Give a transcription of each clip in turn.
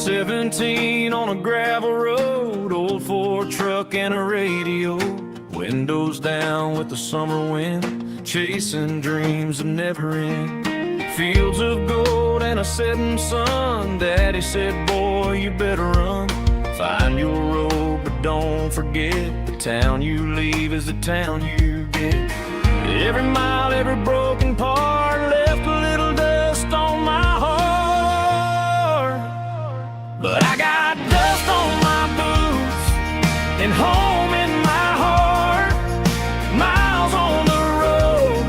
17 on a gravel road, old Ford truck and a radio, windows down with the summer wind, chasing dreams of never end. Fields of gold and a setting sun. Daddy said, boy, you better run. Find your road, but don't forget, the town you leave is the town you get. Every mile, every broken part left a little dust on my heart. But I got dust on my boots and home in my heart. Miles on the road,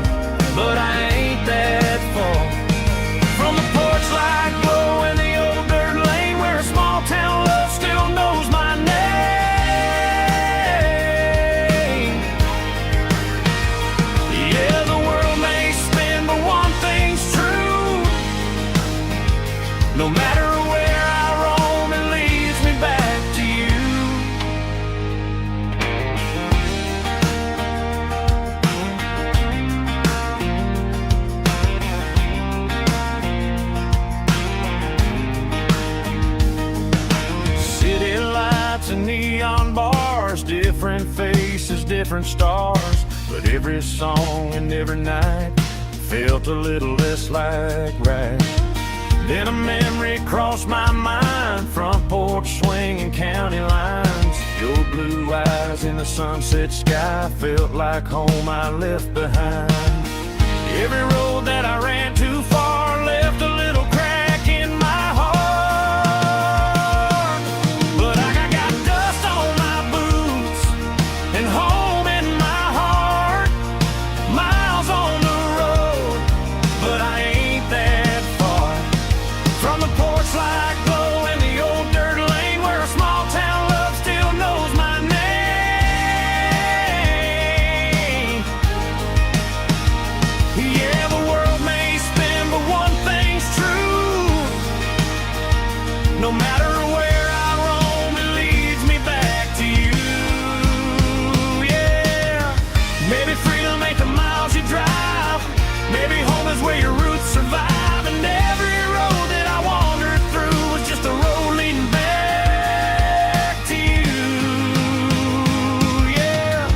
but I ain't that far from the porch light glow and the old dirt lane where a small town love still knows my name. Yeah, the world may spin, but one thing's true. No matter where I roam, it leads me back to you. City lights and neon bars, different faces, different stars, but every song and every night felt a little less like right. Then a memory crossed my mind, front porch swinging county lines. Your blue eyes in the sunset sky felt like home I left behind. Every road that I ran too far left a little crack in my heart. But I got dust on my boots and home in my heart. Miles on the road, but I ain't that far from the porch light glow and the old dirt lane where a small town love still knows my name. Yeah, the world may spin, but one thing's true. No matter where I roam, it leads me back to you. Yeah, maybe freedom ain't the miles you drive. Maybe home is where your roots survive. And every road that I wandered through was just a road leading back to you. Yeah.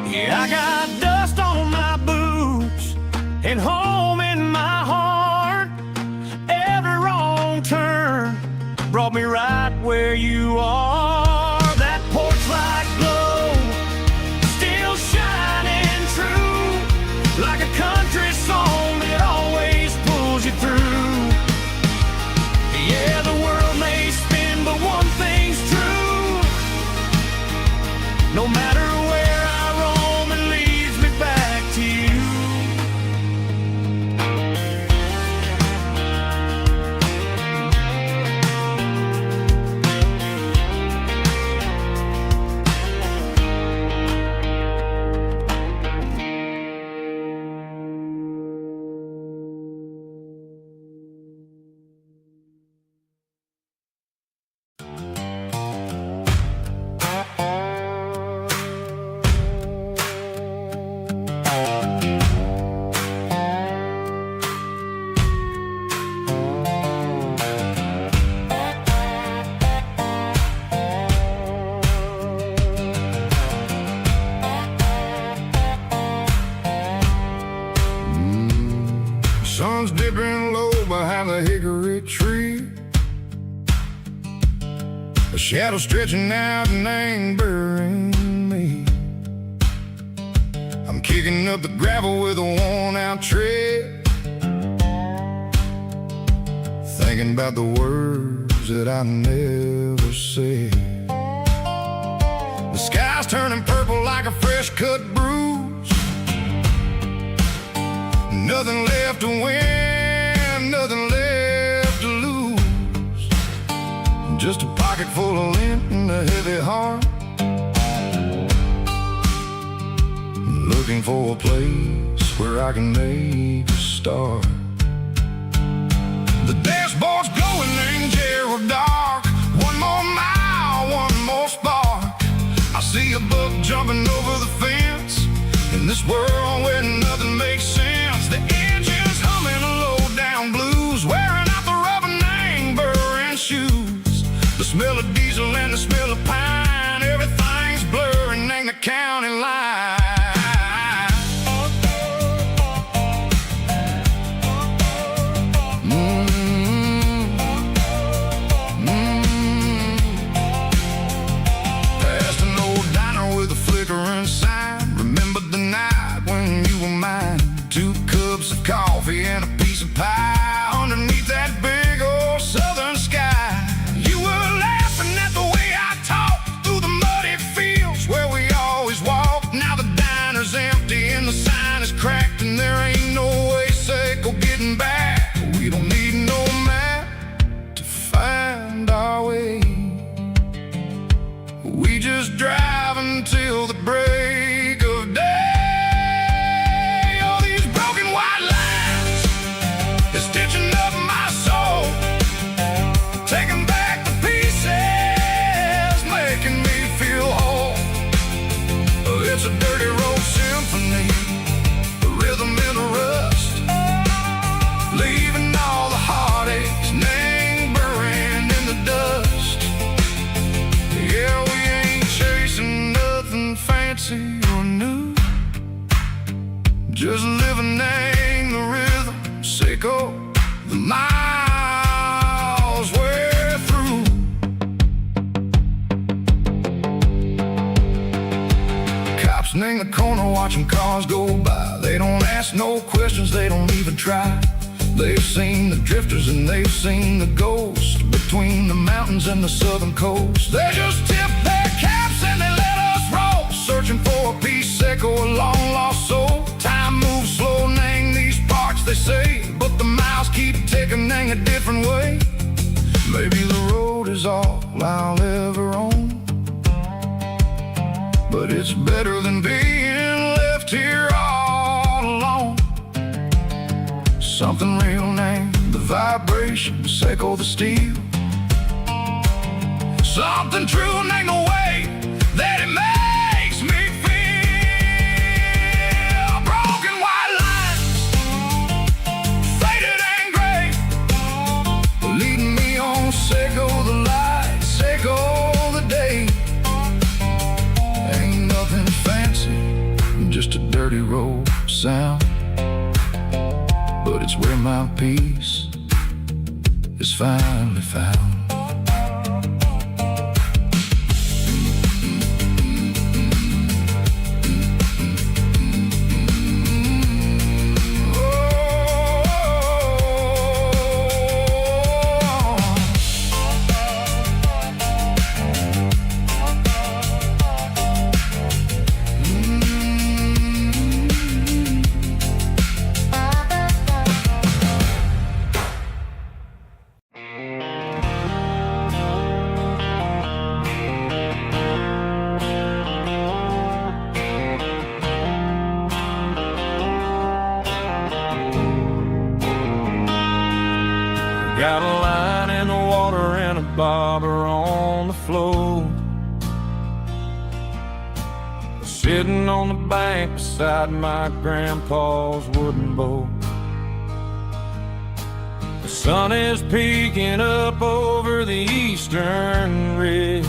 Yeah, I got dust on my boots and home in my heart. Every wrong turn brought me right where you are. That porch light glow still shining true, like a country song that always pulls you through. Yeah, the world may spin, but one thing's true. No matter where I roam, it leads me back to you. Sun's dipping low behind the hickory tree. A shadow stretching out and angering me. I'm kicking up the gravel with a worn-out tread, thinking about the words that I never said. The sky's turning purple like a fresh-cut bruise. Nothing left to win, nothing left to lose. Just a pocket full of lint and a heavy heart, looking for a place where I can make a start. The dashboard's glowing in Gerald dark. One more mile, one more spark. I see a buck jumping over this world where nothing makes sense. The engine's humming a low-down blues, wearing out the rubber burring shoes. The smell of diesel and the smell of pine, everything's blurring, ain't the county line. Past an old diner with a flickering sign. Remember the night when you were mine. 2 cups of coffee and a piece of pie underneath that big old southern sky. You were laughing at the way I talked through the muddy fields where we always walked. Now the diner's empty and the sign is cracked, and there ain't no way safe or getting back. We don't need no map to find our way. We just drive until the break of day. All these broken white lines is stitching up my soul, taking back the pieces, making me feel whole. It's a dirty road symphony, the rhythm in the rust, leaving all the heartaches lingering in the dust. Yeah, we ain't chasing nothing fancy or new, just living in the rhythm, sicko, the miles we're through. Cops in the corner watching cars go by. They don't ask no questions, they don't even try. They've seen the drifters and they've seen the ghosts between the mountains and the southern coast. They just tip their caps and they let us roll, searching for a piece seco, a long lost soul. Time moves slow in these parts, they say, but the miles keep ticking in a different way. Maybe the road is all I'll ever own, but it's better than being left here all alone. Something real named the vibration, seco the steel. Something true named the way that it makes me feel. Broken white lines, faded and gray, leading me on, seco the light, seco the day. Ain't nothing fancy, just a dirty road sound, but it's where my peace is finally found. Got a line in the water and a bobber on the floor, sitting on the bank beside my grandpa's wooden boat. The sun is peeking up over the eastern ridge,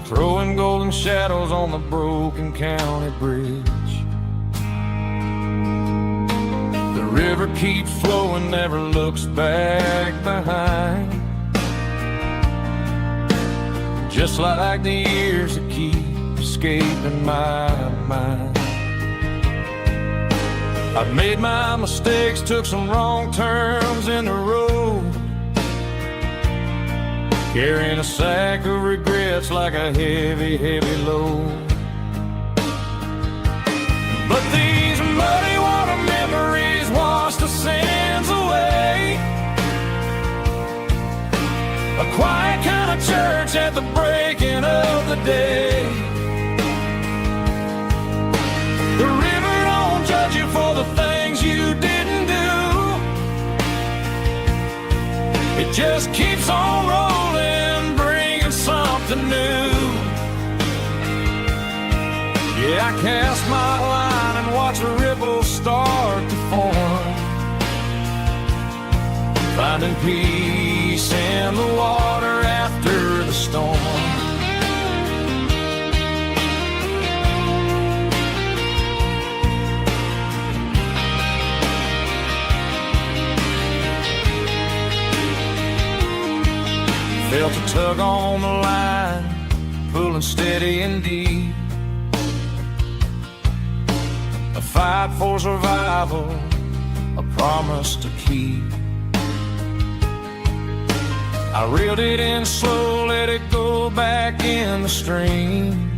throwing golden shadows on the broken county bridge. The river keeps flowing, never looks back behind, just like the years that keep escaping my mind. I've made my mistakes, took some wrong turns in the road, carrying a sack of regrets like a heavy, heavy load. But these muddy water memories wash the sins away. A quiet kind of church at the breaking of the day. The river don't judge you for the things you didn't do. It just keeps on rolling, bringing something new. Yeah, I finding peace in the water after the storm. Felt a tug on the line, pulling steady and deep. A fight for survival, a promise to keep. I reeled it in slow, let it go back in the stream.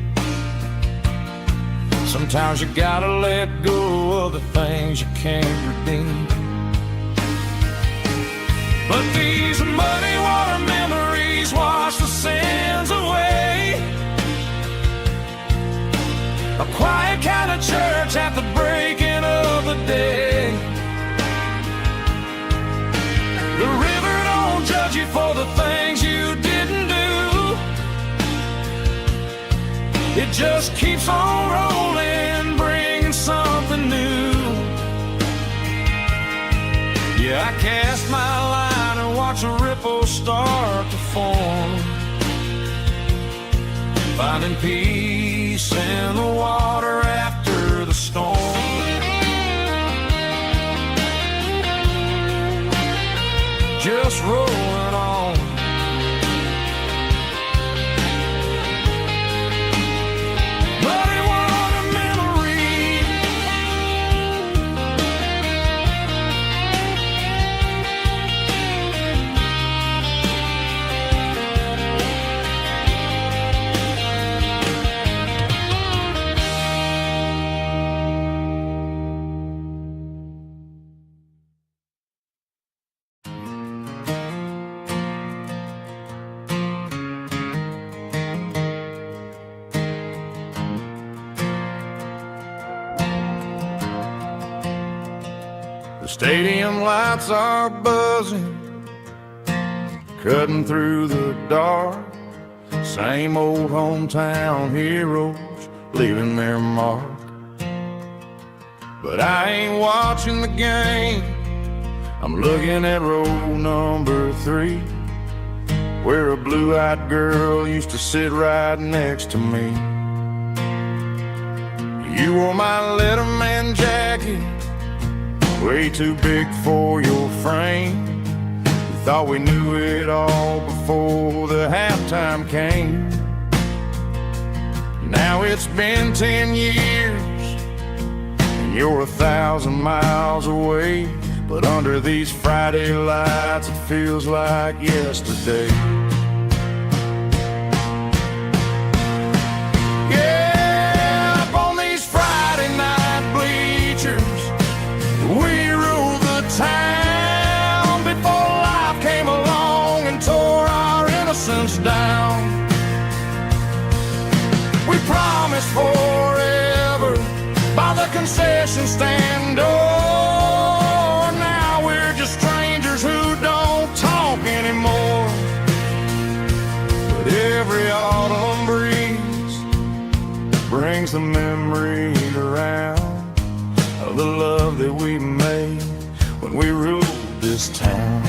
Sometimes you gotta let go of the things you can't redeem. But these muddy water memories wash the sins away. A quiet kind of church at the breaking of the day. The river don't judge you for the things you didn't do. It just keeps on rolling, bringing something new. Yeah, I cast my line and watch a ripple start to form, finding peace in the water after the storm. Just rolling on. Muddy water memory. The stadium lights are buzzing, cutting through the dark. Same old hometown heroes leaving their mark. But I ain't watching the game, I'm looking at row number 3, where a blue-eyed girl used to sit right next to me. You wore my Letterman jacket, way too big for your frame. We thought we knew it all before the halftime came. Now it's been 10 years and you're 1,000 miles away, but under these Friday lights it feels like yesterday. Yeah, up on these Friday night bleachers, we ruled the town before life came along and tore our innocence down. We promised forever by the concession stand door. Now we're just strangers who don't talk anymore. But every autumn breeze brings the memories around of the love that we made when we ruled this town.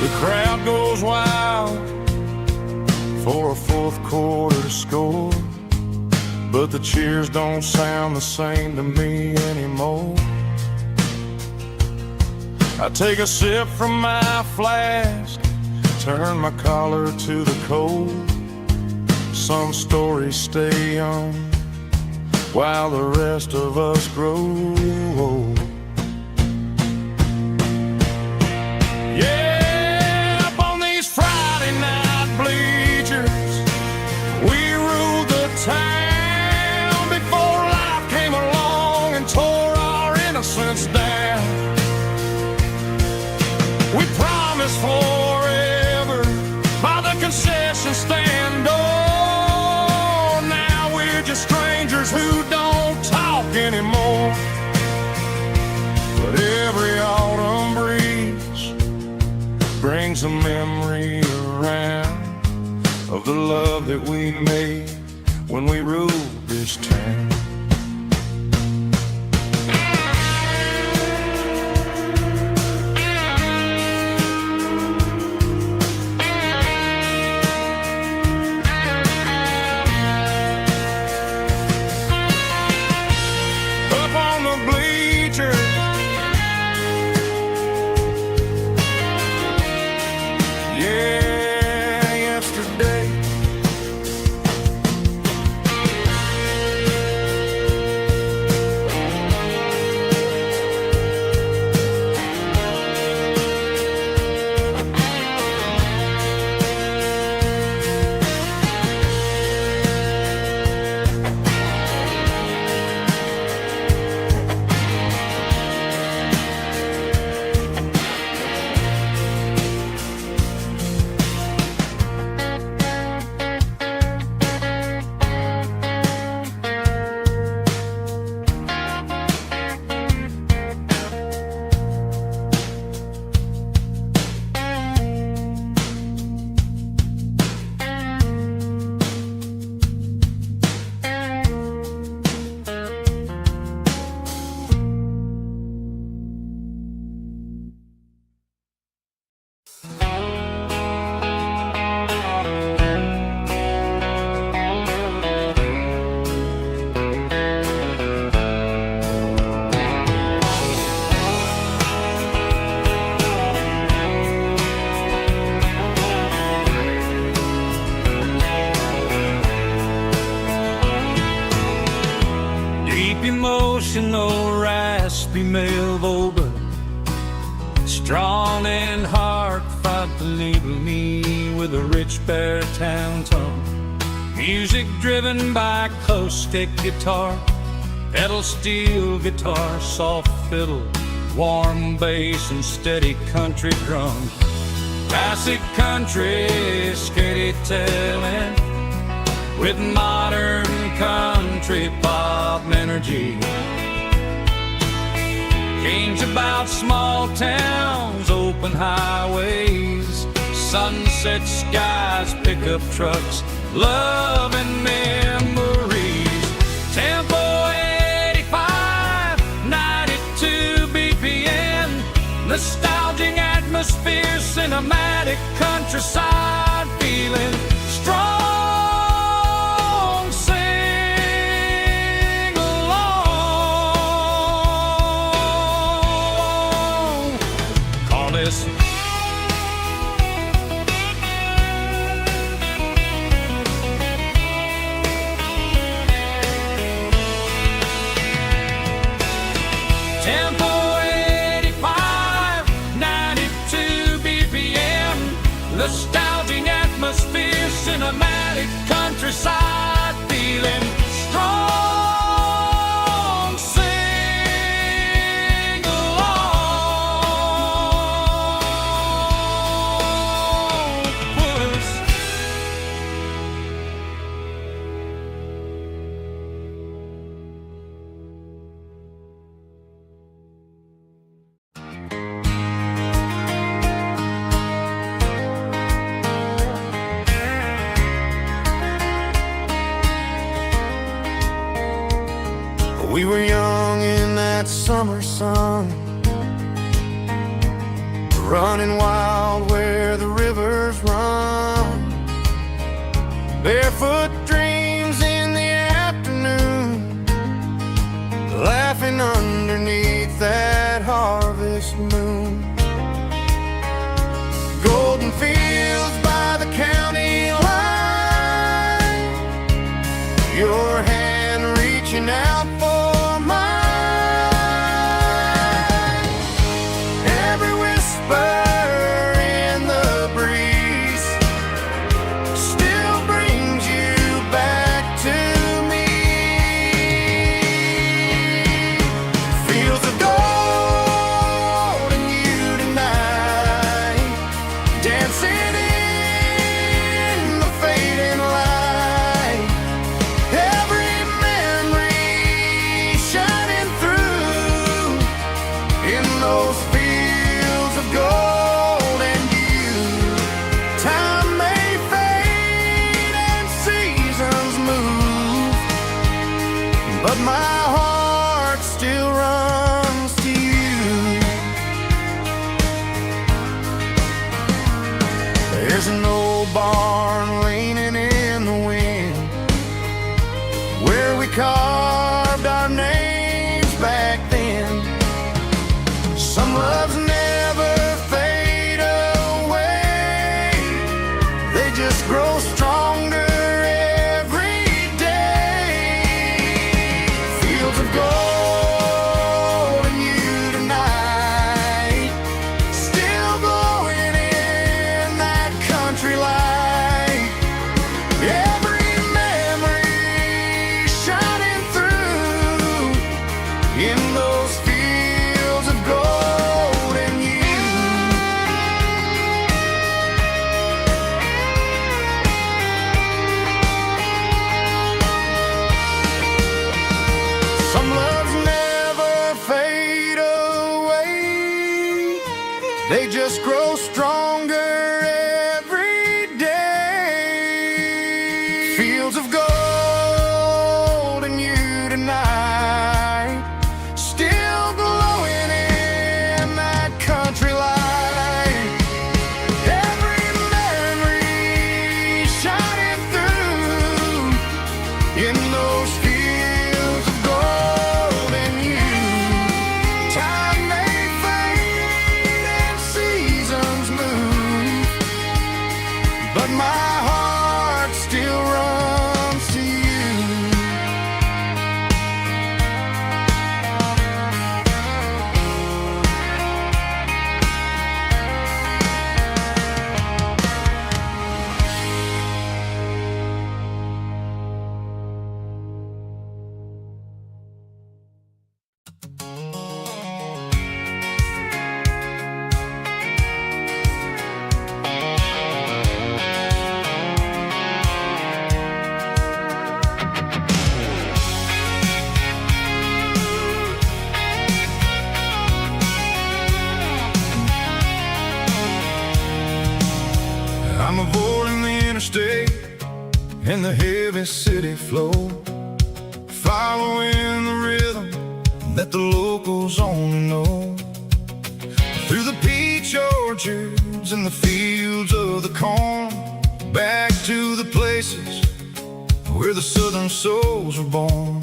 The crowd goes wild for a fourth quarter score, but the cheers don't sound the same to me anymore. I take a sip from my flask, turn my collar to the cold. Some stories stay young while the rest of us grow old. Yeah, up on these Friday night bleachers, we ruled the town before life came along and tore our innocence down. We promised forever by the concession stand door. Now we're just strangers who don't talk anymore. But every autumn breeze brings brings a memory around of the love that we made when we ruled this town. Up on the bleachers, yeah, yesterday. Deep emotional, raspy male vocal, strong and heartfelt, believe me, with a rich baritone tone. Music driven by close stick guitar, pedal steel guitar, soft fiddle, warm bass and steady country drums. Classic country storytelling with modern country pop energy. Games about small towns, open highways, sunset skies, pickup trucks, love and memories. Tempo 85, 92 BPM, nostalgic atmosphere, cinematic countryside feeling, strong. Tempo 85, 92 BPM, nostalgic atmosphere, cinematic countryside feeling, strong, sing along with us. We were young in that summer sun, running wild where the rivers run, barefoot dreams in the afternoon, laughing underneath that harvest moon. Golden fields by the county line, your hand reaching out for those fields of gold and you. They just grow stronger every day. Fields of gold and you tonight, still glowing in that country light. Every memory shining through in those fields of gold and you. Time may fade and seasons move, but my heart still runs to you. I'm avoiding the interstate and the heavy city flow, following the rhythm that the locals only know. Through the peach orchards and the fields of the corn, back to the places where the southern souls were born.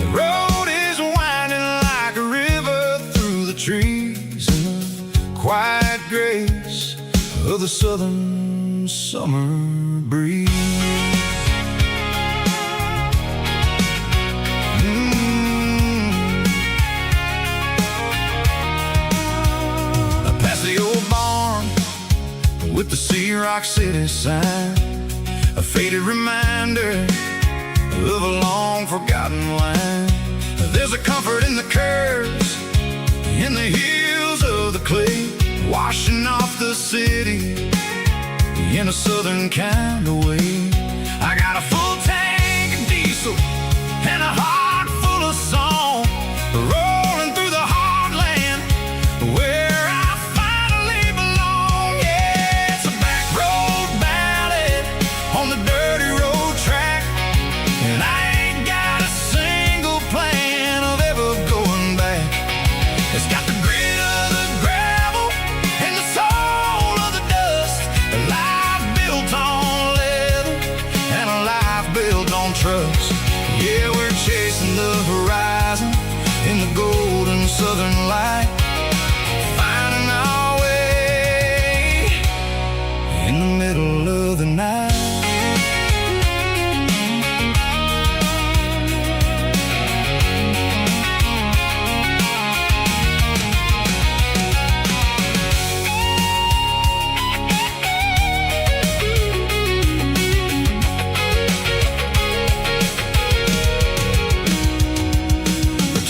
The road is winding like a river through the trees in the quiet grace of the southern summer breeze. Past the old barn with the Sea Rock City sign, a faded reminder of a long forgotten line. There's a comfort in the curves, in the hills of the clay, washing off the city in a southern kind of way. I got a full tank of diesel and a heart full of song, rolling through the heartland where I finally belong. Yeah, it's a back road ballad on the dirty road track, and I ain't got a single plan of ever going back. It's got the grit of the gravel and the soul of the dust, a life built on leather and a life built on trust. Yeah, we're chasing the horizon in the golden southern light, finding our way in the middle of the night.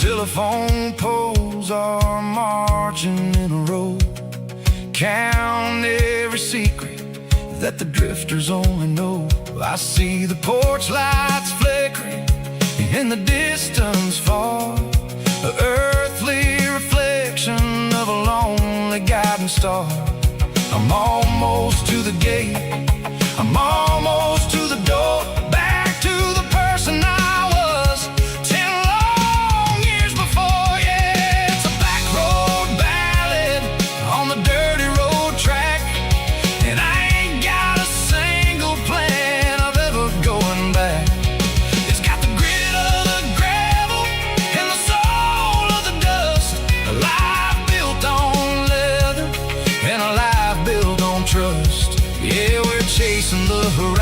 Telephone poles are marching in a row, count every secret that the drifters only know. I see the porch lights flickering in the distance far, an earthly reflection of a lonely guiding star. I'm almost to the gate, I'm almost to the door, back to the person I was 10 long years before. Yeah, it's a back road ballad on the dirty road track, and I ain't got a single plan of ever going back. It's got the grit of the gravel and the soul of the dust, a life built on leather and a life built on trust. Yeah, we're chasing the horizon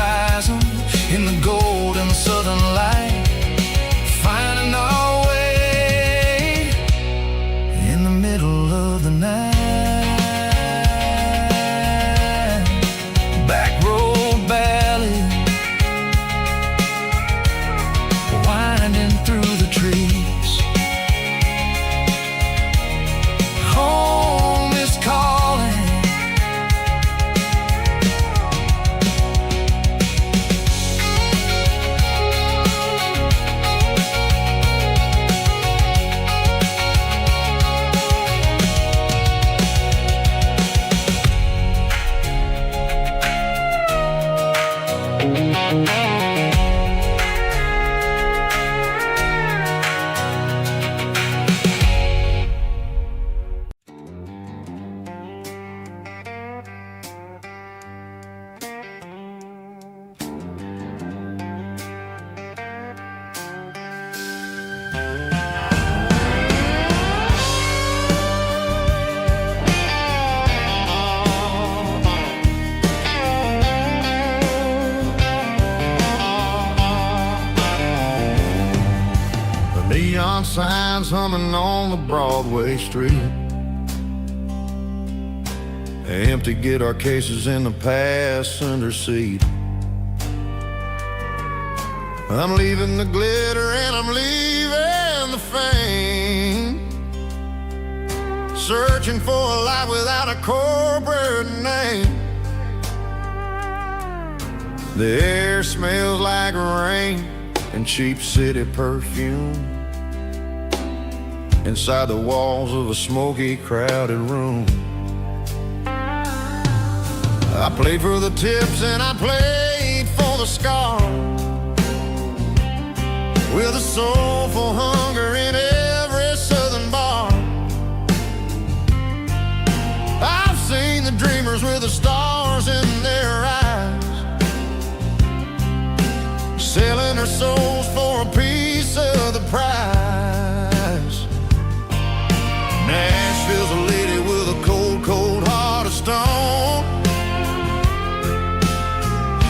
signs humming on the Broadway street. Empty guitar cases in the passenger seat. I'm leaving the glitter and I'm leaving the fame, searching for a life without a corporate name. The air smells like rain and cheap city perfume inside the walls of a smoky, crowded room. I played for the tips and I played for the scars, with a soulful hunger in every southern bar. I've seen the dreamers with the stars in their eyes, selling their souls for a piece of the prize. Nashville's a lady with a cold, cold heart of stone.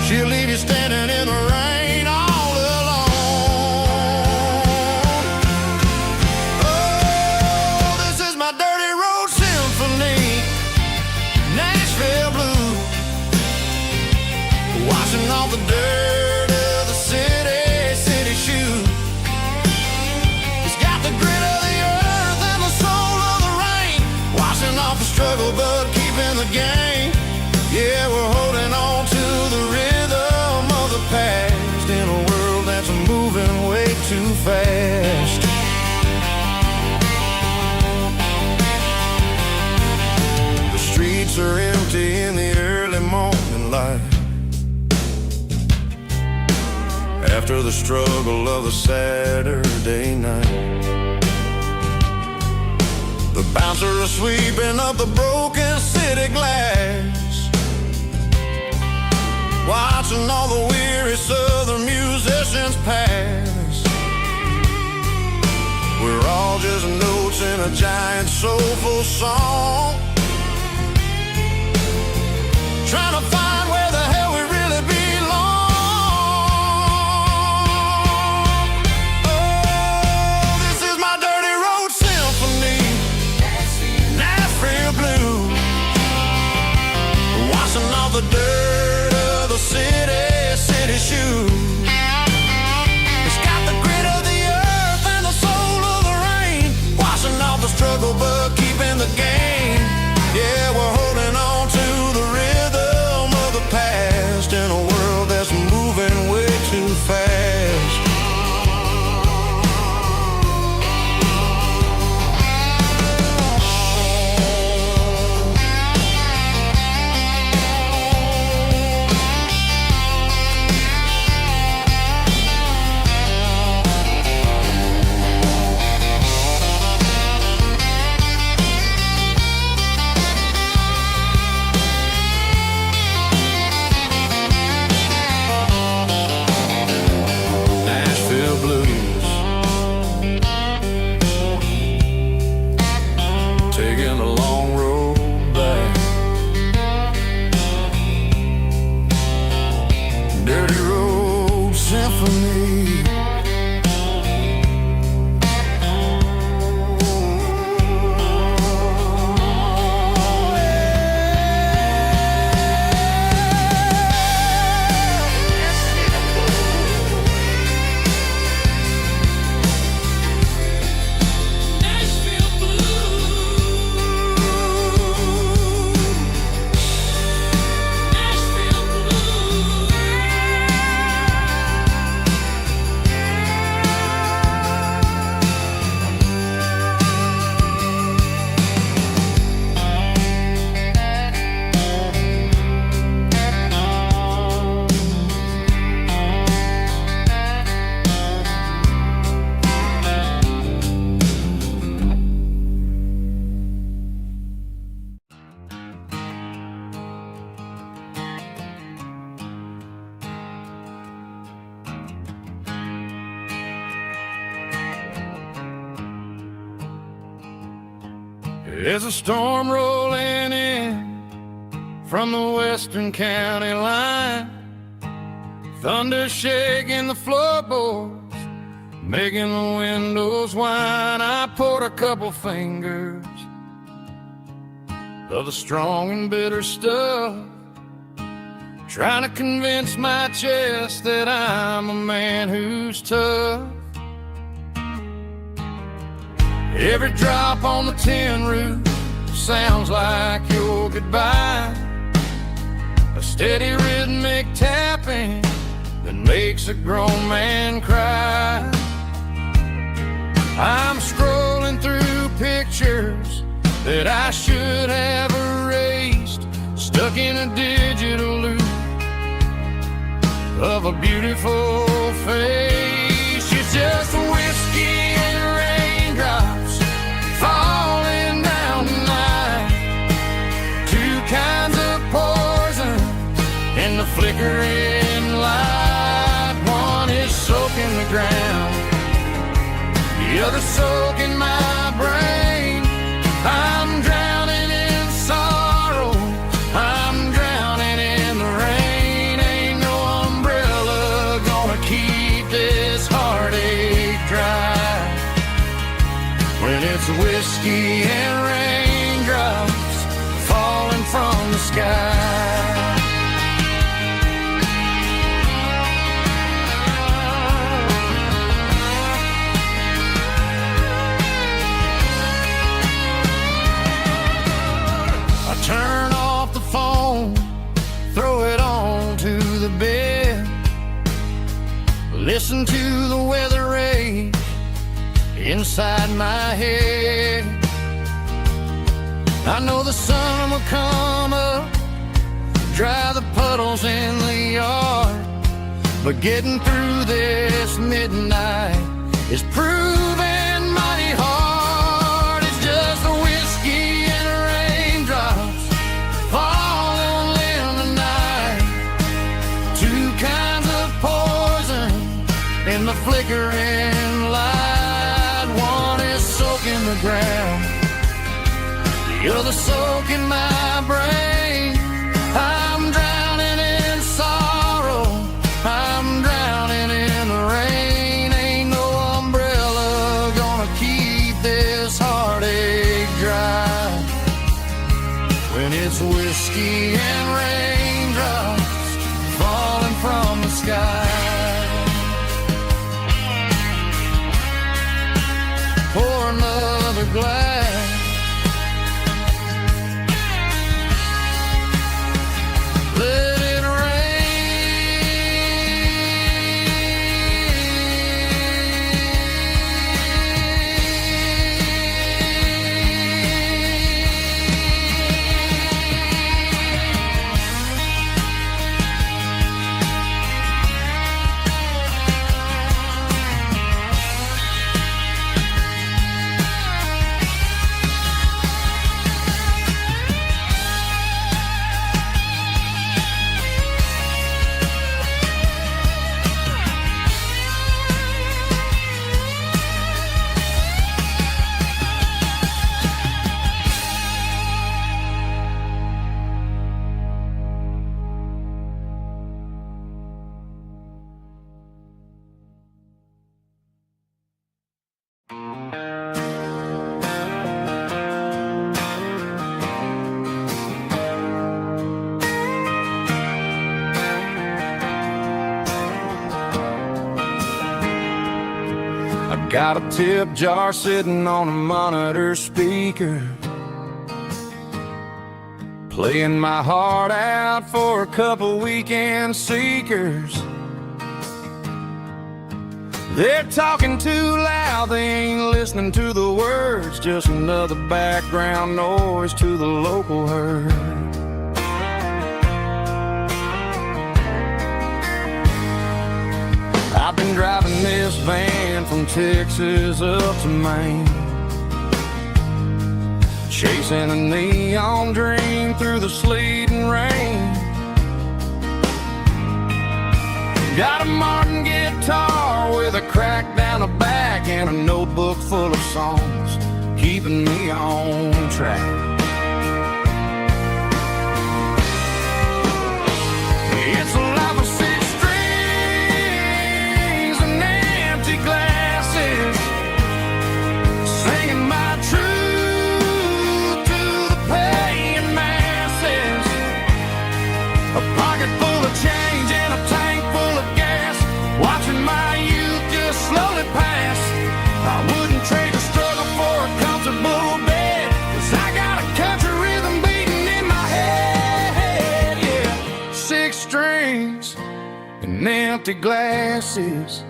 She'll leave you standing in the rain all alone. Oh, this is my dirty road symphony, Nashville blues, washing off the dirt of the city shoes. It's got the grit of the earth and the soul of the rain, washing off the struggle but keeping the game. Yeah, we're holding on to the rhythm of the past in a world that's moving way too fast. The streets are empty in the early morning light, after the struggle of a Saturday night. The bouncers are sweeping up the broken city glass, watching all the weary southern musicians pass. We're all just notes in a giant soulful song, trying to find where the hell we really belong. Oh, this is my dirty road symphony, Nashville blues, washing off the dirt of the city shoes. It's got the grit of the earth and the soul of the rain, washing off the struggle but keeping the game. Yeah, we're holding on to the rhythm of the past in a world that's moving way too fast. Taking a long road back, dirty road symphony. There's a storm rolling in from the western county line, thunder shaking the floorboards, making the windows whine. I poured a couple fingers of the strong and bitter stuff, trying to convince my chest that I'm a man who's tough. Every drop on the tin roof sounds like your goodbye, a steady rhythmic tapping that makes a grown man cry. I'm scrolling through pictures that I should have erased, stuck in a digital loop of a beautiful face. It's just whiskey and raindrops falling down tonight, two kinds of poison in the flickering light. One is soaking the ground, the other soaking my brain. I'm drowning in sorrow, I'm drowning in the rain. Ain't no umbrella gonna keep this heartache dry when it's whiskey and raindrops falling from the sky. Turn off the phone, throw it on to the bed, listen to the weather rage inside my head. I know the sun will come up, dry the puddles in the yard, but getting through this midnight is proving mighty hard. It's just a whiskey and raindrops falling in the night, two kinds of poison in the flickering light. One is soaking the ground, the other soaking my brain. I'm drowning in sorrow, I'm drowning in the rain. Ain't no umbrella gonna keep this heartache dry when it's whiskey and raindrops falling from the sky. Pour another glass, let it got a tip jar sitting on a monitor speaker, playing my heart out for a couple weekend seekers. They're talking too loud, they ain't listening to the words, just another background noise to the local herd. I've been driving this van from Texas up to Maine, chasing a neon dream through the sleet and rain. Got a Martin guitar with a crack down the back and a notebook full of songs, keeping me on track. It's a life of six strings, an empty glass empty glasses.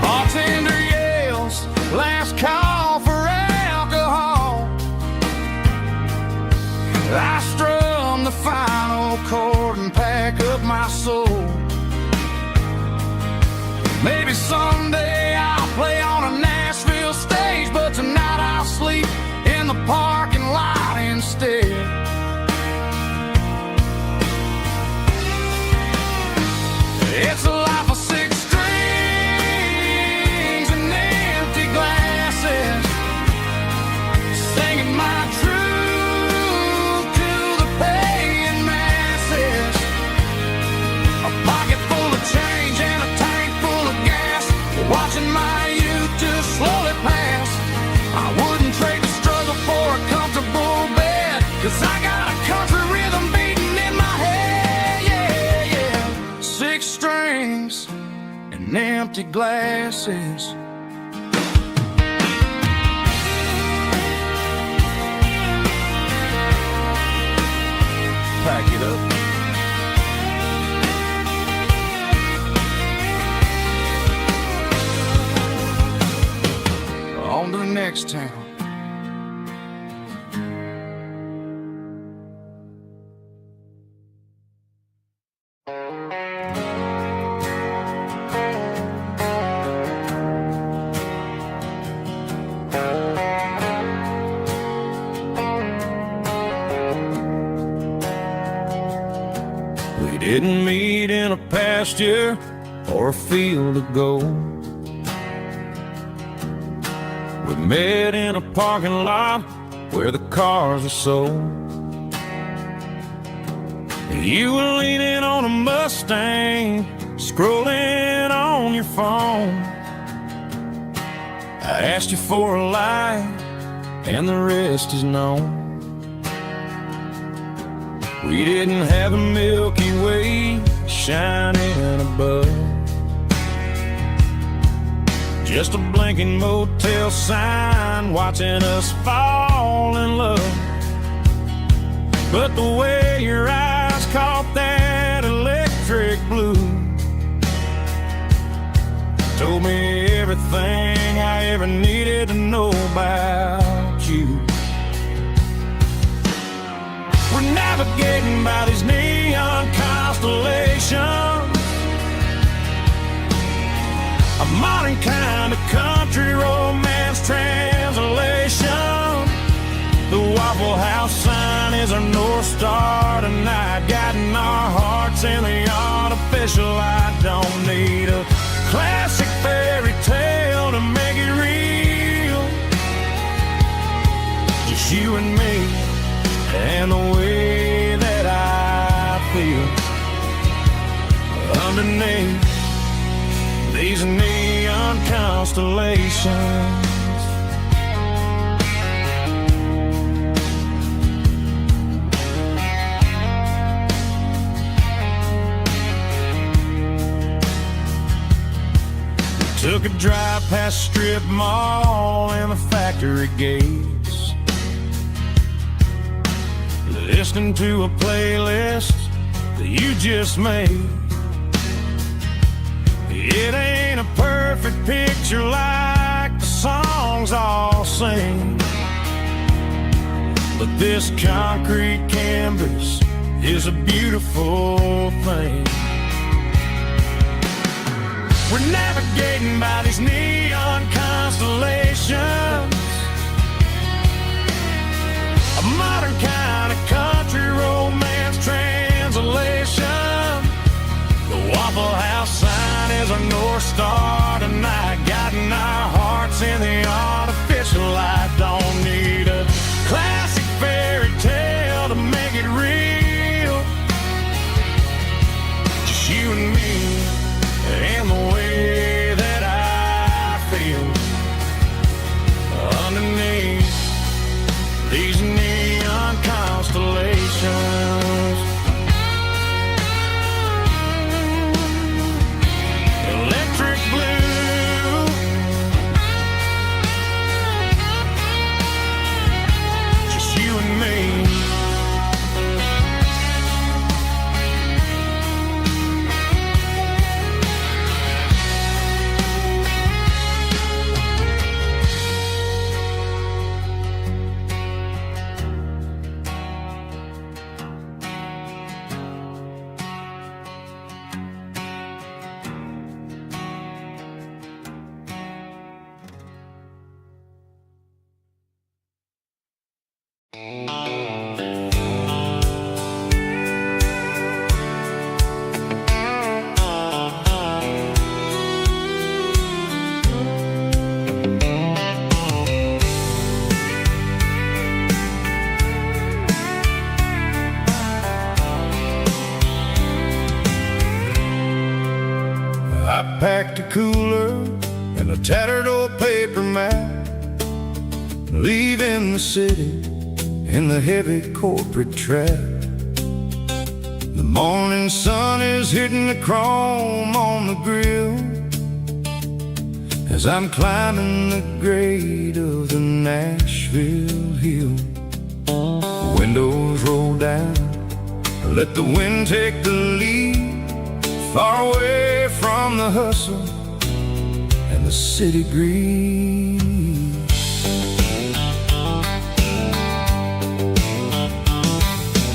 Bartender yells, last call for alcohol. I strum the final chord and pack up my soul. Maybe someday I'll play on a Nashville stage, but tonight I'll sleep in the parking lot instead. It's a life of six strings and empty glasses, singing my truth to the paying masses. A pocket full of change and a tank full of gas, watching my youth just slowly pass. I wouldn't trade the struggle for a comfortable bed, 'cause I got a country rhythm beating in my head. Yeah, yeah. Six strings and empty glasses. Pack it up. On to the next town. We didn't meet in a pasture or a field of gold. We met in a parking lot where the cars are sold. You were leaning on a Mustang, scrolling on your phone. I asked you for a light, and the rest is known. We didn't have a Milky Way shining above, just a blinking motel sign watching us fall in love. But the way your eyes caught that electric blue told me everything I ever needed to know about you. We're navigating by these neon constellations, a modern kind of country romance translation. The Waffle House sign is our North Star tonight, guiding our hearts in the artificial. I don't need a classic fairy tale to make it real, just you and me and the way that I feel underneath these neon constellations. We took a drive past Strip Mall and the factory gates, listening to a playlist that you just made. It ain't a perfect picture like the songs all sing, but this concrete canvas is a beautiful thing. We're navigating by these neon constellations, a modern kind of country romance translation. The Waffle House sign is our North Star tonight, guiding our hearts in the artificial light. Don't need a classic fairy tale to make it real, just you and me and the way that I feel underneath these neon constellations. Electric blue, I packed a cooler and a tattered old paper map, leaving the city in the heavy corporate trap. The morning sun is hitting the chrome on the grill as I'm climbing the grade of the Nashville hill. Windows roll down, let the wind take the lead, far away from the hustle and the city breeze.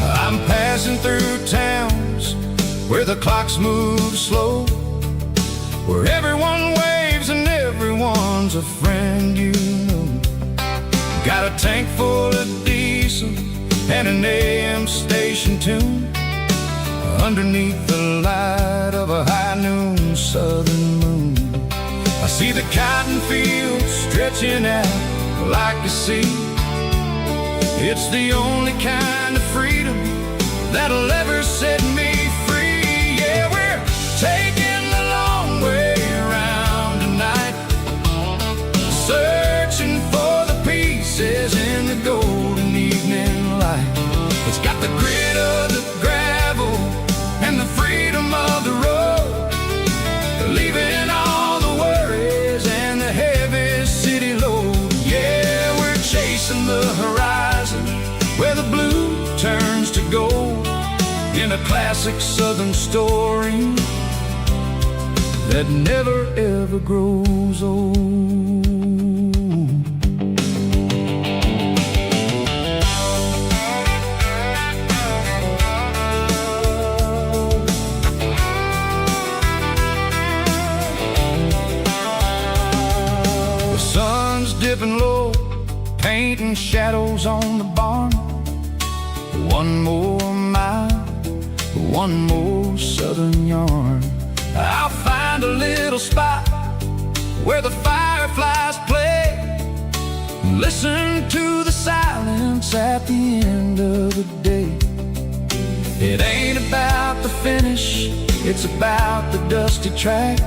I'm passing through towns where the clocks move slow, where everyone waves and everyone's a friend you know. Got a tank full of diesel and an AM station tune underneath the light of a high noon southern moon. I see the cotton fields stretching out like a sea. It's the only kind of freedom that'll ever set me free. Yeah, we're taking the long way around tonight, searching for the pieces in the golden evening light. It's got the grit of the gravel and the freedom of the road, leaving all the worries and the heavy city load. Yeah, we're chasing the horizon where the blue turns to gold, in a classic southern story that never ever grows old. Dipping low, painting shadows on the barn. One more mile, one more southern yarn. I'll find a little spot where the fireflies play, listen to the silence at the end of the day. It ain't about the finish, it's about the dusty track,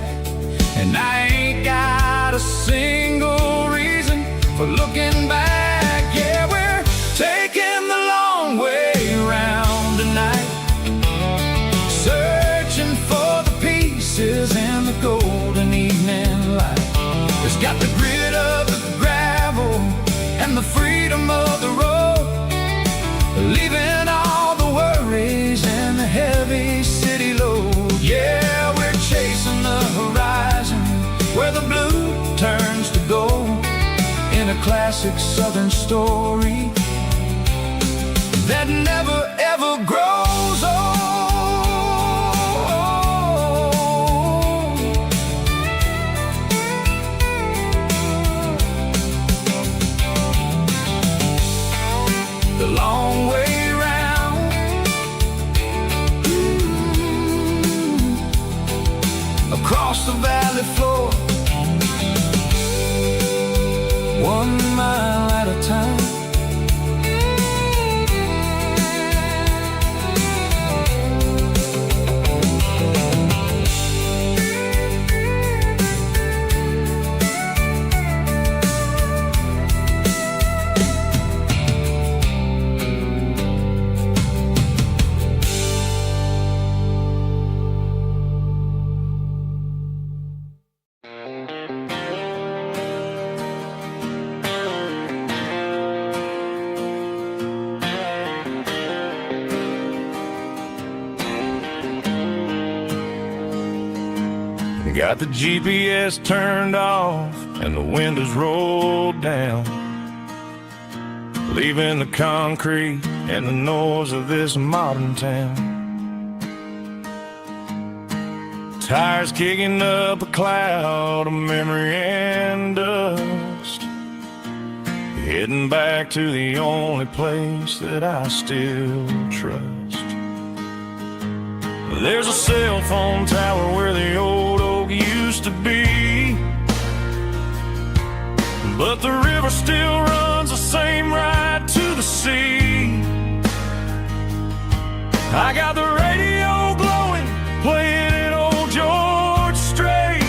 and I ain't got a single reason for looking back. Yeah, we're taking the long way around tonight, searching for the pieces in the golden evening light. It's got the grit of the gravel and the freedom of the road, leaving all the worries and the heavy city load. Yeah, we're chasing the horizon where the blue turns to gold, in a classic southern story that never ever grows old. The long way round, across the valley floor, 1 mile at a time. Got the GPS turned off and the windows rolled down, leaving the concrete and the noise of this modern town. Tires kicking up a cloud of memory and dust, heading back to the only place that I still trust. There's a cell phone tower where the old oak used to be, but the river still runs the same right to the sea. I got the radio glowing, playing an old George Strait,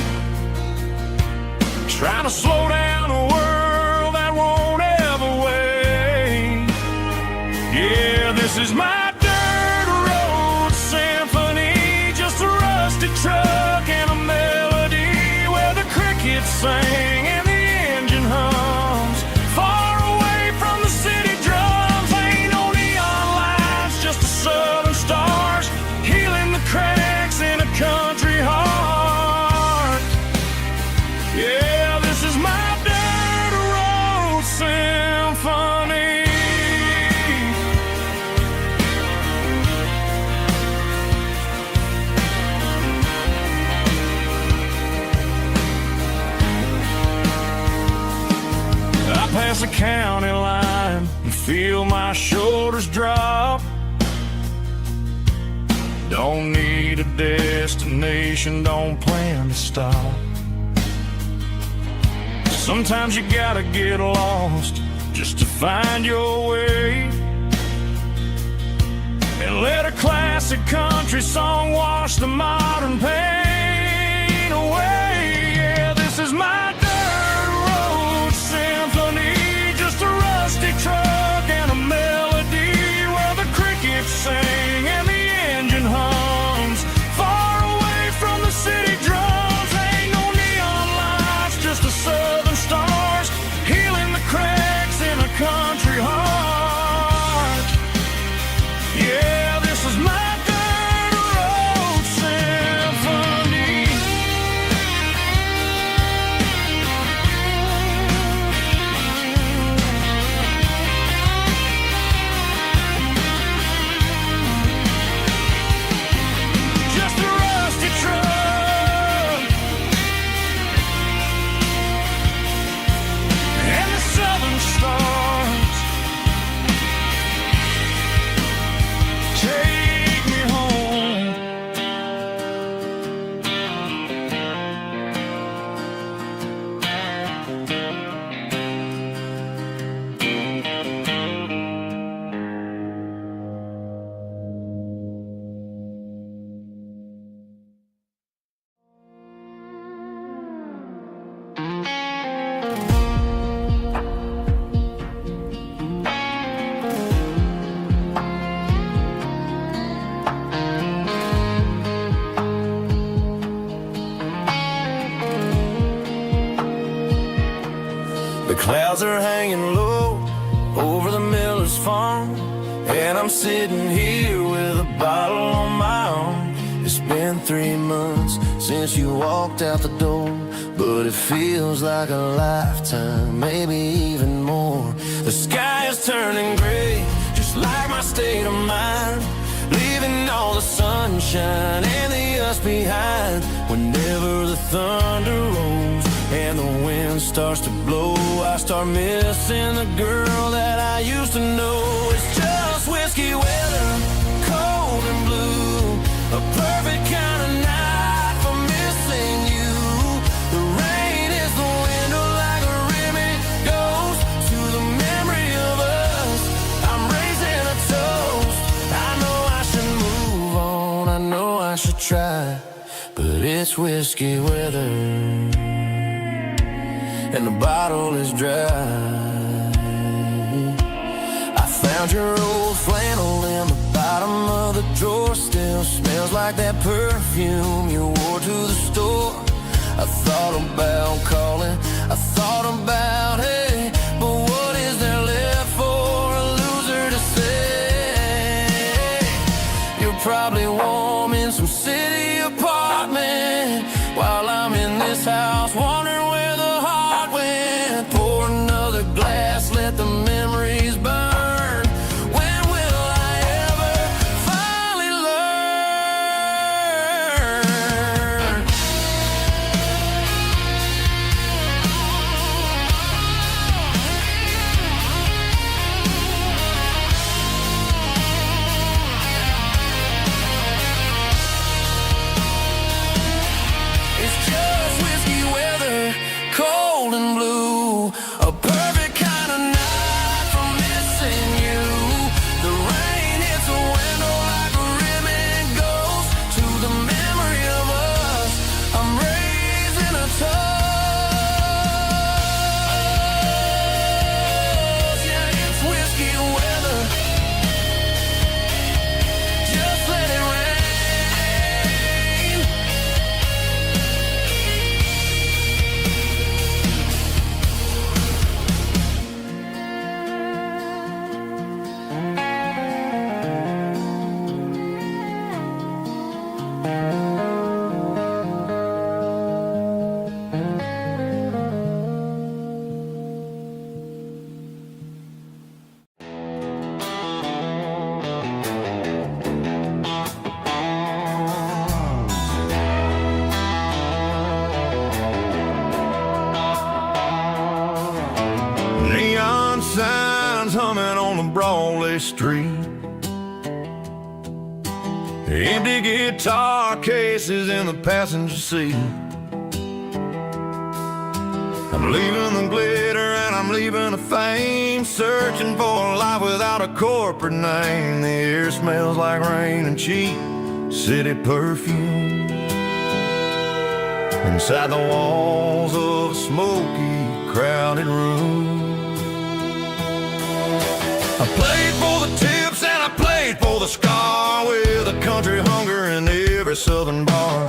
trying to slow down a world that won't ever wait. Yeah, this is my dirt road symphony, just a rusty truck and a melody where the crickets sing and the engine hums. Far away from the city drums, ain't no neon lights, just the southern stars healing the cracks in a country heart. Yeah, this is my dirt road symphony. I pass a county line and feel my shoulders drop. Don't need a destination, don't plan to stop. Sometimes you gotta get lost just to find your way, and let a classic country song wash the modern pain away. Yeah, this is my dirt road symphony, just a rusty truck and a melody where the crickets sing and the engine hums. Far away from the city drums, ain't no neon lights, just the southern stars healing the cracks in a country heart. Yeah, this is my dirt road symphony. Just a rusty truck and the southern stars take me home. The clouds are hanging low over the miller's farm, and I'm sitting here with a bottle on my arm. It's been 3 months since you walked out the door, but it feels like a lifetime, maybe even more. The sky is turning gray, just like my state of mind, leaving all the sunshine and the us behind. Whenever the thunder rolls and the wind starts to blow, I start missing the girl that I used to know. It's just whiskey weather, cold and blue, a perfect kind of night for missing you. The rain is the window like a ribbon goes to the memory of us. I'm raising a toast. I know I should move on, I know I should try, but it's whiskey weather and the bottle is dry. I found your old flannel in the bottom of the drawer, still smells like that perfume you wore to the store. I thought about calling, I thought about, hey, but what is there left for a loser to say? You're probably warm in some city apartment while I'm in this house wondering where the heart went. Pour another glass, let the memories burn. When will I ever finally learn? Broadway Street. Empty guitar cases in the passenger seat. I'm leaving the glitter and I'm leaving the fame, searching for a life without a corporate name. The air smells like rain and cheap city perfume. Inside the walls of a smoky, crowded room. I played for the tips and I played for the scar, with a country hunger in every southern bar.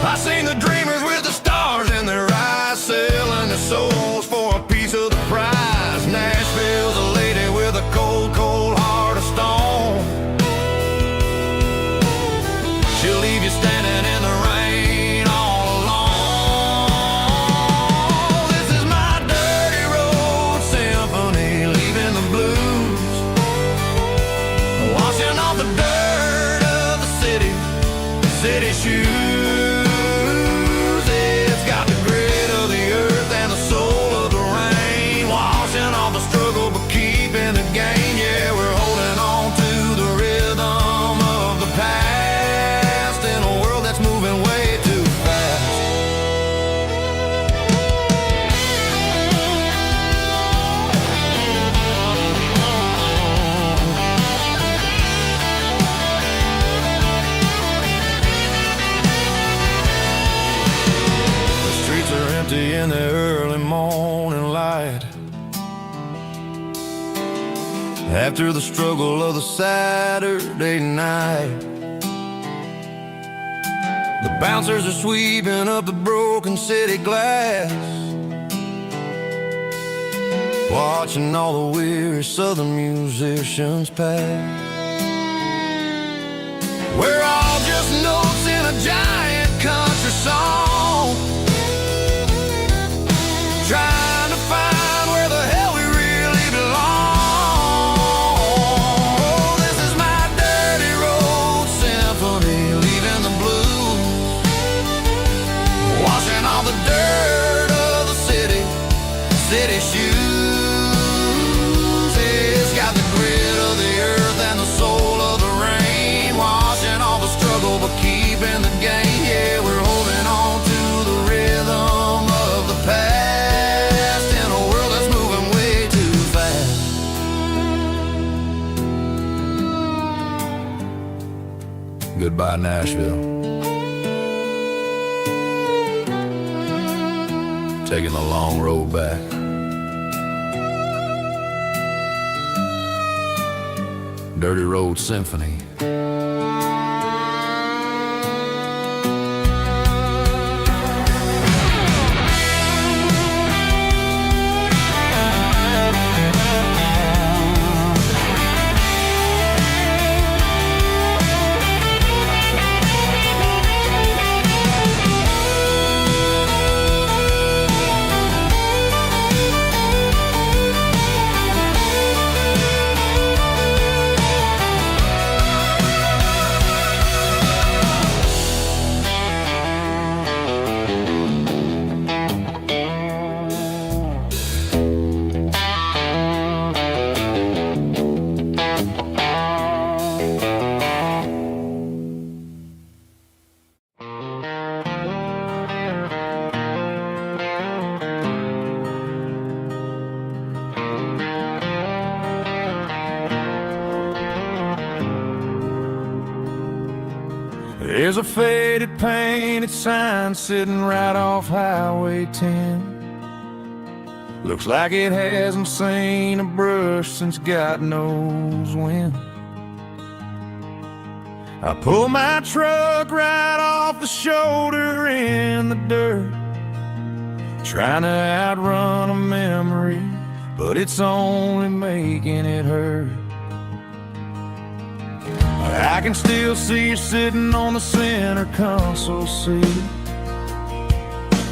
I seen the dreamers with the stars in their eyes, selling their souls for a piece of the prize. Nashville's a lady with a cold, cold heart of stone. She'll leave you standing in the rain all alone. This is my dirty road symphony, leaving the blues, washing off the dirt of the city shoes. It's got the grit of the earth and the soul of the rain, washing off the struggle but keeping the gain. Yeah, we're holding on to the rhythm of the past in a world that's moving way too fast. The streets are empty in the early morning light, after the struggle of the Saturday night. The bouncers are sweeping up the broken city glass, watching all the weary southern musicians pass. We're all just notes in a giant country song, trying to find where the hell we really belong. Oh, this is my dirty road symphony, leaving the blues, washing all the dirt of the city shoes. It's got the grit of the earth and the soul of the rain, washing all the struggle but keeping the gain. Yeah, we're holding on to the rhythm of the past in a world that's moving way too fast. Goodbye, Nashville. Taking the long road back. Dirty Road Symphony. There's a faded painted sign sitting right off Highway 10. Looks like it hasn't seen a brush since God knows when. I pull my truck right off the shoulder in the dirt, trying to outrun a memory, but it's only making it hurt. I can still see you sitting on the center console seat,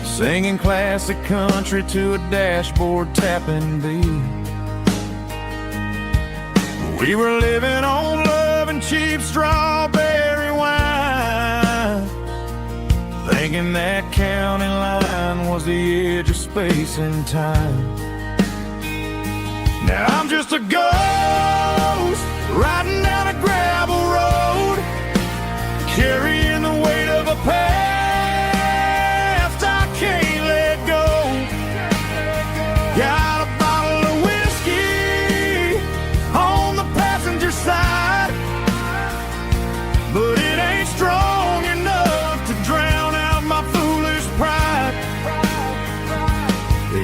singing classic country to a dashboard tapping beat. We were living on love and cheap strawberry wine, thinking that county line was the edge of space and time. Now I'm just a ghost riding down a gravel road, carrying the weight of a past I can't let go. Got a bottle of whiskey on the passenger side, but it ain't strong enough to drown out my foolish pride.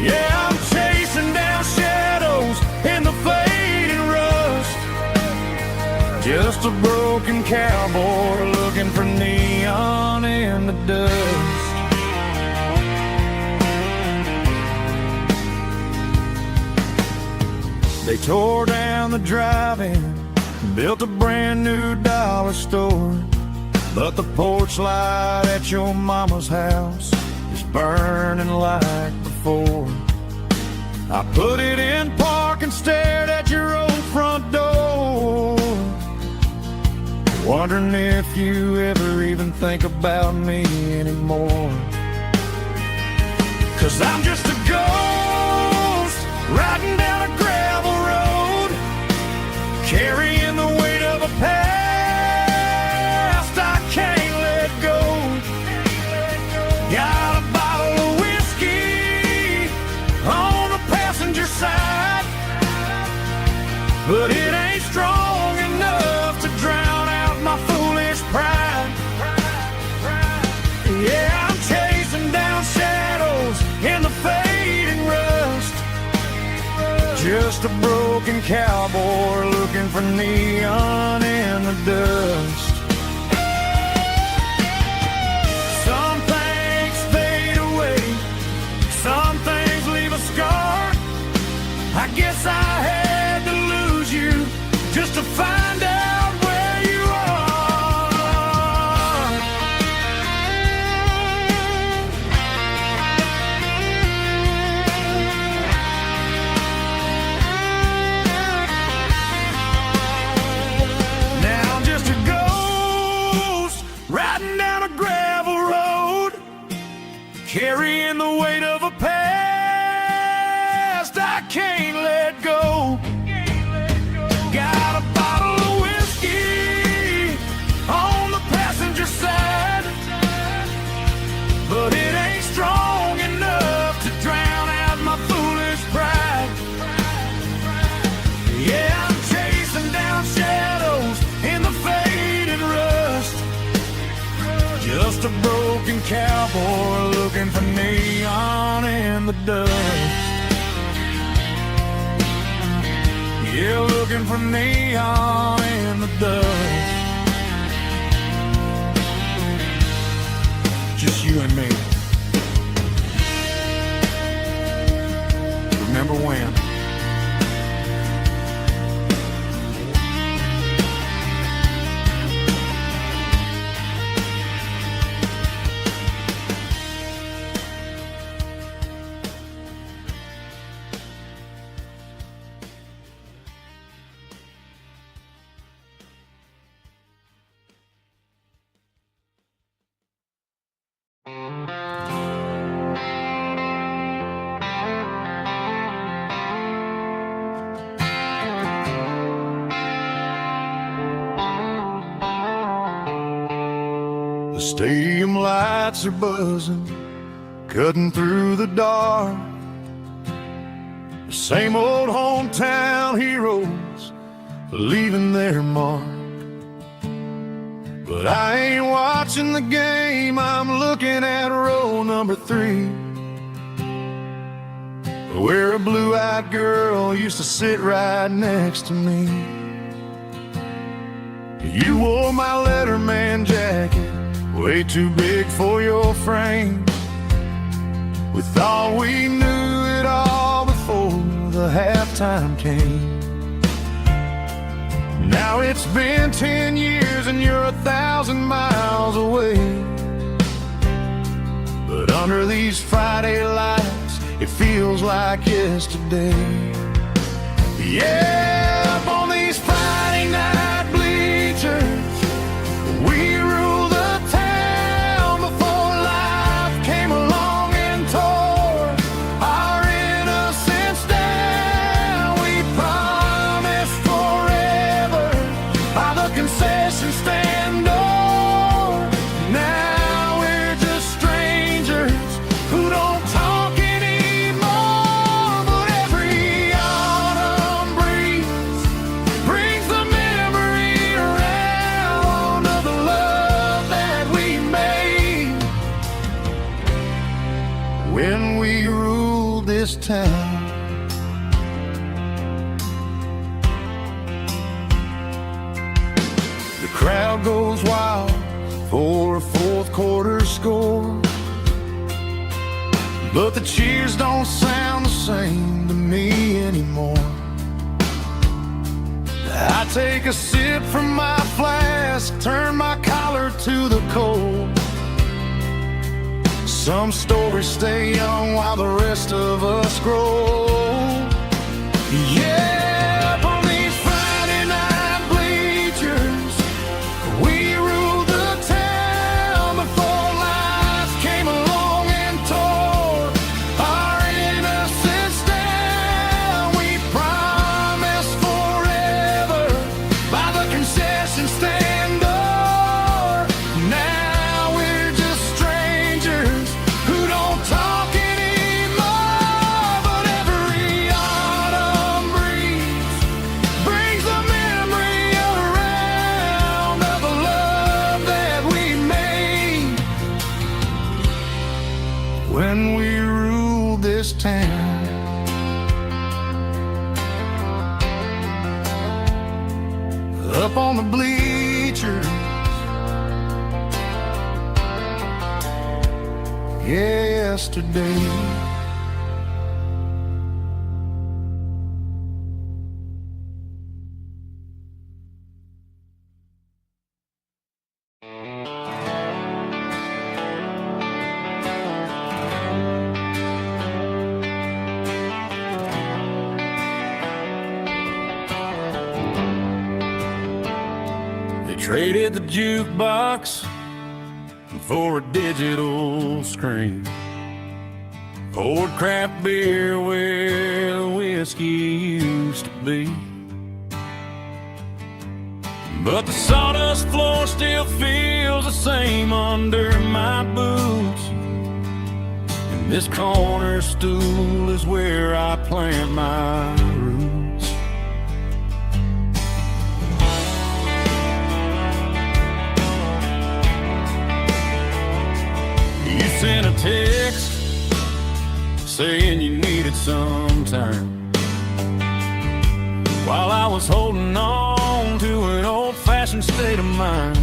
Yeah, I'm chasing down shadows in the fading rust, just a broken cowboy looking for neon in the dust. They tore down the drive-in, built a brand new dollar store, but the porch light at your mama's house is burning like before. I put it in park and stared at your old front door, wondering if you ever even think about me anymore. 'Cause I'm just a ghost riding down a gravel road, carrying the weight of a past I can't let go. Got a bottle of whiskey on the passenger side, but it ain't strong enough to drown out my foolish pride. Yeah, I'm chasing down shadows in the fading rust, just a broken cowboy looking for neon in the dust. Some things fade away, some things leave a scar. I guess I had to lose you just to find out where you are. Now I'm just a ghost riding down a gravel road, carrying the weight of a past I can't let go. Got a bottle of whiskey on the passenger side, but it ain't strong enough to drown out my foolish pride. Yeah, I'm chasing down shadows in the fading rust, just a broken cowboy looking for neon in the dust. Yeah, looking for neon in the dust. Just you and me. Remember when? The stadium lights are buzzing, cutting through the dark. The same old hometown heroes leaving their mark. But I ain't watching the game, I'm looking at row number 3, where a blue-eyed girl used to sit right next to me. You wore my Letterman jacket, way too big for your frame. We thought we knew it all before the halftime came. Now it's been 10 years and you're 1,000 miles away, but under these Friday lights it feels like yesterday. Yeah, up on these Friday night bleachers we rule the town before life came along and tore our innocence down. We when we ruled this town. The crowd goes wild for a fourth quarter score, but the cheers don't sound the same to me anymore. I take a sip from my flask, turn my collar to the cold. Some stories stay young while the rest of us grow. Yeah, up on these Friday night bleachers, we ruled the town before life came along and tore our innocence down. We promised forever by the concession stand door. Now we're just strangers who don't talk anymore. But every autumn breeze brings the memory around of the love that we made when we ruled this town. Up on the bleachers, yesterday. They traded the jukebox for a digital screen, poured craft beer where the whiskey used to be. But the sawdust floor still feels the same under my boots, and this corner stool is where I plant my roots. You sent a text saying you needed some time, while I was holding on to an old-fashioned state of mind.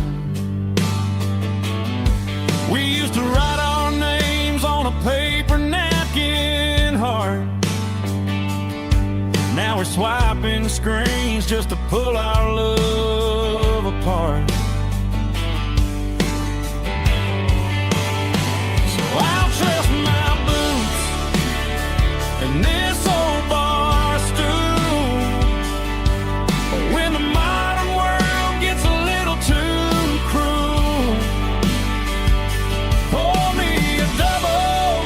We used to write our names on a paper napkin heart. Now we're swiping screens just to pull our love apart. I'll trust my boots and this old bar stool when the modern world gets a little too cruel. Pour me a double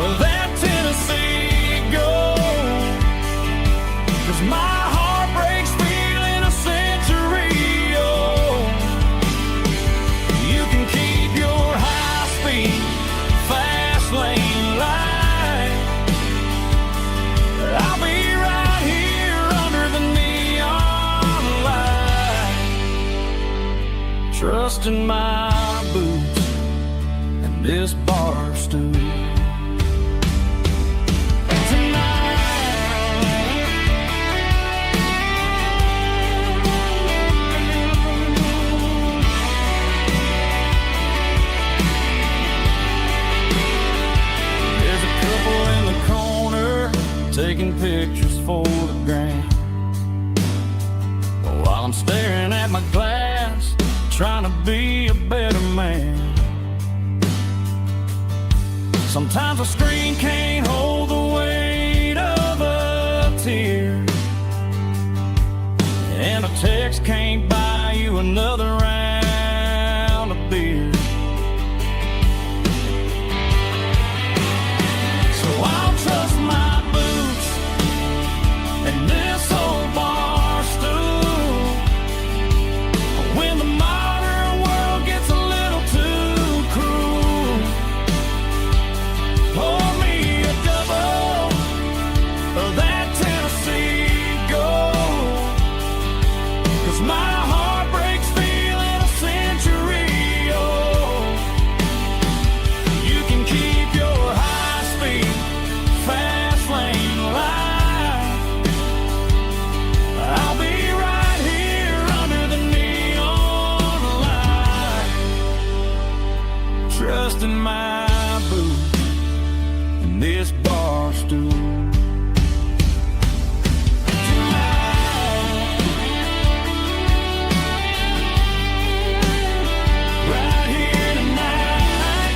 of that Tennessee Gold, 'cause my heart breaks feeling a century old. You can keep your high-speed fast lane light. I'll be right here under the neon light, trusting my boots and this bar stool. Taking pictures for the gram, while I'm staring at my glass, trying to be a better man. Sometimes a screen can't hold the weight of a tear, and a text can't buy you another round of beer. So I'll trust my and this old bar stool when the modern world gets a little too cruel. Pour me a double my boots and this bar stool. Right here tonight,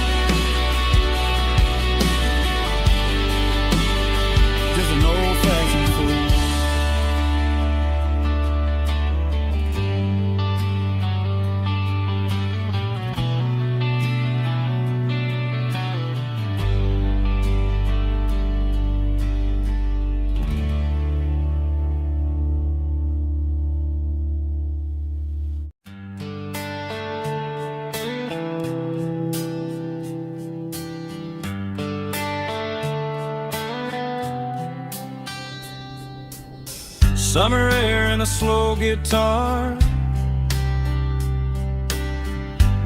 just an old-fashioned fool. Summer air and a slow guitar,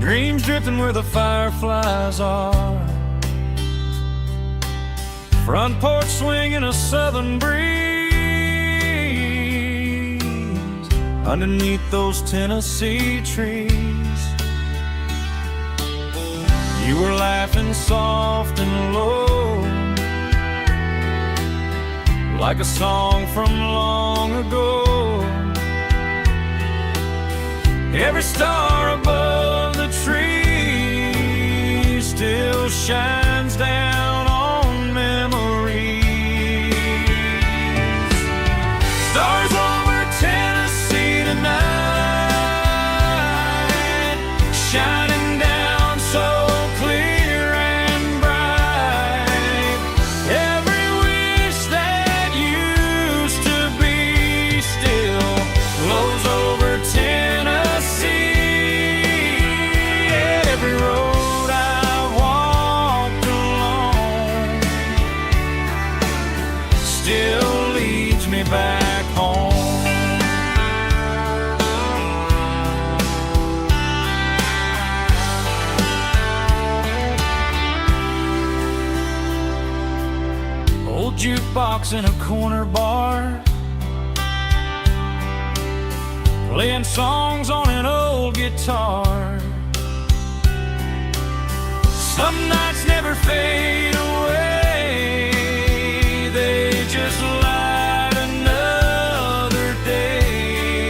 dreams drifting where the fireflies are. Front porch swinging a southern breeze underneath those Tennessee trees. You were laughing soft and low, like a song from long ago. Every star above the tree still shines down on memories. Stars over Tennessee tonight, shining down so clear and bright. Every wish that used to be still glows over Tennessee. Every road I've walked along still leads me back home. Old jukebox in a corner bar, playing songs on an old guitar. Some nights never fade away, they just light another day.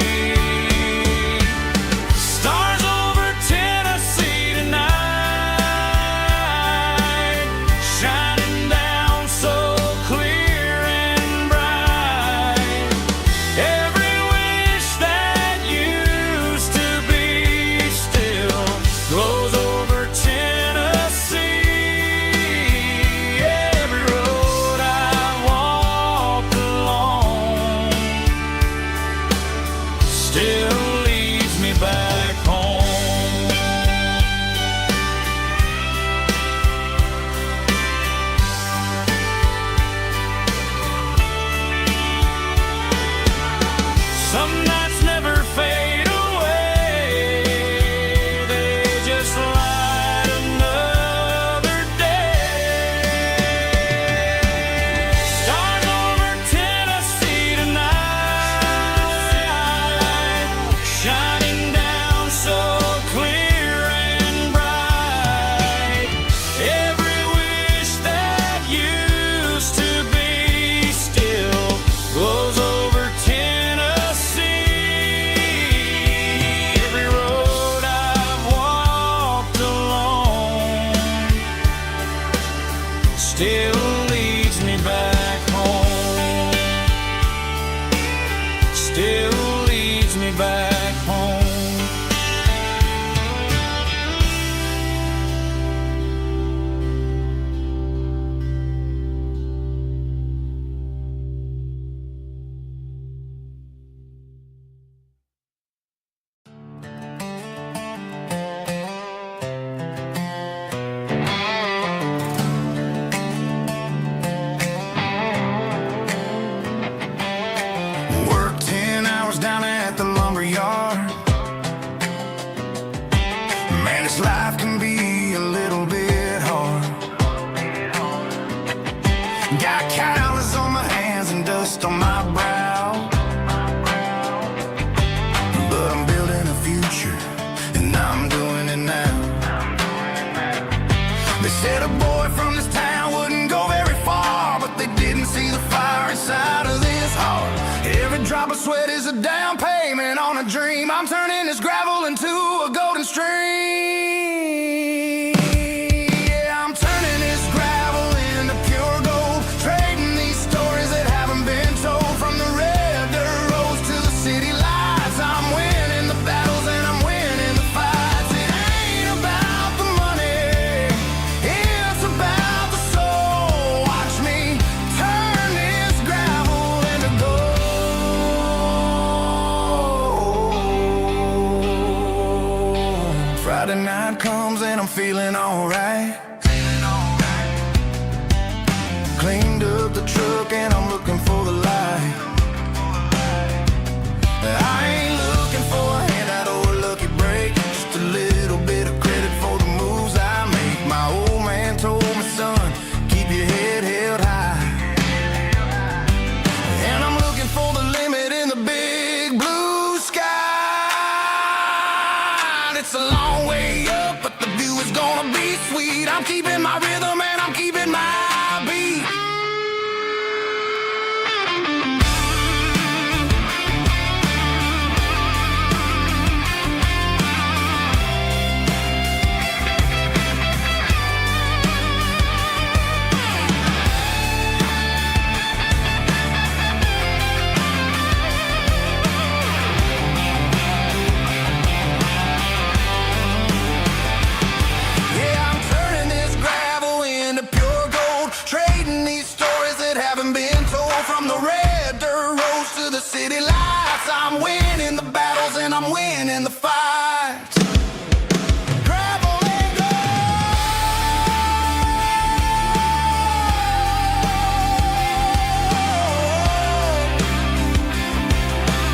Stars over Tennessee tonight, shining down so clear and bright. Every wish that used to be still glows over Tennessee. Every road I walked along still leads me back home. Some nights never fade away, they just light another day. Stars over Tennessee tonight, shining down so clear and bright. Every wish that used to be still glows over Tennessee. Every road I've walked along still leads me back home. Still leads me back home. Worked 10 hours down at the lumber yard. They said a boy from this town wouldn't go very far, but they didn't see the fire inside of this heart. Every drop of sweat is a down payment on a dream. I'm turning this gravel into a golden stream. Yeah, I'm turning this gravel into pure gold, trading these stories that haven't been told. From the red dirt roads to the city lights, I'm winning the battles and I'm winning the fights. It ain't about the money, it's about the soul. Watch me turn this gravel into gold. Friday night comes and I'm feeling alright. Cleaned up the truck and I'm looking for the light. I ain't looking for a handout or a lucky break, just a little bit of credit for the moves I make. My old man told me, son, keep your head held high. And I'm looking for the limit in the big blue sky. It's a long way up, but the view is gonna be sweet. I'm keeping my rhythm and I'm keeping my beat. Yeah, I'm turning this gravel into pure gold, trading these stories that haven't been told. From the red dirt roads to the city lights, I'm winning the battles and I'm winning the fights. Gravel and gold.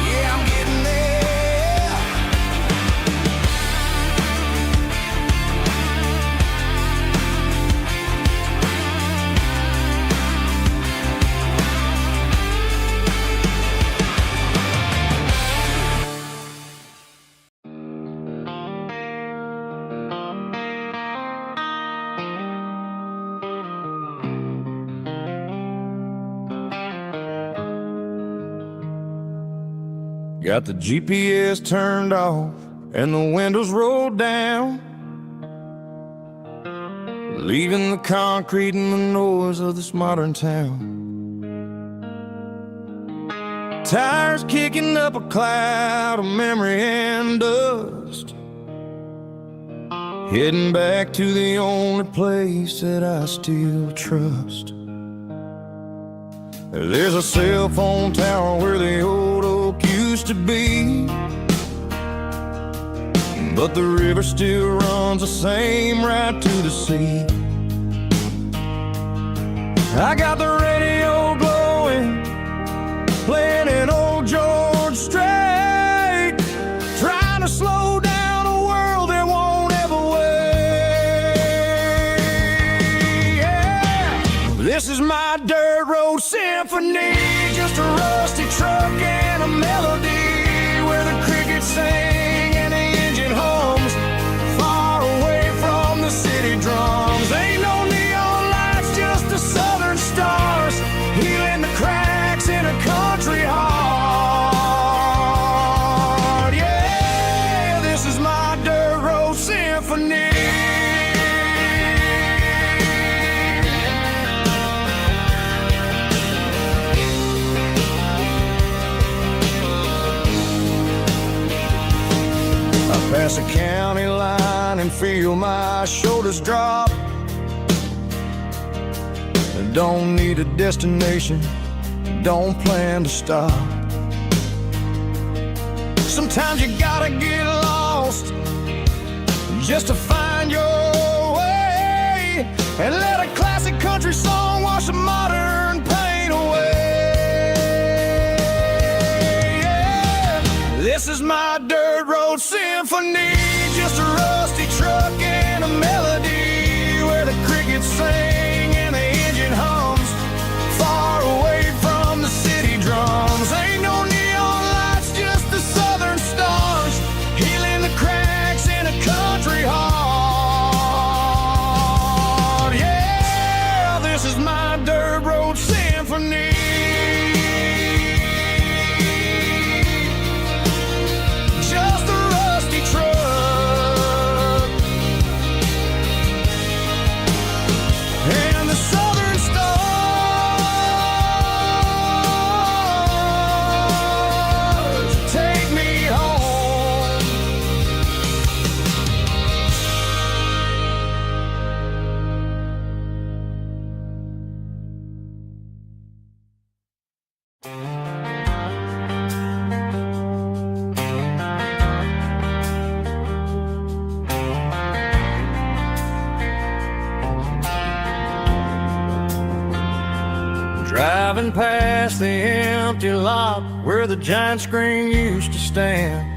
Yeah, I'm getting there. Got the GPS turned off and the windows rolled down, leaving the concrete and the noise of this modern town. Tires kicking up a cloud of memory and dust, heading back to the only place that I still trust. There's a cell phone tower where the old oak used to be, but the river still runs the same right to the sea. I got the radio glowing, playing an old George Strait, trying to slow down a world that won't ever wait. Yeah. This is my dirt road symphony, just a rusty truck and a melody where the crickets sing and the engine hums, far away from the city drums. Ain't no neon lights, just the southern stars, healing the cracks in a country heart. Yeah, this is my dirt road symphony. Pass a county line and feel my shoulders drop. Don't need a destination, don't plan to stop. Sometimes you gotta get lost just to find your way, and let a classic country song wash a modern pain away. Yeah. This is my dirt road symphony, just a rusty truck and a melody where the crickets sing and the engine hums, far away from the city drums. Ain't no neon lights, just the southern stars, healing the cracks in a country heart. Driving past the empty lot where the giant screen used to stand.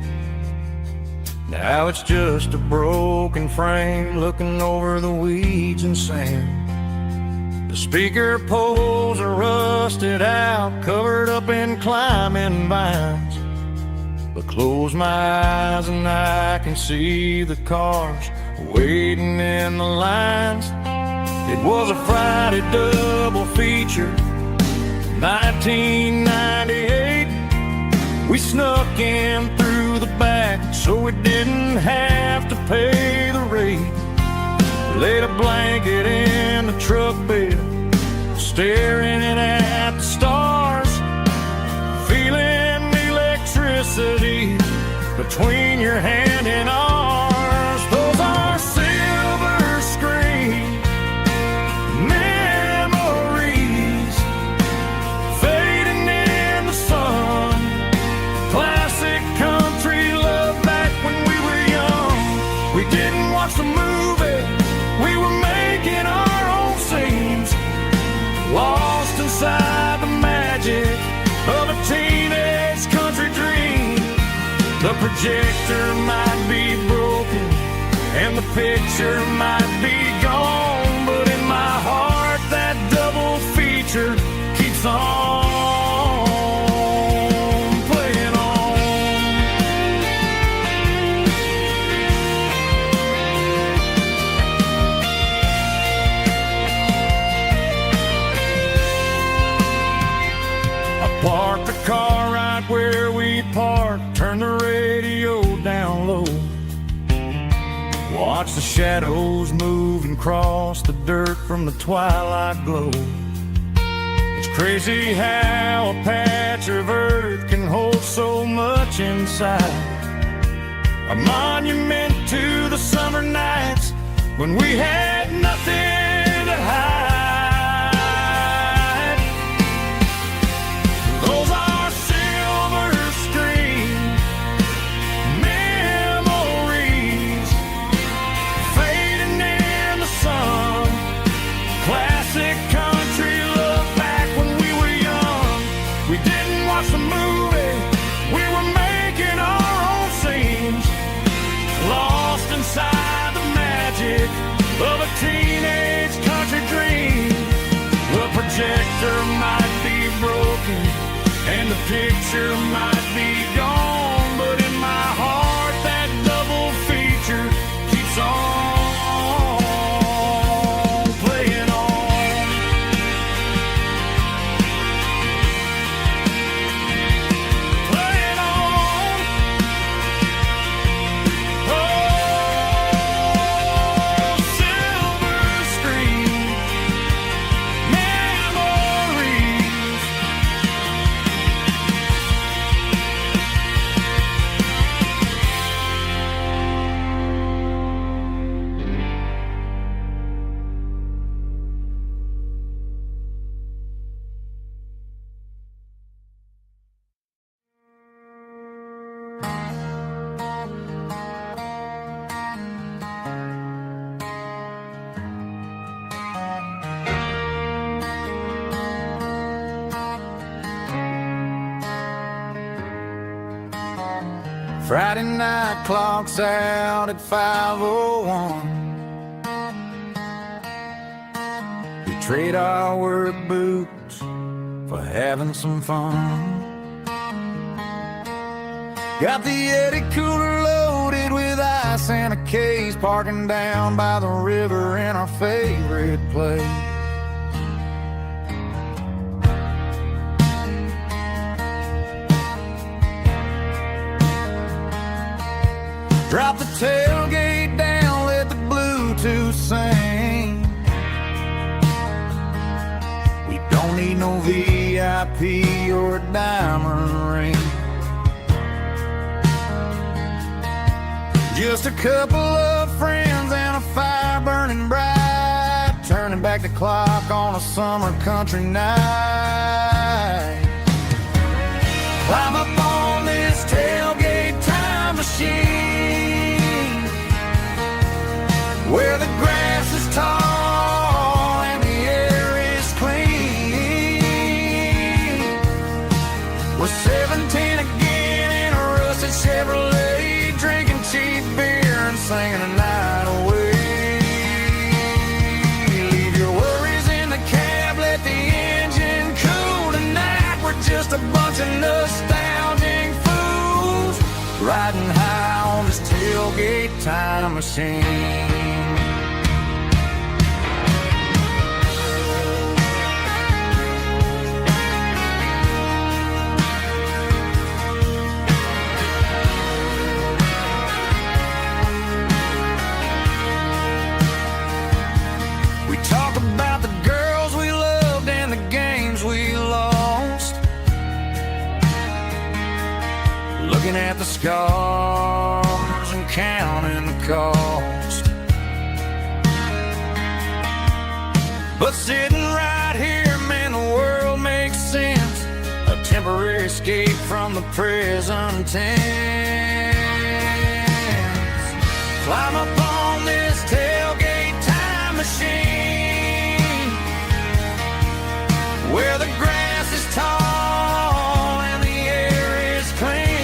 Now it's just a broken frame looking over the weeds and sand. The speaker poles are rusted out, covered up in climbing vines. But close my eyes and I can see the cars waiting in the lines. It was a Friday double feature, 1998. We snuck in through the back so we didn't have to pay the rate. Laid a blanket in the truck bed, staring at the stars, feeling the electricity between your hand and ours. Those are silver screen memories fading in the sun. Classic country love back when we were young. We didn't watch the movie, we were making our own scenes, lost inside the magic of a teenage country dream. The projector might be broken and the picture might be gone, but in my heart that double feature keeps on playing on. I parked the car right where we parked, turned the radio down low, watch the shadows move and cross the dirt from the twilight glow. It's crazy how a patch of earth can hold so much inside. A monument to the summer nights when we had nothing to hide. Those are silver screen memories fading in the sun. Classic country love back when we were young. We didn't watch the movie, we were making our own scenes, lost inside the magic of a teenage country dream. The projector might be broken and the picture might be gone, but in my heart that double feature keeps on playing on. Playing on. Oh, silver screen memories. Friday night clocks out at 5:01. We trade our work boots for having some fun. Got the Yeti cooler loaded with ice and a case, parking down by the river in our favorite place. Drop the tailgate down, let the Bluetooth sing. We don't need no VIP or a diamond ring. Just a couple of friends and a fire burning bright, turning back the clock on a summer country night. Climb up on this tailgate time machine, where the grass is tall and the air is clean. just a bunch of nostalgic fools riding high on this tailgate time machine. Looking at the scars and counting the cost, but sitting right here, man, the world makes sense. A temporary escape from the present tense. Climb up on this tailgate time machine, where the grass is tall and the air is clean.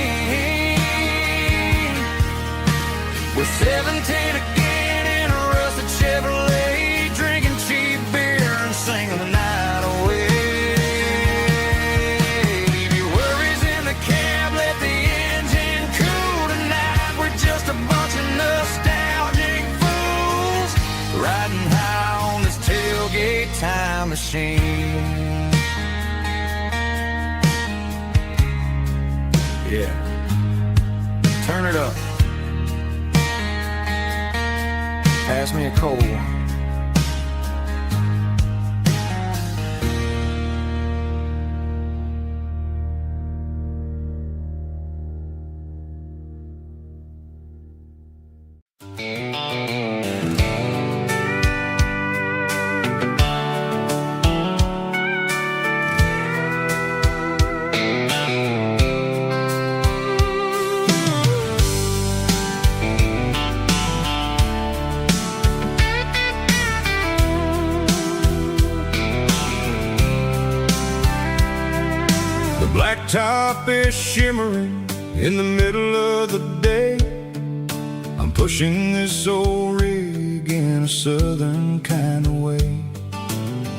We're 17 again in a rusted Chevrolet, drinking cheap beer and singing the night away. Leave your worries in the cab, let the engine cool tonight. We're just a bunch of nostalgic fools riding high on this tailgate time machine. Yeah, turn it up. Pass me a cold one. Blacktop is shimmering in the middle of the day. I'm pushing this old rig in a southern kind of way.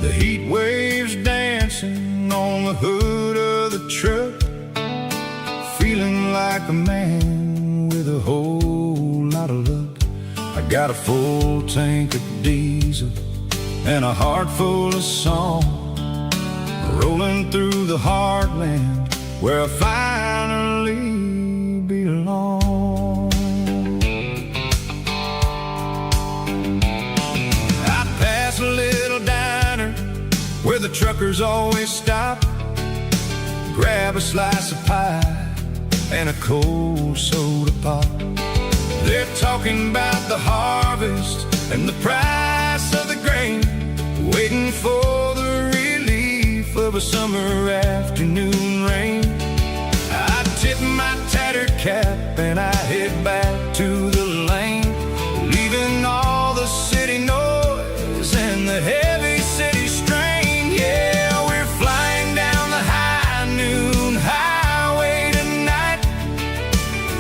The heat waves dancing on the hood of the truck, feeling like a man with a whole lot of luck. I got a full tank of diesel and a heart full of song, rolling through the heartland where I finally belong. I pass a little diner where the truckers always stop, grab a slice of pie and a cold soda pop. They're talking about the harvest and the price of the grain, waiting for the relief of a summer afternoon rain. I tip my tattered cap and I head back to the lane, leaving all the city noise and the heavy city strain. Yeah, we're flying down the high noon highway tonight,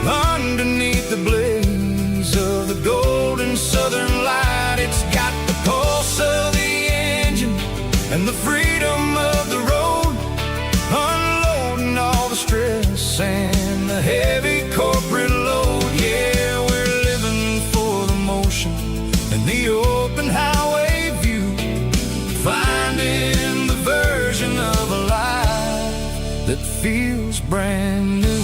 underneath the blaze of the golden southern light. It's got the pulse of the engine and the freedom of the road, unloading all the stress and the heavy corporate load. Yeah, we're living for the motion and the open highway view, finding the version of a life that feels brand new.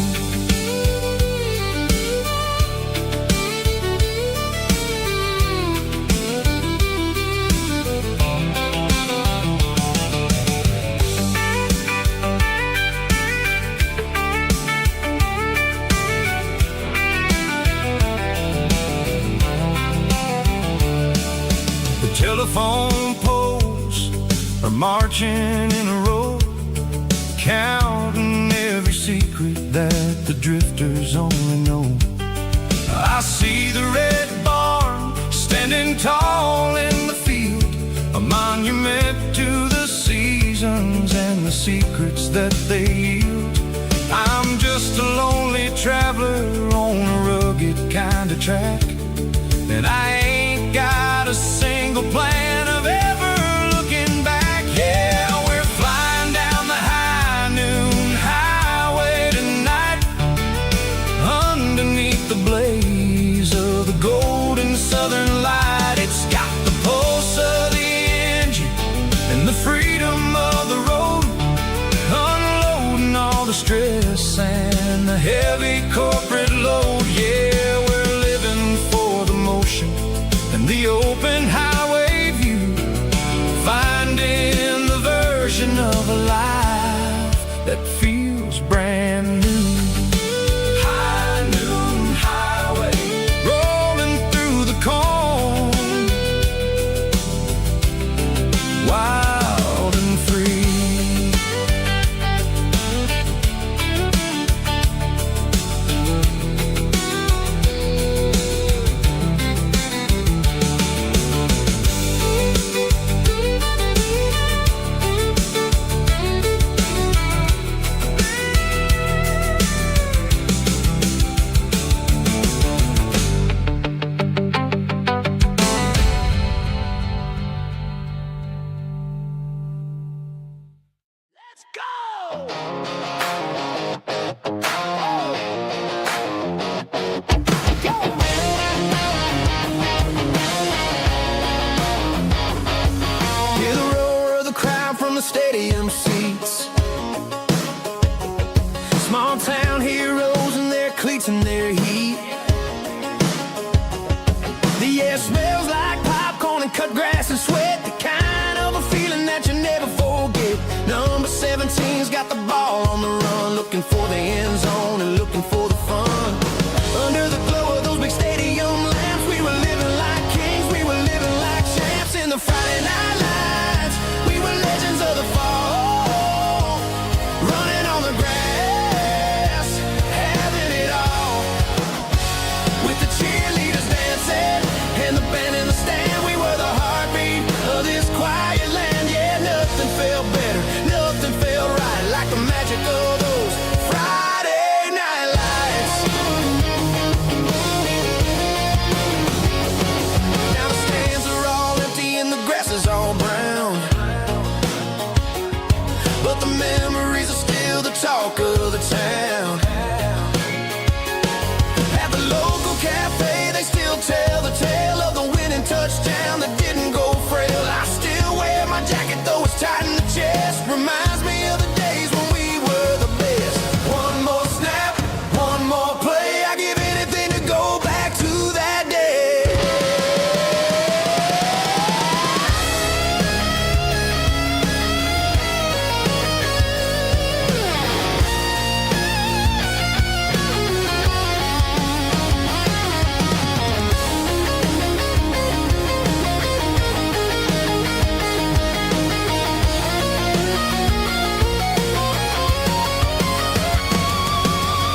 Telephone poles are marching in a row, counting every secret that the drifters only know. I see the red barn standing tall in the field, a monument to the seasons and the secrets that they yield. I'm just a lonely traveler on a rugged kind of track, and I ain't got a single plan of ever looking back. Yeah, we're flying down the high noon stress and the heavy corporate load. Yeah, we're living for the motion and the open highway view, finding the version of a life that feels brand new. High noon highway, rolling through the corn, wild and free. Hear the roar of the crowd from the stadium seats. Small town heroes in their cleats and their heat. The air smells like popcorn and cut grass and sweat, the kind of a feeling that you never forget. Number 17's got the ball on the run, looking for the end zone and looking for the fun. Under the glow of those big stadium lamps, we were living like kings, we were living like champs in the Friday night lights. We were legends of the fall, running on the grass, having it all. With the cheerleaders dancing and the band in the stand, we were the heartbeat of this quiet land. Yeah, nothing felt better, nothing felt right like the magic of those Friday night lights. Now the stands are all empty and the grass is all brown, but the memories are still the talk of the town. At the local cafe, they still tell the tale of the winning touchdown that didn't go frail. I still wear my jacket though it's tight in the chest. Reminds me of the days when we were the best. One more snap, one more play, I give anything to go back to that day.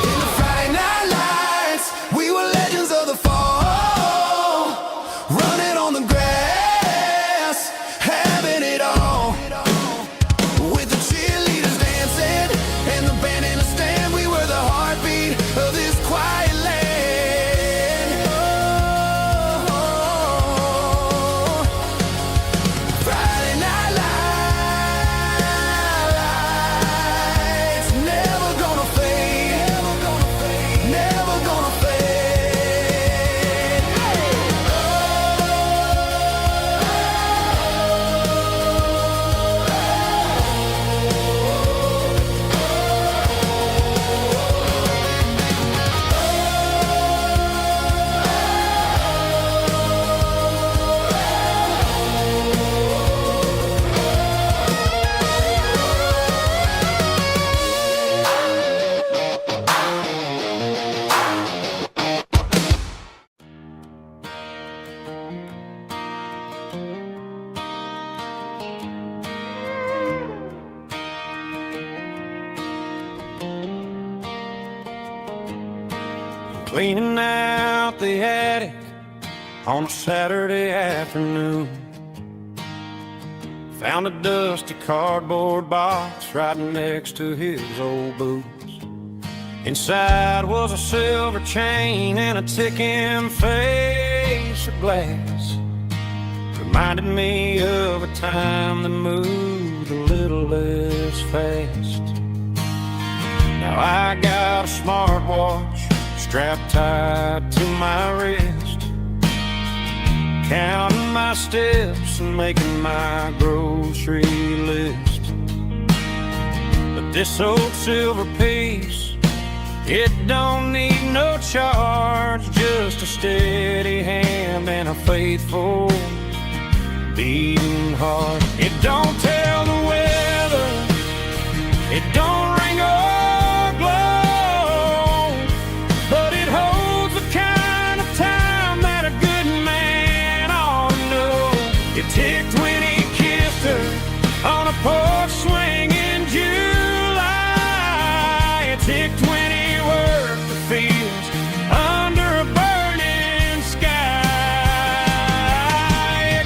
In the Friday night lights, we were legends of the fall, running on the grass, having it all. With the cheerleaders dancing and the band in the stand, we were the heartbeat of this quiet land. Oh, Friday night lights, never gonna fade, never gonna fade. Cleaning out the attic on a Saturday afternoon, found a dusty cardboard box right next to his old boots. Inside was a silver chain and a ticking face of glass. Reminded me of a time that moved a little less fast. Now I got a smartwatch strapped tight to my wrist, counting my steps and making my grocery list. The this old silver piece, it don't need no charge, just a steady hand and a faithful beating heart. It don't tell the weather, it don't ring or glow, but it holds the kind of time that a good man ought to know. It ticked when he kissed her on a porch swing in July. It ticked when he worked the fields under a burning sky.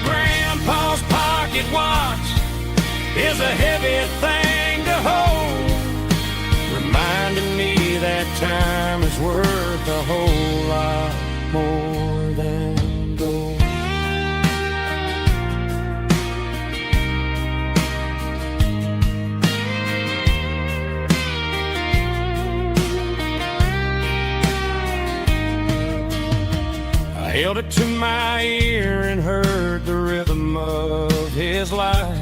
Grandpa's pocket watch is a heavy thing to hold, reminding me that time is worth a whole lot more than gold. I held it to my ear and heard the rhythm of his life,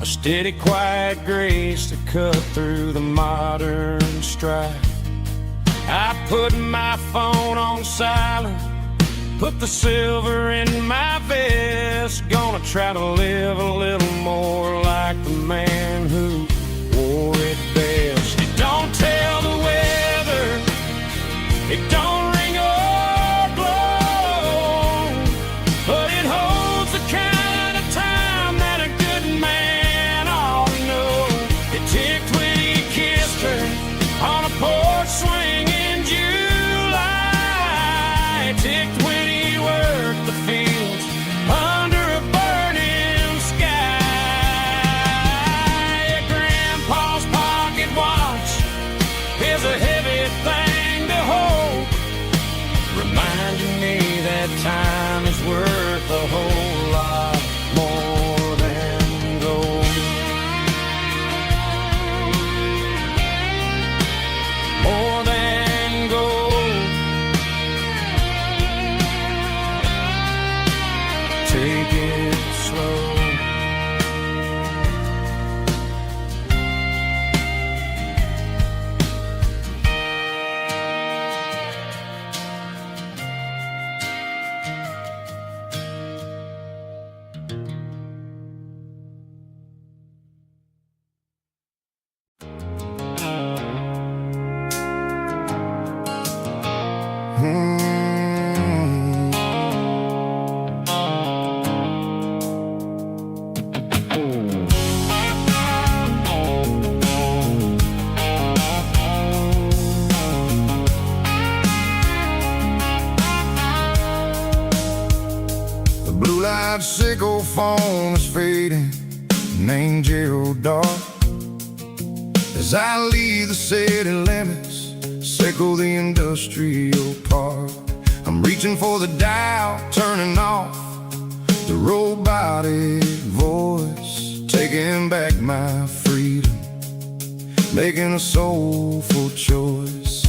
a steady, quiet grace to cut through the modern strife. I put my phone on silent, put the silver in my vest, gonna try to live a little more like the man who wore it best. It don't tell the weather, it don't ring or glow, but it holds the kind of time that a good man ought to know. It ticked when he kissed her on a porch swing in July. It ticked when he worked the fields under a burning sky. Grandpa's pocket watch is a heavy thing to hold, reminding me that time is worth a whole lot more than gold. More than gold. Take it slow. The blue-light sickle phone is fading, an angel dark. As I leave the city limits, sickle the industrial park. I'm reaching for the dial, turning off the robotic voice, taking back my freedom, making a soulful choice.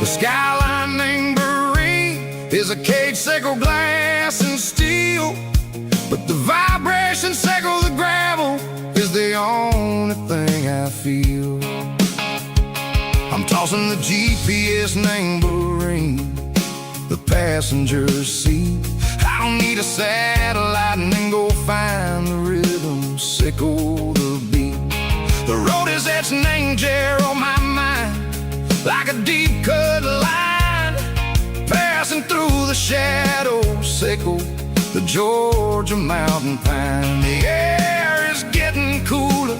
The skyline named Marine is a cage, sickle glass and steel, but the vibration sickle the gravel is the only thing I feel. I'm tossing the GPS named Marine, the passenger seat. I don't need a satellite and then go find the rhythm, sickle the beat. The road is etched and angel on my mind, like a deep cut line, passing through the shadows, sickle the Georgia mountain pine. The air is getting cooler,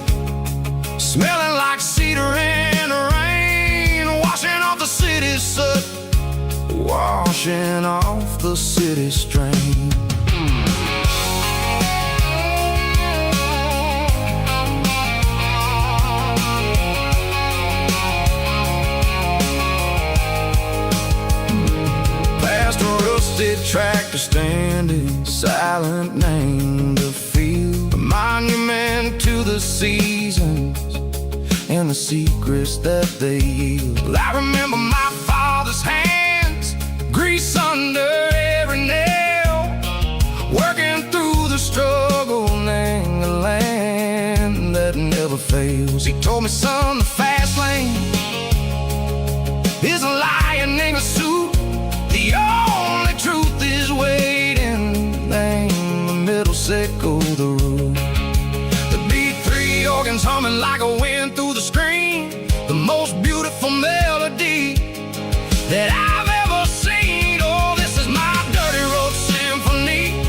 smelling like cedar in the rain, washing off the city soot, washing off the city strain. Past a rusted tractor standing silent, named the field, a monument to the seasons and the secrets that they yield. I remember my father's hands, grease under every nail, working through the struggle, name the land that never failed. He told me, son, the fast lane is a lion in a suit. The only truth is waiting. Name the middle, sickle the root. The B3 organs humming like a wind through the screen. The most beautiful melody that I've ever seen. Oh, this is my dirty road symphony,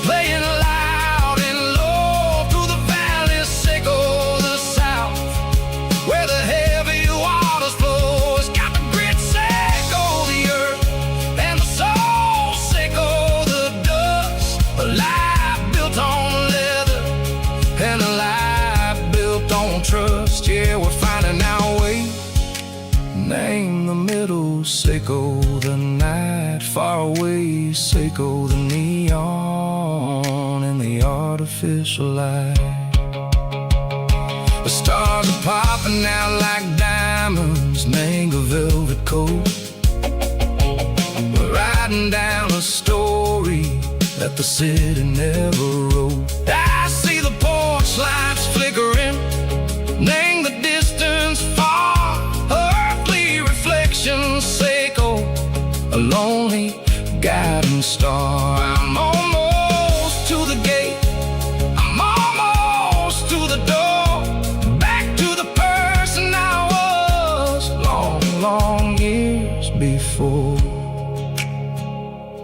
playing loud and low through the valleys, sickle the south, where the heavy waters flow. It's got the grit, sickle the earth, and the soul, sickle the dust. A life built on leather, and a life built on trust. Yeah, we're finding our way. Name the middle, sickle the night, far away, sickle the neon and the artificial light. The stars are popping out like diamonds, mango velvet coat. We're riding down a story that the city never wrote. I see the porch lights flickering, name the distance far. Sickle, a lonely guiding star. I'm almost to the gate, I'm almost to the door, back to the person I was long, long years before.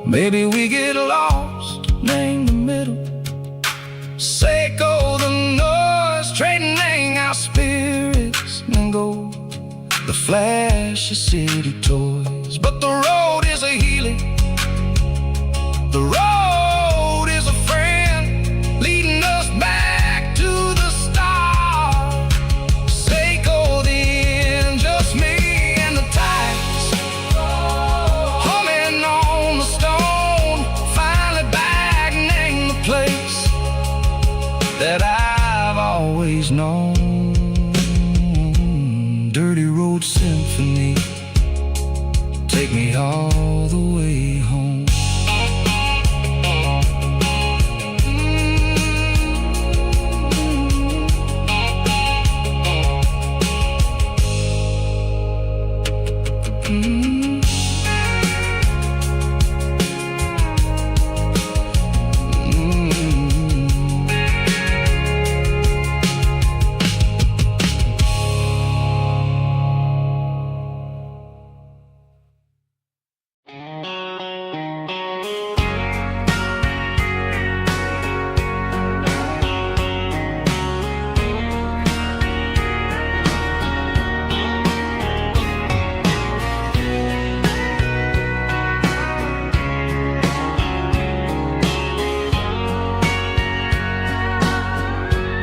Maybe we get lost, name the middle, sickle the noise, trading our spirits and gold. The flash of city toys, but the road is a healing. The road is a friend, leading us back to the start. Sickle the end, just me and the tides, humming on the stone. Finally back, name the place that I've always known. Dirty road symphony, take me all the way home.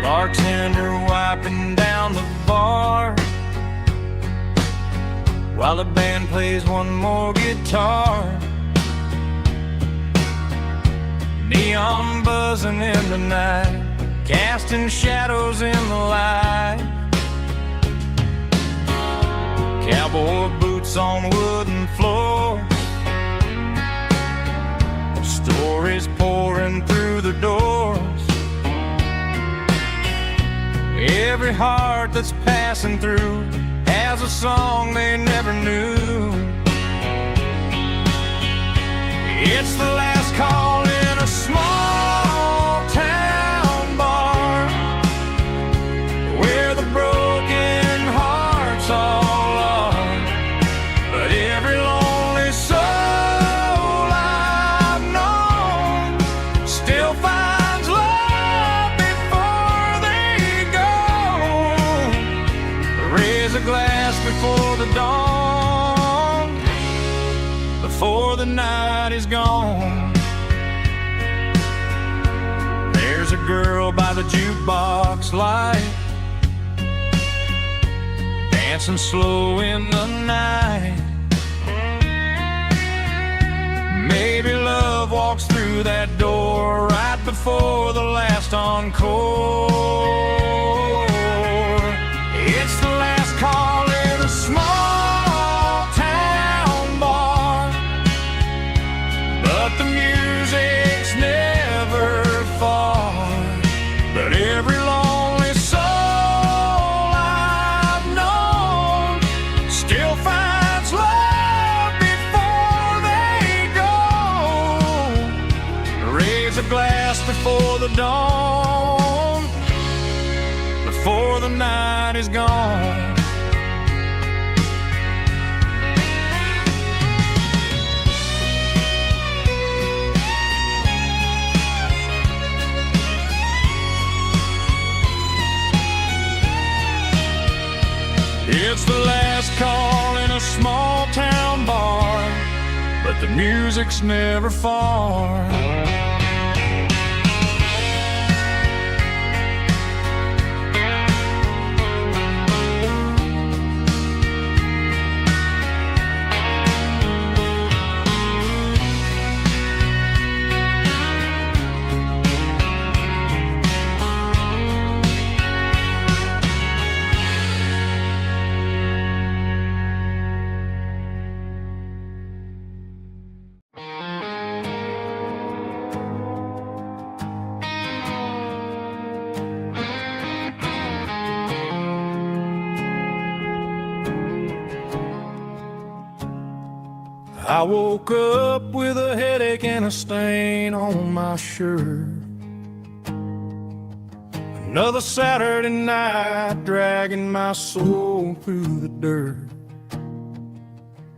Bartender wiping down the bar while the band plays one more guitar. Neon buzzing in the night, casting shadows in the light. Cowboy boots on wooden floors, stories pouring through the doors. Every heart that's passing through has a song they never knew. It's the last call in a small town bar, where the broken hearts all are. But every lonely soul I've known still finds love before they go. Raise a glass before the dawn, before the night is gone. There's a girl by the jukebox light, dancing slow in the night. Maybe love walks through that door right before the last encore. It's the last call in a small town bar, but the music's never far. But every lonely soul the dawn, before the night is gone. It's the last call in a small town bar, but the music's never far. I woke up with a headache and a stain on my shirt. Another Saturday night dragging my soul through the dirt.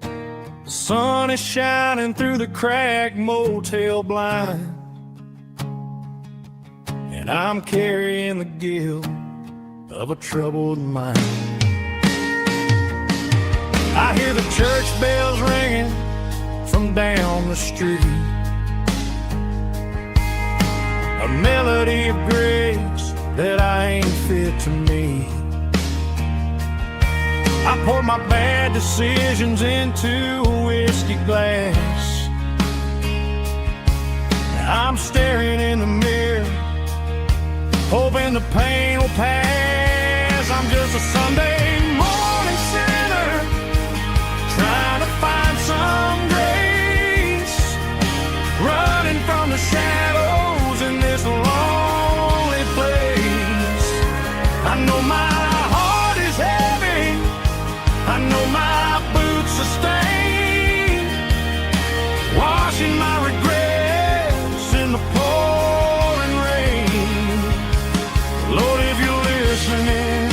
The sun is shining through the cracked motel blind, and I'm carrying the guilt of a troubled mind. I hear the church bells ringing from down the street, a melody of grace that I ain't fit to meet. I pour my bad decisions into a whiskey glass. I'm staring in the mirror, hoping the pain will pass. I'm just a Sunday morning sinner, trying to find some grace, running from the shadows in this lonely place. I know my heart is heavy, I know my boots are stained, washing my regrets in the pouring rain. Lord, if you're listening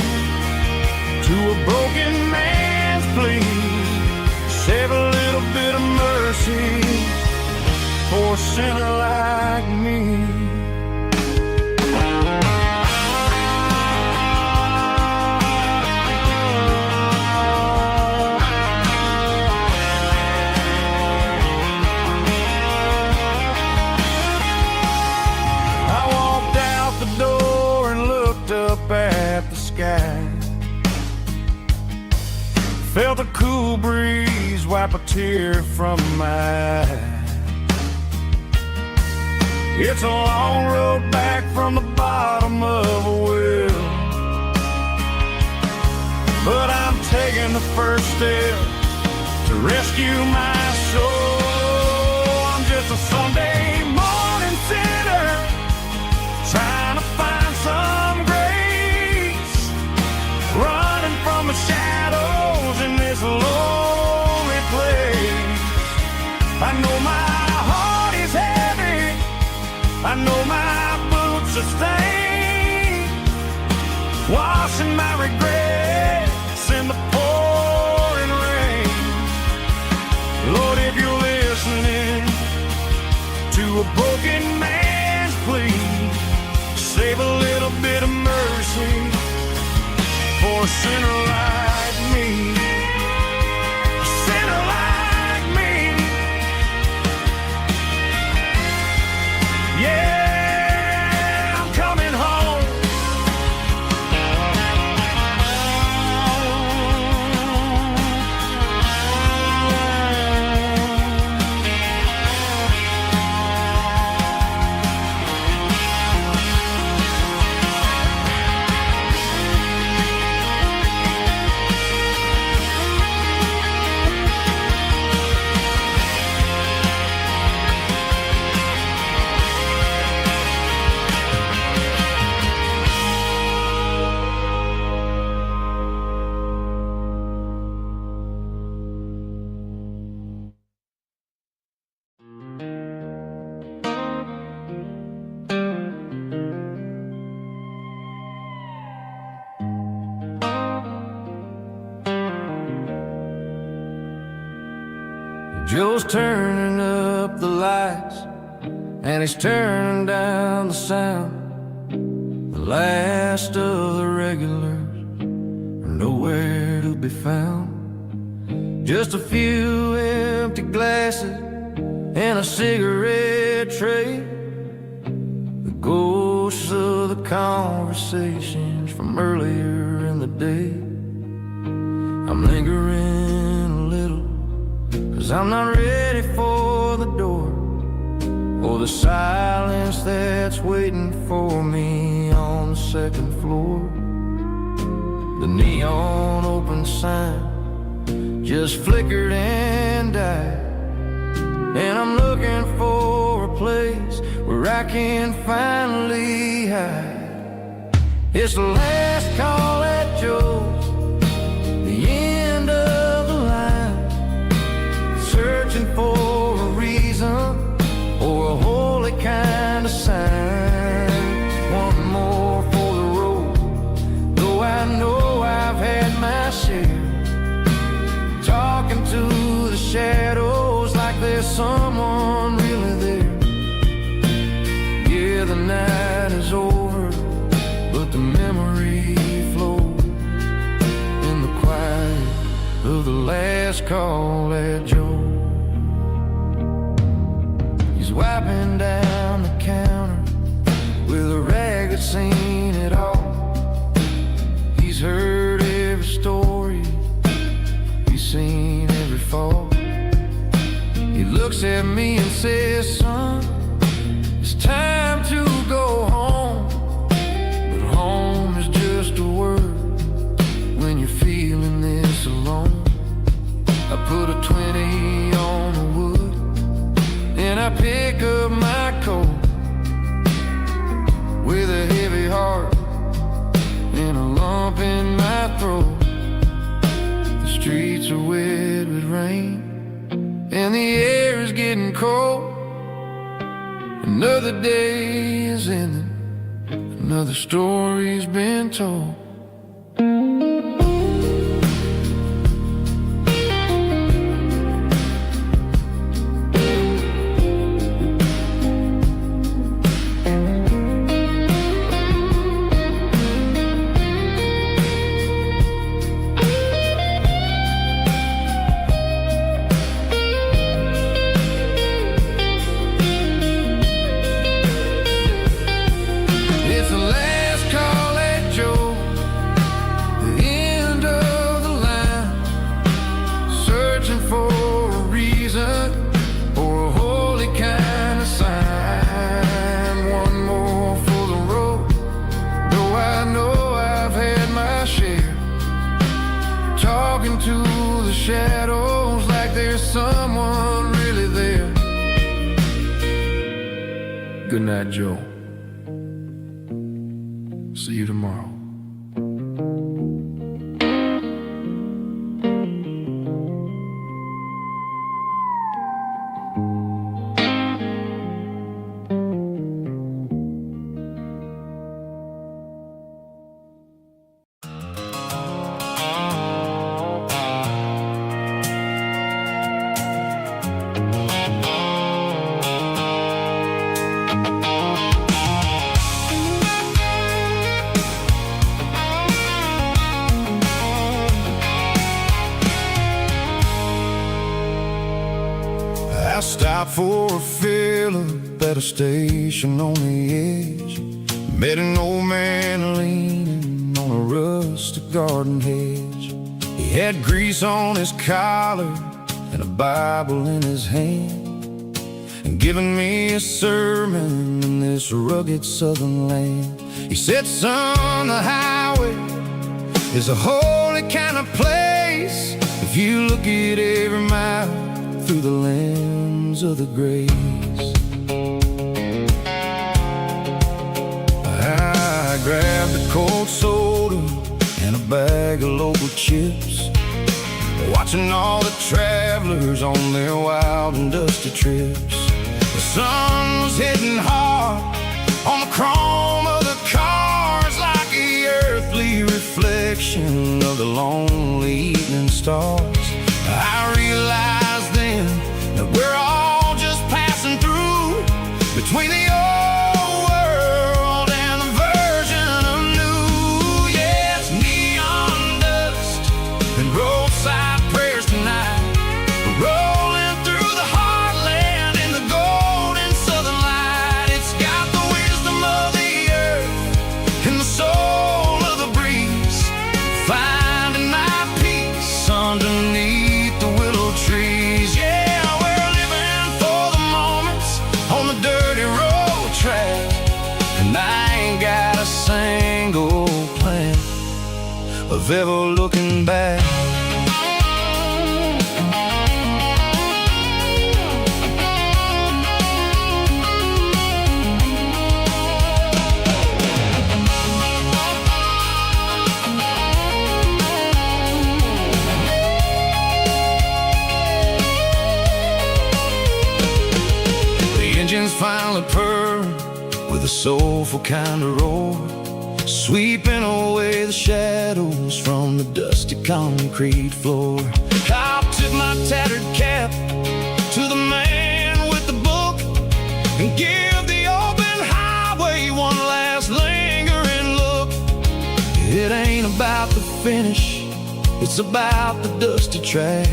to a broken man's plea, save a little bit of mercy for a sinner like me. I walked out the door and looked up at the sky, felt a cool breeze wipe a tear from my eye. It's a long road back from the bottom of a well, but I'm taking the first step to rescue my soul. I'm just a Sunday morning sinner, trying to find some grace, running from the shadows in this lonely place. I know my heart is heavy, I know my boots are stained, washing my regrets in the pouring rain. Lord, if you're listening to a broken man's plea, save a little bit of mercy for a sinner like me. A sinner like me. Yeah, I'm coming home. Joe's turning up the lights, and he's turning down the sound. The last of the regulars are nowhere to be found. Just a few empty glasses and a cigarette tray, the ghosts of the conversations from earlier in the day. I'm lingering a little, 'cause I'm not ready for the door, or the silence that's waiting for me on the second floor. The neon open sign just flickered and died, and I'm looking for a place where I can finally hide. It's the last call at Joe's, the end of the line, searching for a reason or a holy kind of sign. One more for the road, though I know I've had my share. Talking to the shadows like there's someone really there. Yeah, the night is over, but the memory flows in the quiet of the last call at Joe. He's wiping down the counter with a rag that's seen it all. He's heard every story, he's seen every fall. He looks at me and says, son, it's time to go home. But home is just a word when you're feeling this alone. I put a 20 on the wood, and I pick up my coat with a heavy heart and a lump in my throat. The streets are wet with rain, and the air is getting cold. Another day is ending, another story's been told. To the shadows like there's someone really there. Good night, Joe. See you tomorrow. I stopped for a fill-up at a station on the edge. Met an old man leaning on a rustic garden hedge. He had grease on his collar and a Bible in his hand, and giving me a sermon in this rugged southern land. He said, son, the highway is a holy kind of place if you look at every mile through the lens of the grace. I grabbed a cold soda and a bag of local chips, watching all the travelers on their wild and dusty trips. The sun was hitting hard on the chrome of the cars, like the earthly reflection of the lonely evening stars. I realized then of ever looking back. Engines finally purr with a soulful kind of roar, sweeping away the shadows from the dusty concrete floor. I'll tip my tattered cap to the man with the book and give the open highway one last lingering look. It ain't about the finish, it's about the dusty track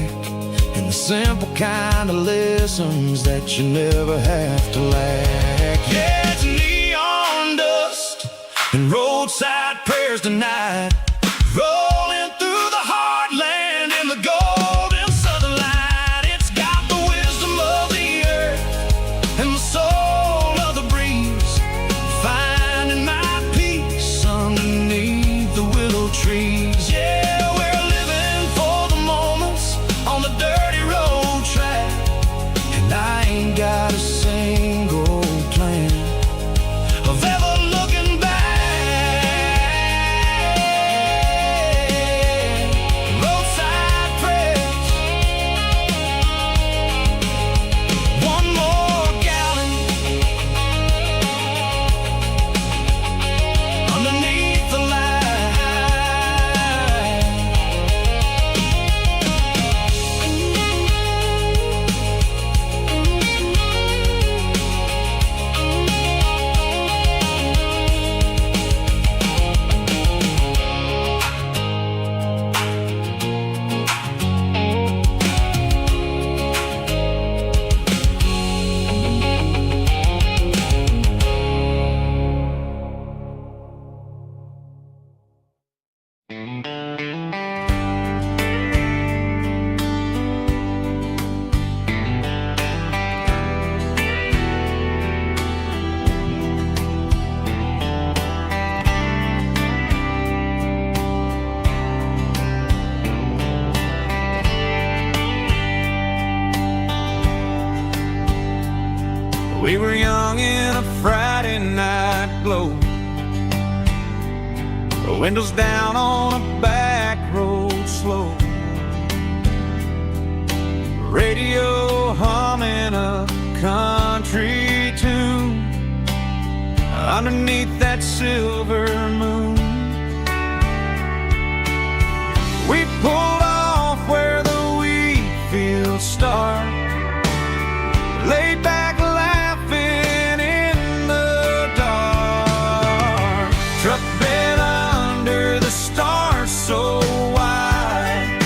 and the simple kind of lessons that you never have to lack. Yeah, it's neon dust and roadside prayers tonight, rolling through the heartland in the golden southern light. It's got the wisdom of the earth and the soul of the breeze, finding my peace underneath the willow trees. Yeah, we're living for the moments on the dirty road track, and I ain't got a single plan of ever looking back. Roadside prayers, one more gallon underneath the light. We were young in a Friday night glow, the windows down on a back road slow, radio humming a country tune underneath that silver moon. We pulled off where the wheat fields start, laid back laughing in the dark, truck bed under the stars so wide,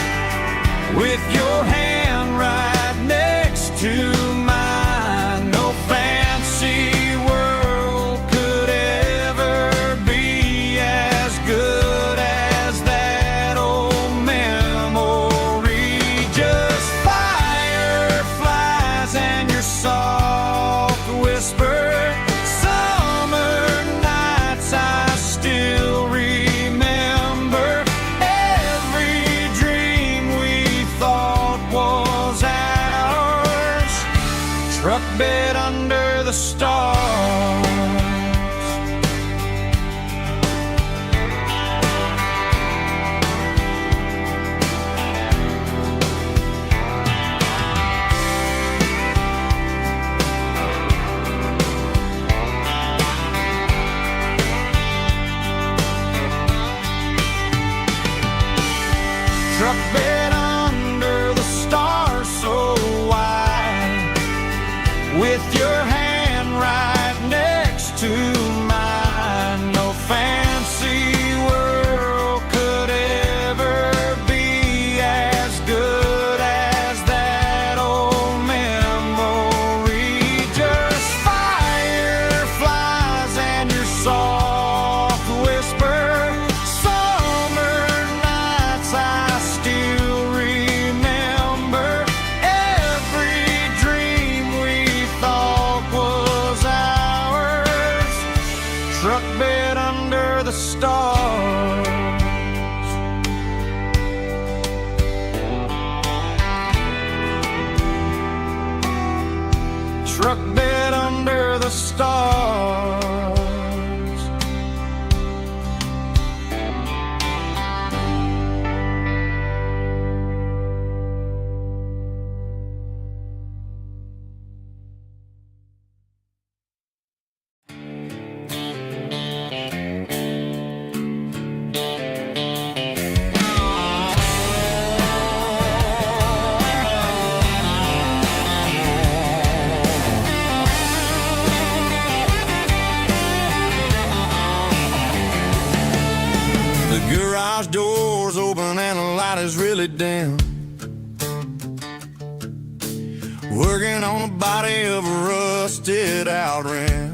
with your hand right next to mine. No fancy world could ever be as good as that old memory. Just fireflies and your soft whisper. Summer nights I still remember. Every dream we thought was ours, truck bed under the stars. Truck bed under the stars so wide, with your hand right next to mine. No fancy world could ever be as good as that old memory. Just fireflies and your soft whisper. Summer nights I still remember. Every dream we thought was ours, truck bed under the stars. Garage doors open and the light is really dim. Working on the body of a rusted out rim.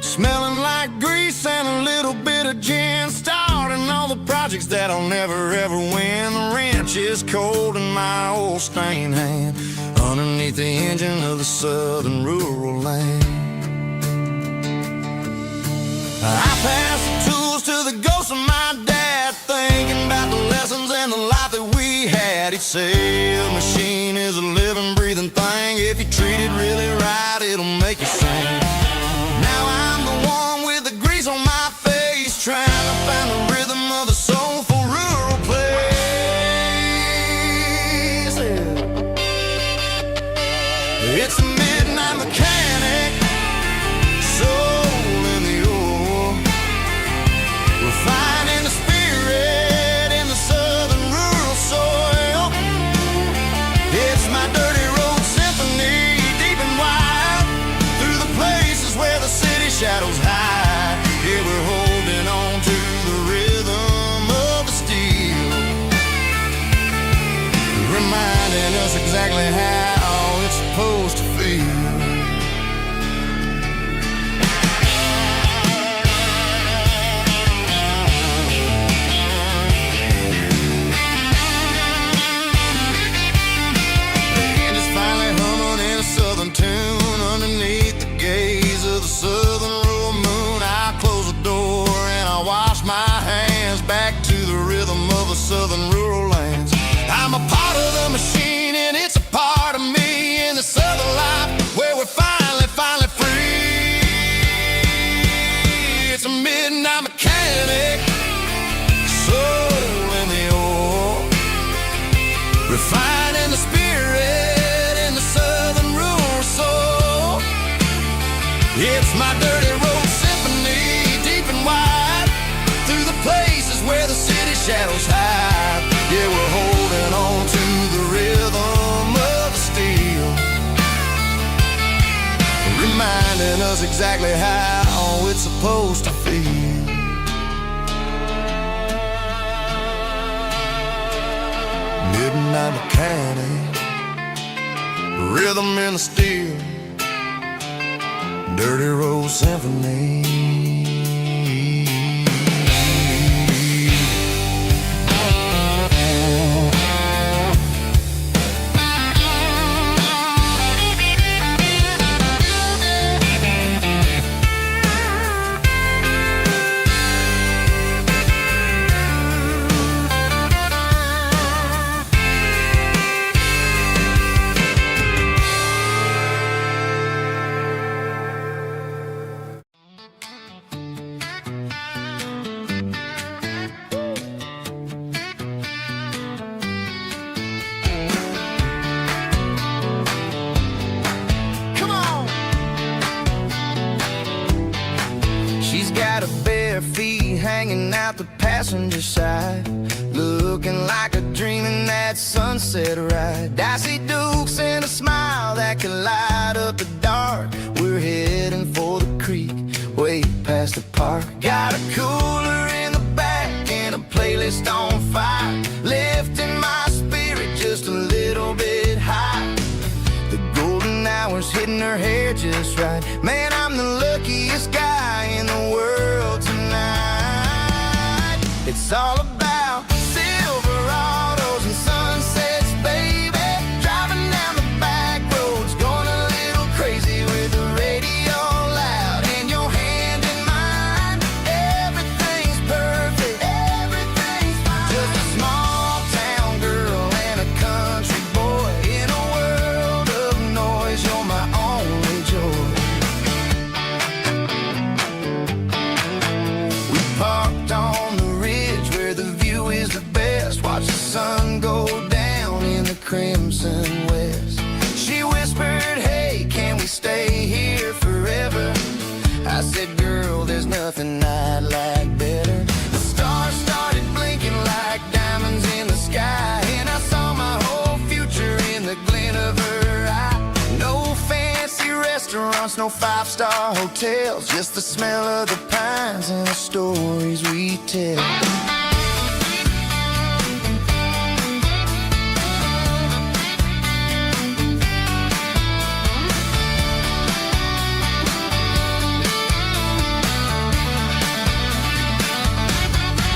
Smelling like grease and a little bit of gin. Starting all the projects that I'll never ever win. The wrench is cold in my old stained hand, underneath the engine of the southern rural land. I pass the tools to the ghost of my dad, thinking about the lessons and the life that we had. He'd say a machine is a living, breathing thing. If you treat it really right, it'll make you sing. Now I'm the one with the grease on my face, trying to find the rhythm of the soulful rural place. It's a midnight mechanic, soul in the ore, refining the spirit in the southern rural soil. It's my dirty road symphony, deep and wide, through the places where the city shadows hide. Yeah, we're holding on to the rhythm of the steel, reminding us exactly how it's supposed to feel. Tune underneath the gaze of the southern rural moon. I close the door and I wash my hands, back to the rhythm of the southern rural lands. I'm a part of the machine and it's a part of me, in the southern life where we're finally free. It's a midnight mechanic, soul in the ore, refining the spirit in the southern rural soul. It's my dirty road symphony, deep and wide, through the places where the city shadows hide. Yeah, we're holding on to the rhythm of the steel, reminding us exactly how it's supposed to feel. Midnight mechanic, rhythm in the steel, dirty road symphony. Feet hanging out the passenger side, looking like a dream in that sunset ride. I see Dukes and a smile that can light up the dark. We're heading for the creek, way past the park. Got a cooler in the back and a playlist on fire, lifting my spirit just a little bit high. The golden hours hitting her hair just right. Man, I'm the luckiest guy in the world tonight. It's all about Silverados and sunsets, baby. Driving down the back roads, going a little crazy with the radio loud and your hand in mine. Everything's perfect, everything's fine. Just a small town girl and a country boy in a world of noise. You're my only joy. We parked on the ridge where the view is the best. Watch the sun go down in the crimson west. She whispered, hey, can we stay here forever? I said, girl, there's nothing I'd like better. The stars started blinking like diamonds in the sky, and I saw my whole future in the glint of her eye. No fancy restaurants, no no five-star hotels, just the smell of the pines and the stories we tell.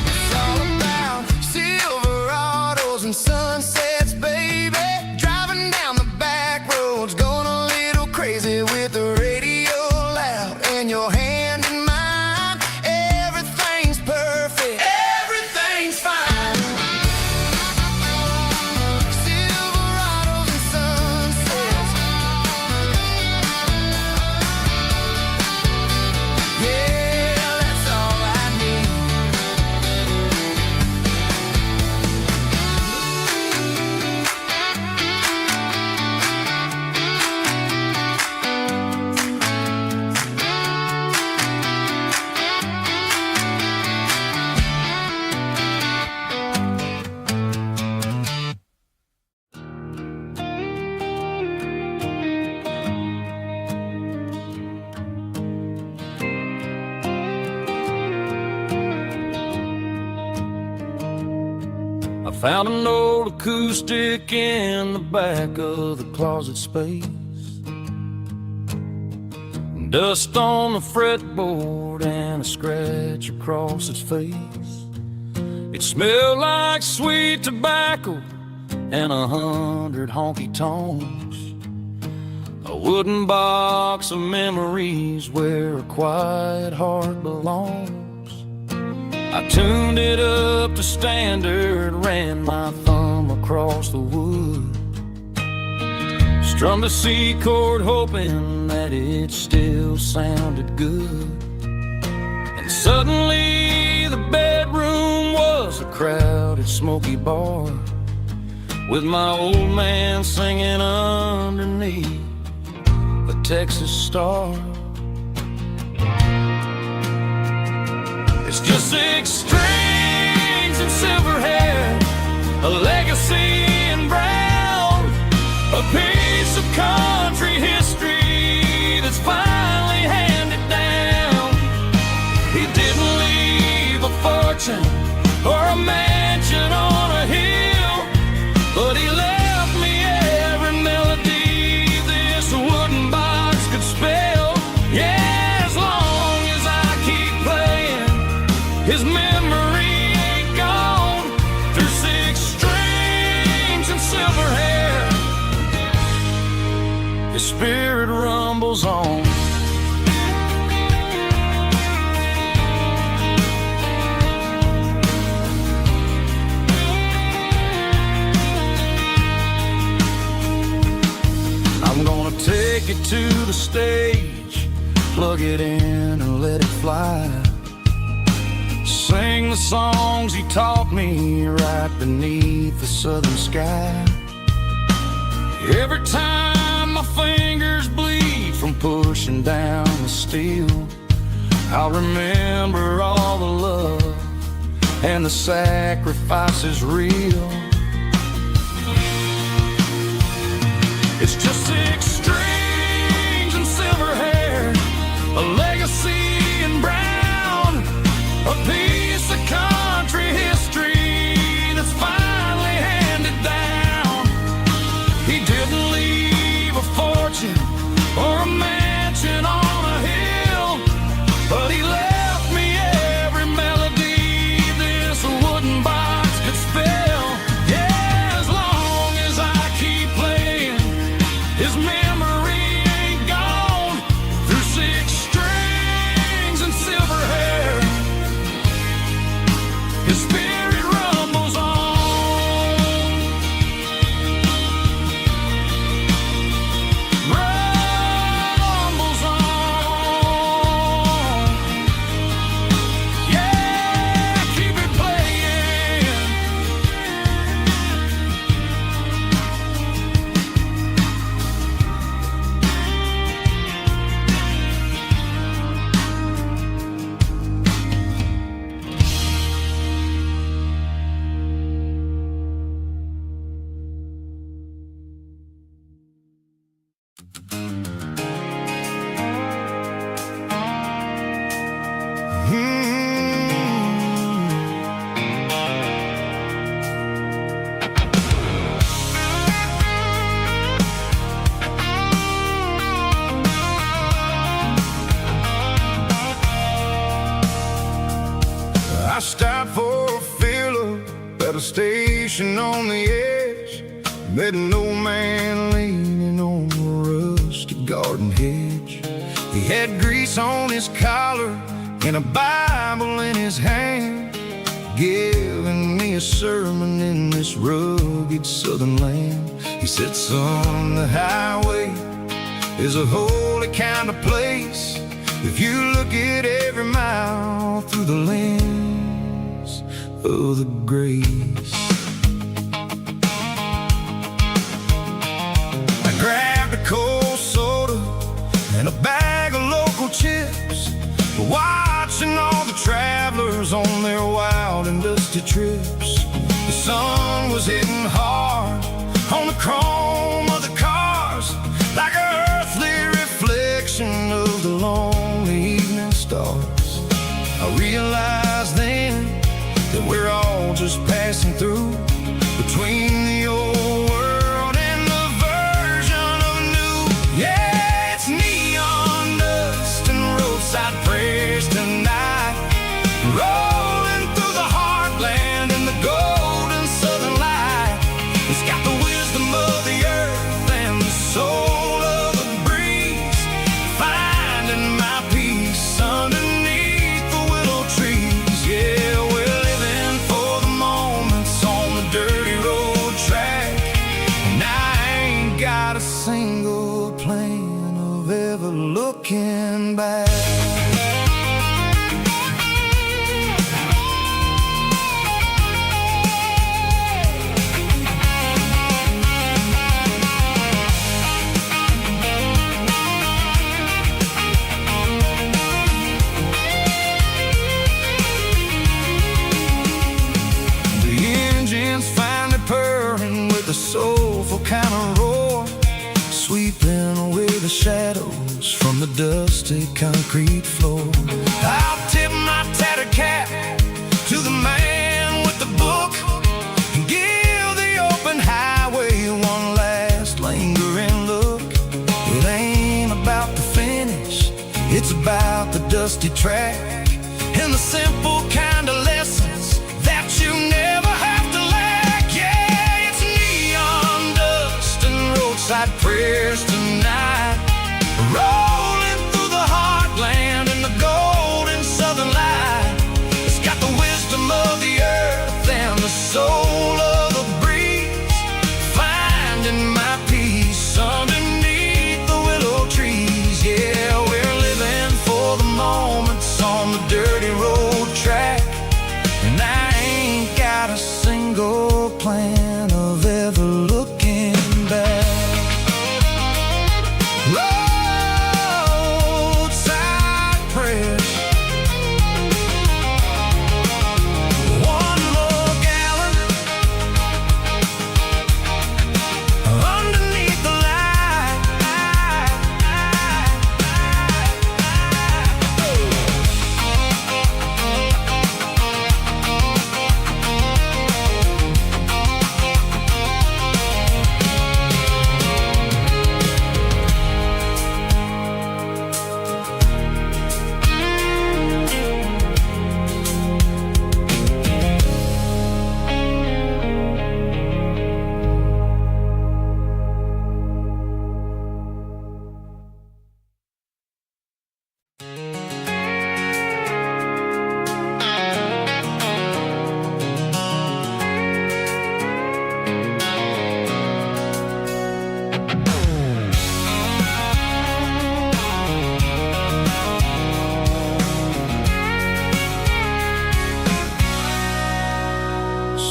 It's all about Silverados and sunsets, baby. Driving down the back roads, going a little crazy with the radio loud and your hand in mine. Everything's perfect, everything's fine. Silverados and sunsets, yeah, that's all I need. I found an old acoustic in the back of the closet space. Dust on the fretboard and a scratch across its face. It smelled like sweet tobacco and 100 honky tonks. A wooden box of memories where a quiet heart belongs. I tuned it up to standard, ran my thumb across the wood, strummed a C chord hoping that it still sounded good. And suddenly the bedroom was a crowded, smoky bar, with my old man singing underneath a Texas star. It's just 6 strings and silver hair, a legacy in brown, a piece of country history that's finally handed down. He didn't leave a fortune or a mansion on a hill, but he left me every melody this wooden box could spell. Yeah, as long as I keep playing, his memory ain't gone. Through 6 strings and silver hair, his spirit rumbles on. I'm gonna take it to the stage, plug it in and let it fly. Sing the songs he taught me right beneath the southern sky. Every time my fingers bleed from pushing down the steel, I'll remember all the love and the sacrifices real. It's just 6 strings and silver hair, a legacy in brown, a piece of country history that's finally handed down. He didn't leave a fortune or a mansion on a hill, but he left me every melody this wooden box could spell. Yeah, as long as I keep playing, his memory I stopped for a fill-up at a station on the edge. Met an old man leaning on a rusty garden hedge. He had grease on his collar and a Bible in his hand, giving me a sermon in this rugged southern land. He said, son, the highway is a holy kind of place if you look at every mile through the lens of the grace. I grabbed a cold soda and a bag of local chips, watching all the travelers on their wild and dusty trips. The sun was hitting hard on the chrome of the cars, like an earthly reflection of the lonely evening stars. I realized then that we're all just passing through between the old world and the version of new. Yeah, it's neon dust and roadside prayers tonight, rolling through the heartland in the golden southern light. It's got the wisdom of the earth and the soul of the breeze, finding my peace underneath the willow trees. Yeah, we're living for the moments on the dirty road track, and I ain't got a single plan of ever looking back. Purring with a soulful kind of roar, sweeping away the shadows from the dusty concrete floor. I'll tip my tattered cap to the man with the book and give the open highway one last lingering look. It ain't about the finish, it's about the dusty track and the simple kind of lessons that you never have to lack. Roadside prayers tonight, rolling through the heartland in the golden southern light. It's got the wisdom of the earth and the soul of the breeze, finding my peace underneath the willow trees. Yeah, we're living for the moments on the dirty road track, and I ain't got a single plan of ever looking back. Roadside prayers, one more gallon underneath the light.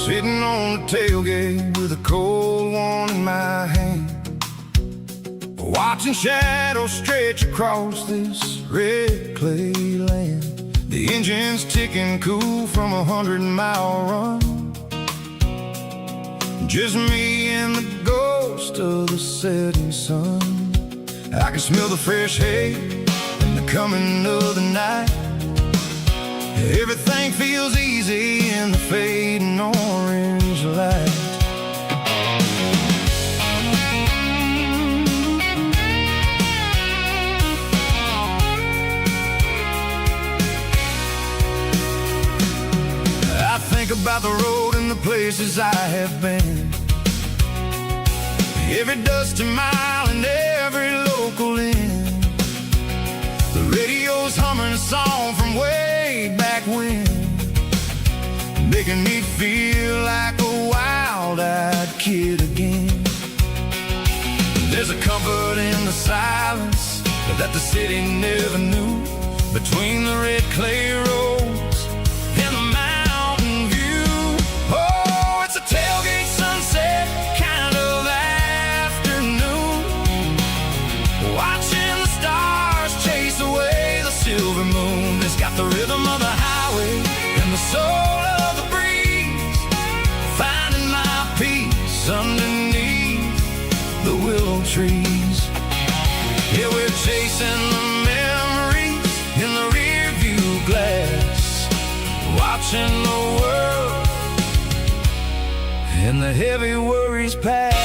Sitting on the tailgate with a cold one in my hand, watching shadows stretch across this red clay land. The engine's ticking cool from a 100-mile run, just me and the ghost of the setting sun. I can smell the fresh hay and the coming of the night. Everything feels easy in the fading orange light. think about the road and the places I have been. Every dusty mile and every local inn. The radio's humming a song from way back when, making me feel like a wild-eyed kid again. There's a comfort in the silence that the city never knew, between the red clay roads and the mountain view. Oh, it's a tailgate sunset kind of afternoon, watching the stars chase away the silver moon. It's got the rhythm of the highway and the soul of the breeze, finding my peace underneath the willow trees. Yeah, we're chasing the memories in the rear view glass, watching the world and the heavy worries pass.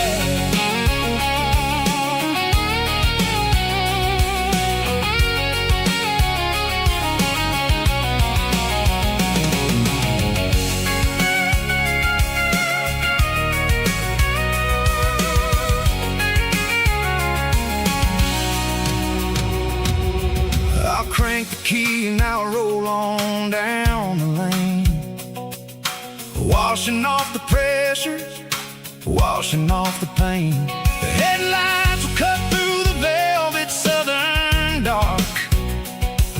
Crank the key and I'll roll on down the lane, washing off the pressures, washing off the pain. The headlights will cut through the velvet southern dark,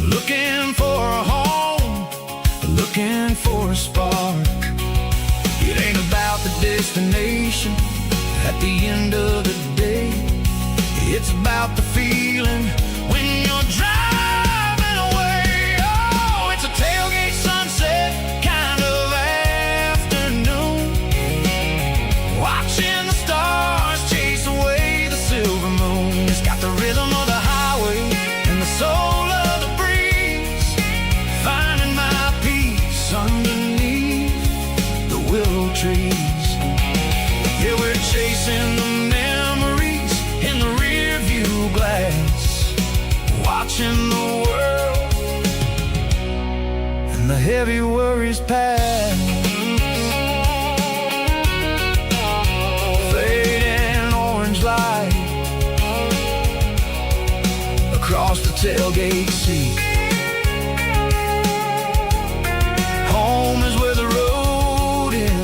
looking for a home, looking for a spark. It ain't about the destination at the end of the day, it's about the feeling when you're driving. Tailgate sunset kind of afternoon, watching the stars chase away the silver moon. It's got the rhythm of the highway and the soul of the breeze, finding my peace underneath the willow trees. Yeah, we're chasing the memories in the rear view glass, watching the world and the heavy worries pass. Fading orange light across the tailgate seat. Home is where the road ends.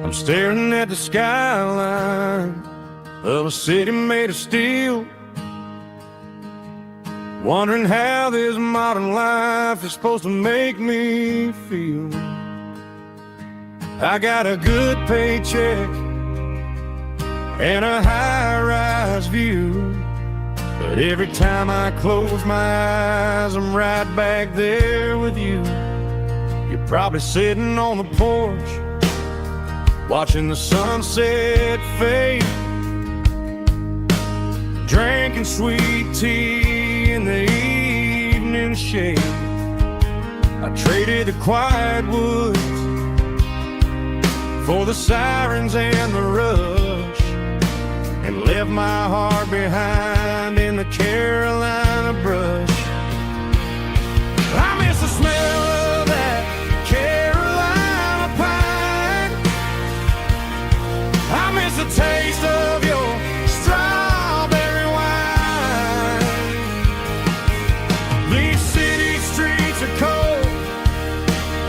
I'm staring at the skyline of a city made of steel, wondering how this modern life is supposed to make me feel. I got a good paycheck and a high-rise view, but every time I close my eyes, I'm right back there with you. You're probably sitting on the porch, watching the sunset fade, drinking sweet tea in the evening shade. I traded the quiet woods for the sirens and the rush, and left my heart behind in the Carolina brush. I miss the smell of that Carolina pine. I miss the taste of your strawberry wine. These city streets are cold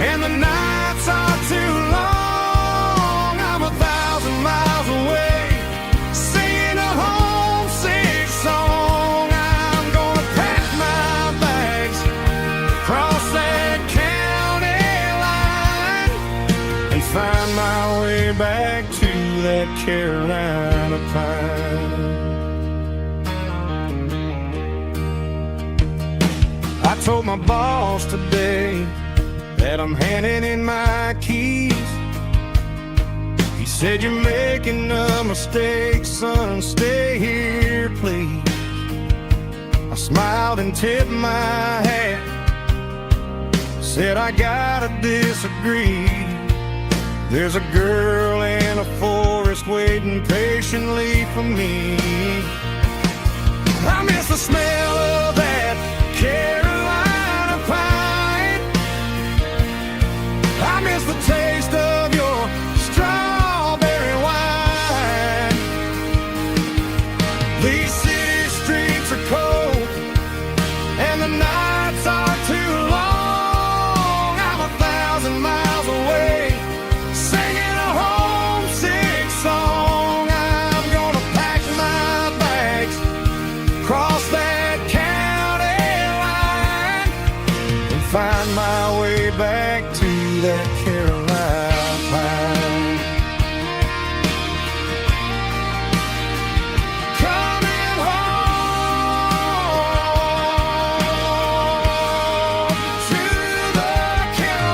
and the nights are too long. I'm 1,000 miles away, singing a homesick song. I'm gonna pack my bags, cross that county line, and find way back to that Carolina pine. I told my boss today that I'm handing in my keys. He said, "You're making a mistake, son, stay here, please." I smiled and tipped my hat, said, "I gotta disagree. There's a girl in a forest waiting patiently for me. I miss the smell of that Carolina pine. I miss the taste of your strawberry wine. These city streets are cold and the nights are too long. I'm 1,000 miles away, singing a homesick song. I'm gonna pack my bags, cross that county line, and find my way back to that Carolina pine. Coming home to the Carolina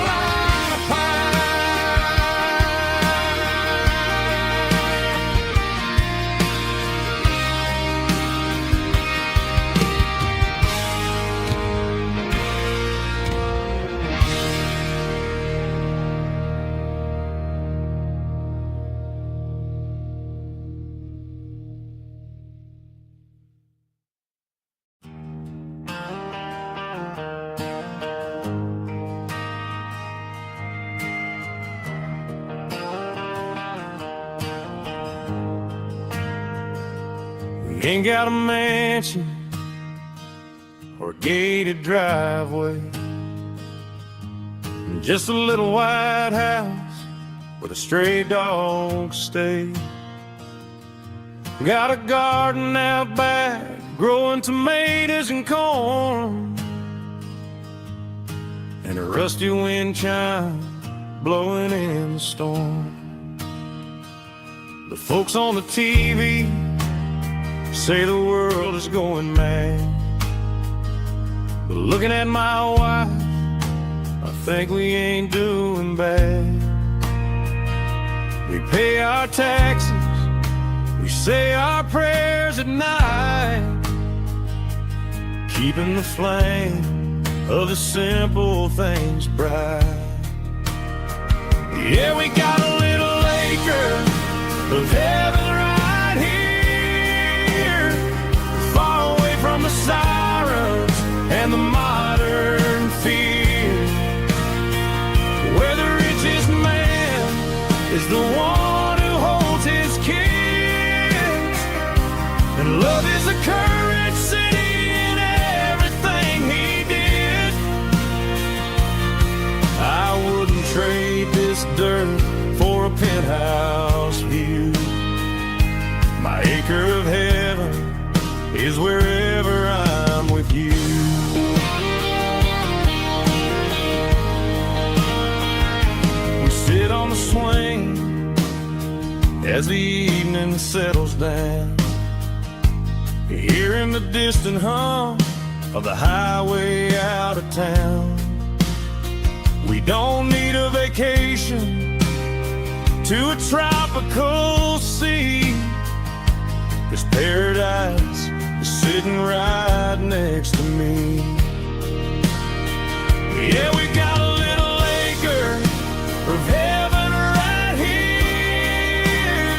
Ain't got a mansion or a gated driveway, just a little white house where the stray dogs stay. Got a garden out back, growing tomatoes and corn, and a rusty wind chime blowing in the storm. The folks on the TV say the world is going mad, but looking at my wife, I think we ain't doing bad. We pay our taxes, we say our prayers at night, keeping the flame of the simple things bright. Yeah, we got a little acre of heaven right here, far away from the sirens and the modern fear, where the richest man is the one who holds his kids, and love is the currency in everything he did. I wouldn't trade this dirt for a penthouse view. My acre of heaven is wherever I'm with you. We sit on the swing as the evening settles down, hearing the distant hum of the highway out of town. We don't need a vacation to a tropical sea, 'cause paradise is sitting right next to me. Yeah, we got a little acre of heaven right here,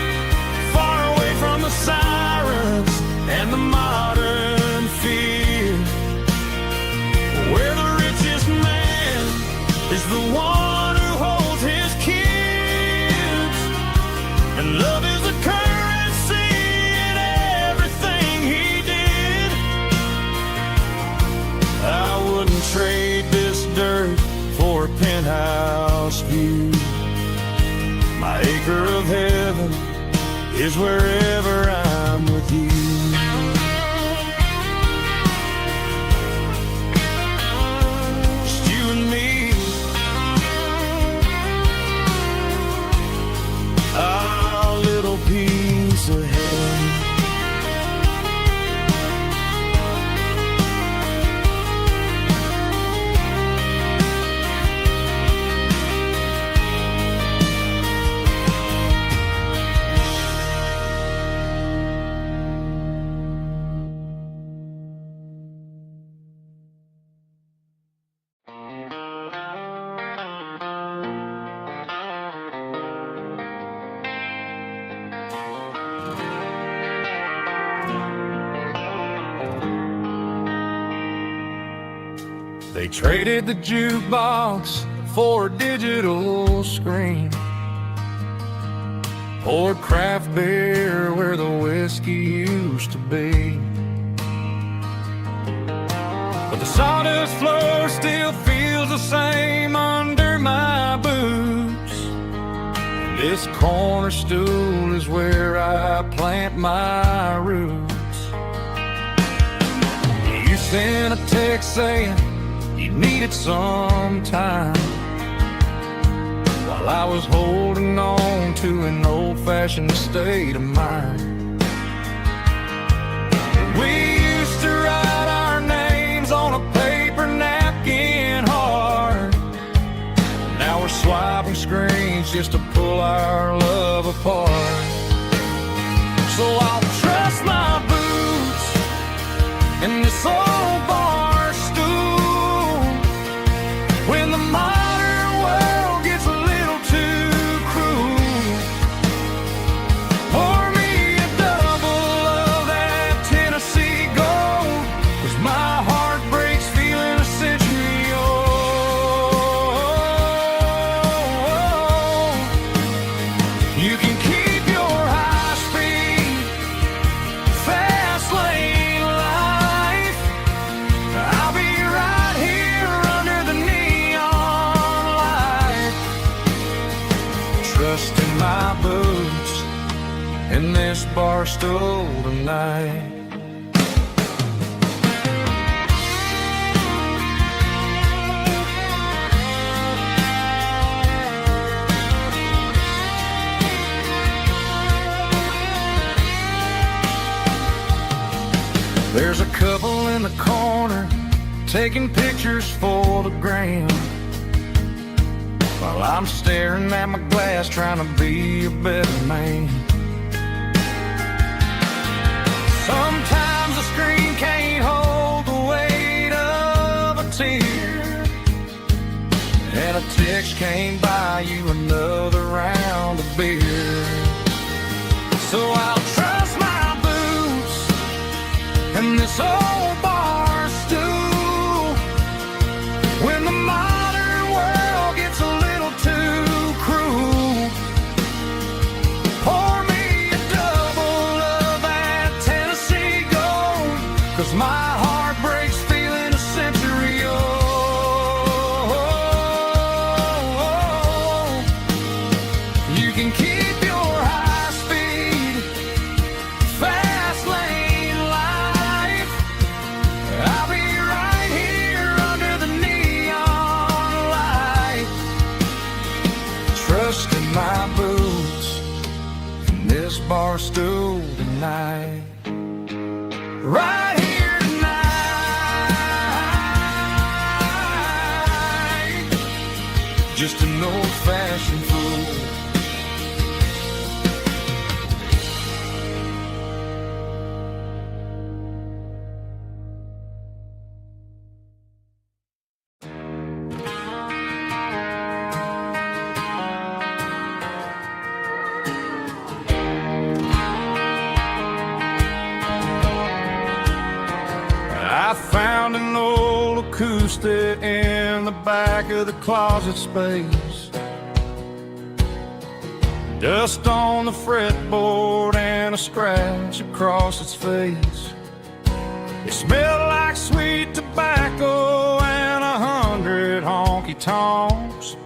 far away from the sirens and the modern fear, where the richest man is the one who holds his kids, and love is the currency in everything he did. I wouldn't trade this dirt for a penthouse view. My acre of heaven is wherever I'm with you. Just you and me. They traded the jukebox for a digital screen, poured craft beer where the whiskey used to be. But the sawdust floor still feels the same under my boots. This corner stool is where I plant my roots. You sent a text saying you needed some time, while I was holding on to an old-fashioned state of mind. We used to write our names on a paper napkin hard. Now we're swiping screens just to pull our love apart. So I'll trust my boots in this old bar stool when the modern world gets a little too cruel. Pour me a double of that Tennessee Gold, 'cause my heart breaks feeling a century old. You can keep your high-speed, fast lane life. I'll be right here under the neon light, trusting my boots in this bar stool tonight. There's a couple in the corner taking pictures for the gram, while I'm staring at my glass trying to be a better man. Sometimes the screen can't hold the weight of a tear, and a text can't buy you another round of beer. So I'll trust my boots and this old bar stool when the modern world gets a little too cruel. Pour me a double of that Tennessee Gold, 'cause my heart breaks feeling a century old. You can keep your high-speed, fast lane life. I'll be right here under the neon light, trusting my boots in this bar stool tonight. Right here tonight, just an old-fashioned fool. I found an old acoustic in the back of the closet space, dust on the fretboard and a scratch across its face. It smelled like sweet tobacco and 100 honky-tonks,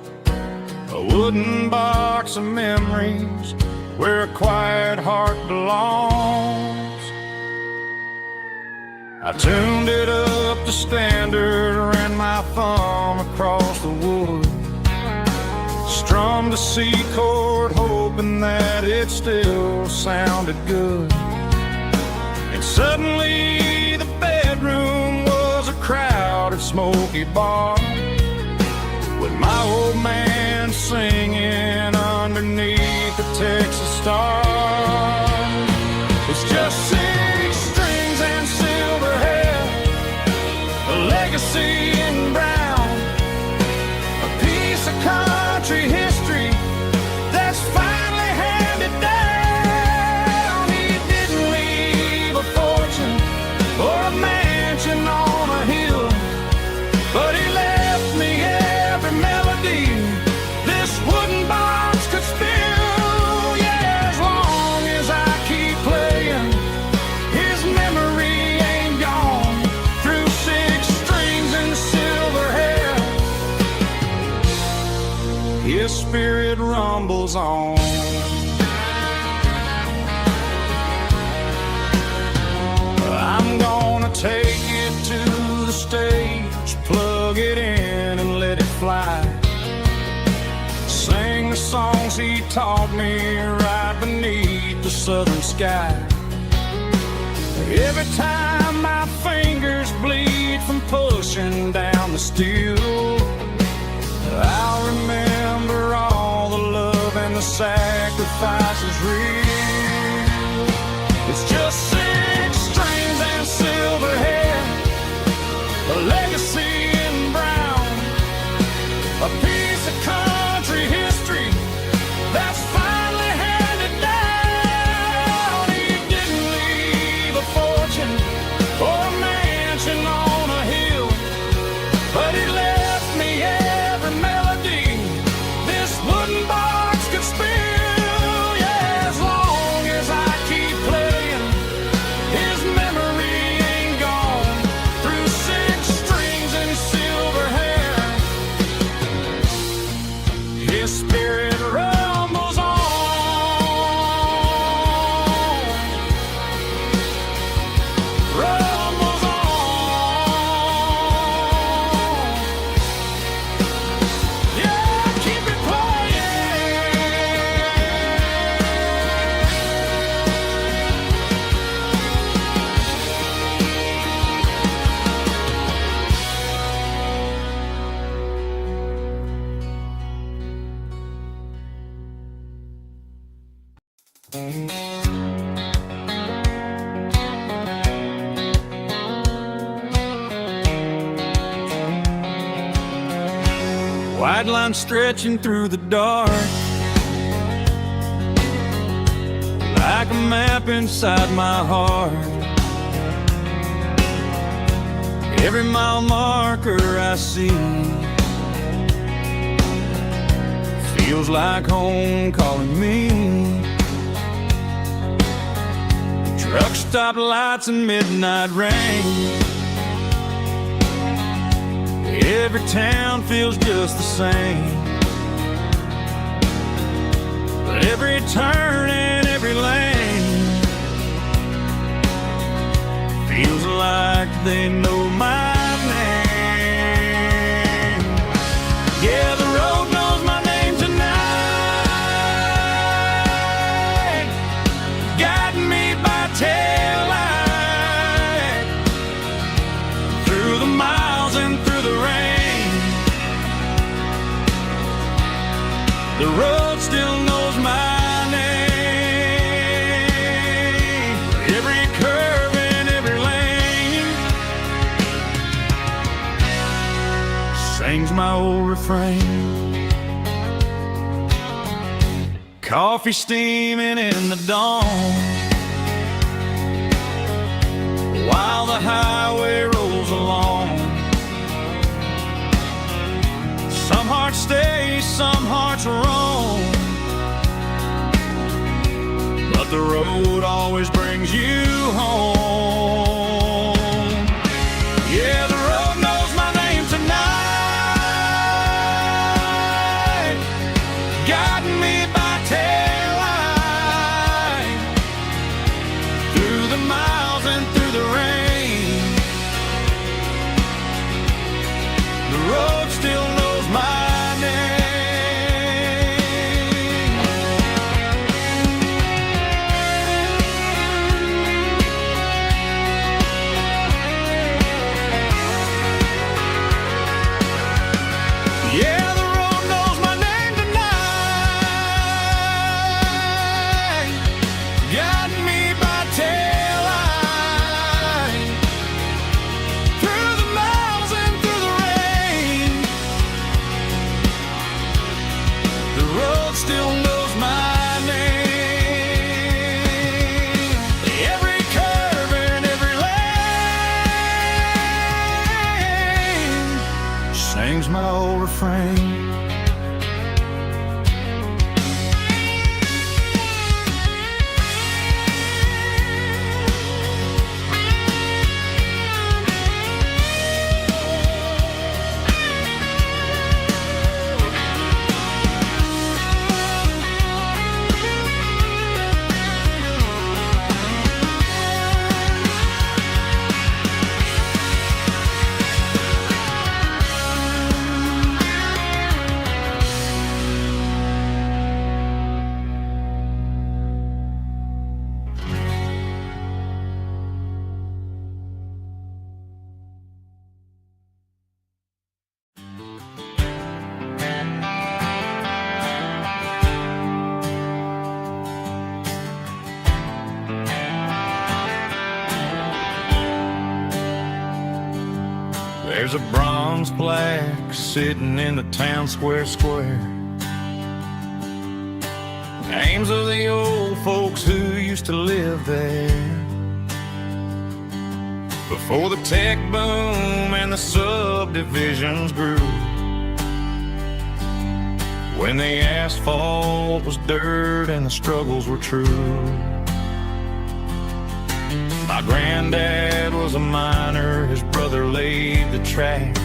a wooden box of memories where a quiet heart belongs. I tuned it up to standard, ran my thumb across the wood, strummed a C chord hoping that it still sounded good. And suddenly the bedroom was a crowded smoky bar, with my old man singing underneath the Texas star. It's just 6 strings and silver hair, a legacy in brown, a piece of country history that's finally handed down. He didn't leave a fortune or a mansion on a hill, but he His spirit rumbles on. I'm gonna take it to the stage, plug it in and let it fly. Sing the songs he taught me right beneath the southern sky. Every time my fingers bleed from pushing down the steel, I'll remember all the love and the sacrifices real. It's just 6 strings and silver hair, a legacy in brown, a piece of country history that's finally handed down. He didn't leave a fortune or a mansion on a hill, but he left me every melody this wooden box could spill. Yeah, as long as I keep playing, his memory ain't gone. Through 6 strings and silver hair, his spirit rumbles on. Rumbles on. Yeah, keep it white line stretching through the dark, like a map inside my heart. Every mile marker I see feels like home calling me. Truck stop lights and midnight rain, every town feels just the same. But every turn and every lane feels like they know my name. Yeah, the road knows my name tonight, guiding me by taillight through the miles and through the rain. The road still knows my name. Every curve and every lane sings my old refrain. Coffee steaming in the dawn, while the highway rolls along. Some hearts stay, some hearts roam, but the road always brings you home. Yeah, the road knows my name tonight, guiding me by taillight through the miles and through the rain. The road still knows my name. Yeah, the road knows my name tonight, guiding me by taillight through the miles and through the rain. The road still knows my name. Every curve and every lane sings my old refrain. There's a bronze plaque sitting in the town square. Names of the old folks who used to live there before the tech boom and the subdivisions grew, when the asphalt was dirt and the struggles were true. My granddad was a miner, his brother laid the track.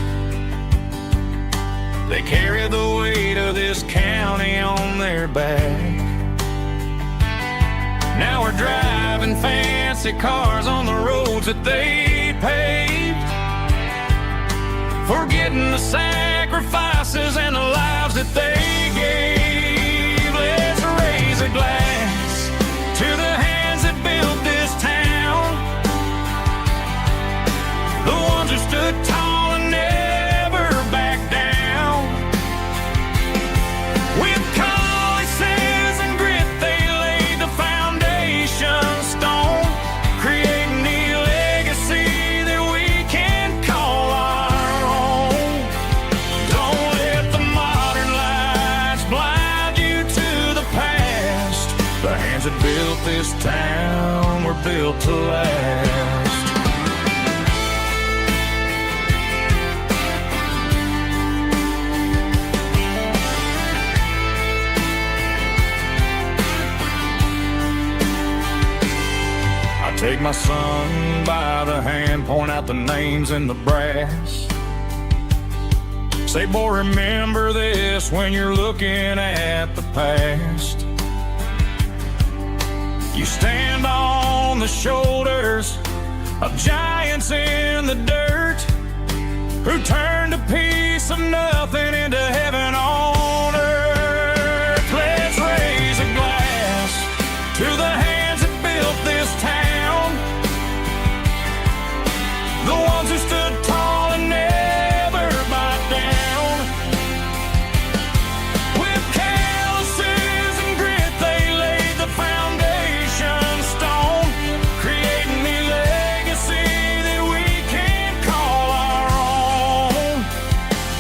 They carried the weight of this county on their back. Now we're driving fancy cars on the roads that they paved, forgetting the sacrifices and the lives that they gave. Let's raise a glass to the hands that built this town, the ones who stood tall and never backed down. With calluses and grit, they laid the foundation stone, creating the legacy that we can call our own. Don't let the modern lights blind you to the past. The hands that built this town were built to last. Take my son by the hand, point out the names in the brass. Say, boy, remember this when you're looking at the past. You stand on the shoulders of giants in the dirt, who turned a piece of nothing into heaven on earth. Let's raise a glass to the hands that built this town, the ones who stood tall and never backed down. With calluses and grit, they laid the foundation stone, creating the legacy that we can call our own.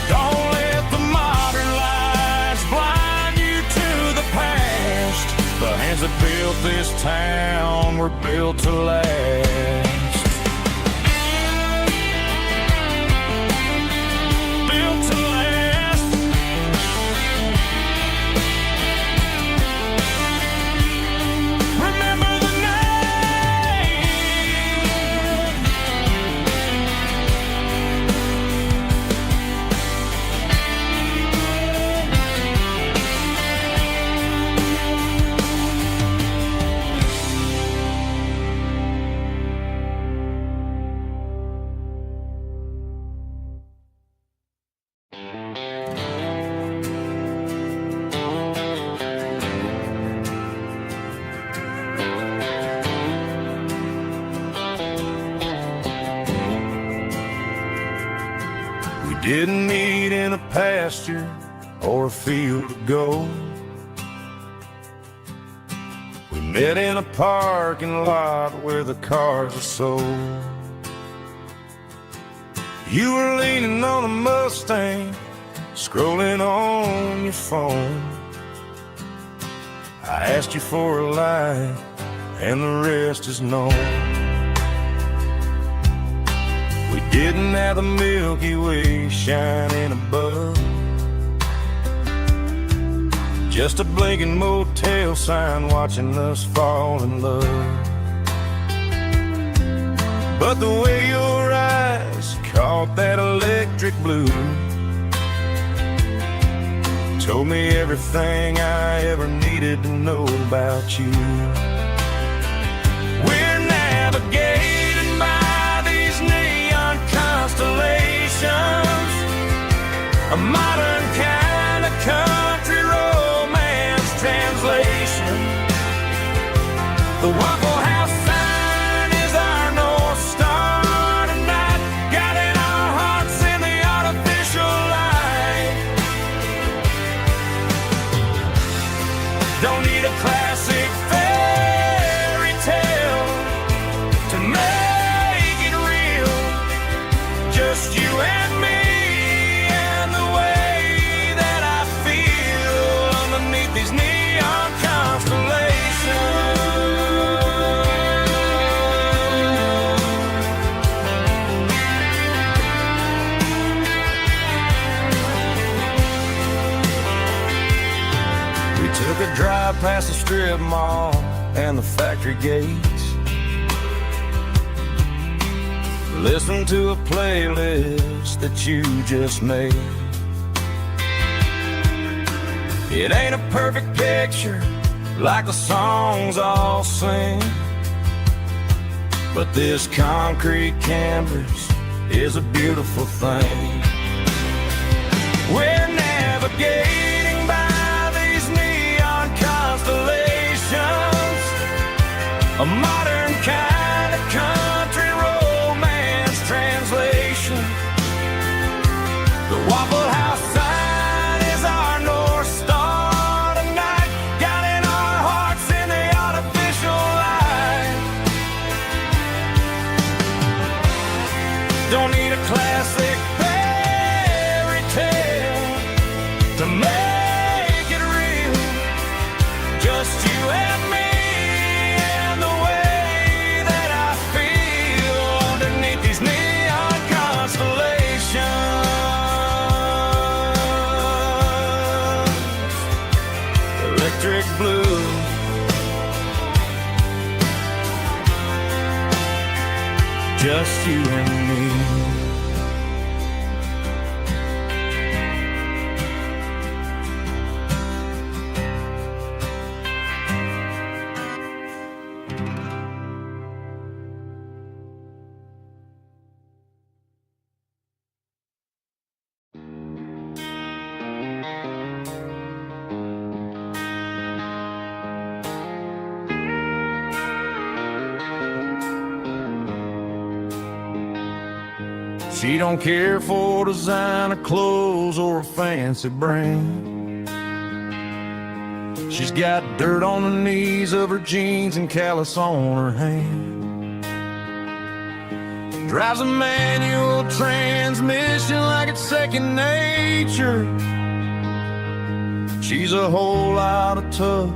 Don't let the modern lights blind you to the past. The hands that built this town were built to last. Didn't meet in a pasture or a field of gold. We met in a parking lot where the cars are sold. You were leaning on a Mustang, scrolling on your phone. I asked you for a light, and the rest is known. We didn't have the Milky Way shining above, just a blinking motel sign watching us fall in love. But the way your eyes caught that electric blue told me everything I ever needed to know about you. We're navigating by these neon constellations, a modern kind of country romance translation. The Waffle House sign is our North Star tonight, guiding our hearts in the artificial light. Don't need a classic fairy tale to make it real, just you and me. these neon constellations. We took a drive past the strip mall and the factory gates. Listen to a playlist that you just made. It ain't a perfect picture like the songs all sing, but this concrete canvas is a beautiful thing. We're navigating by these neon constellations, a modern kind of country romance translation. The Waffle House sign is our North Star tonight, guiding our hearts in the artificial light. Don't need a classic fairy tale to make it real, just you and me and the way that I feel underneath these neon constellations. Electric blue, just you and me. She don't care for designer clothes or a fancy brand. She's got dirt on the knees of her jeans and callus on her hand. Drives a manual transmission like it's second nature. She's a whole lot of tough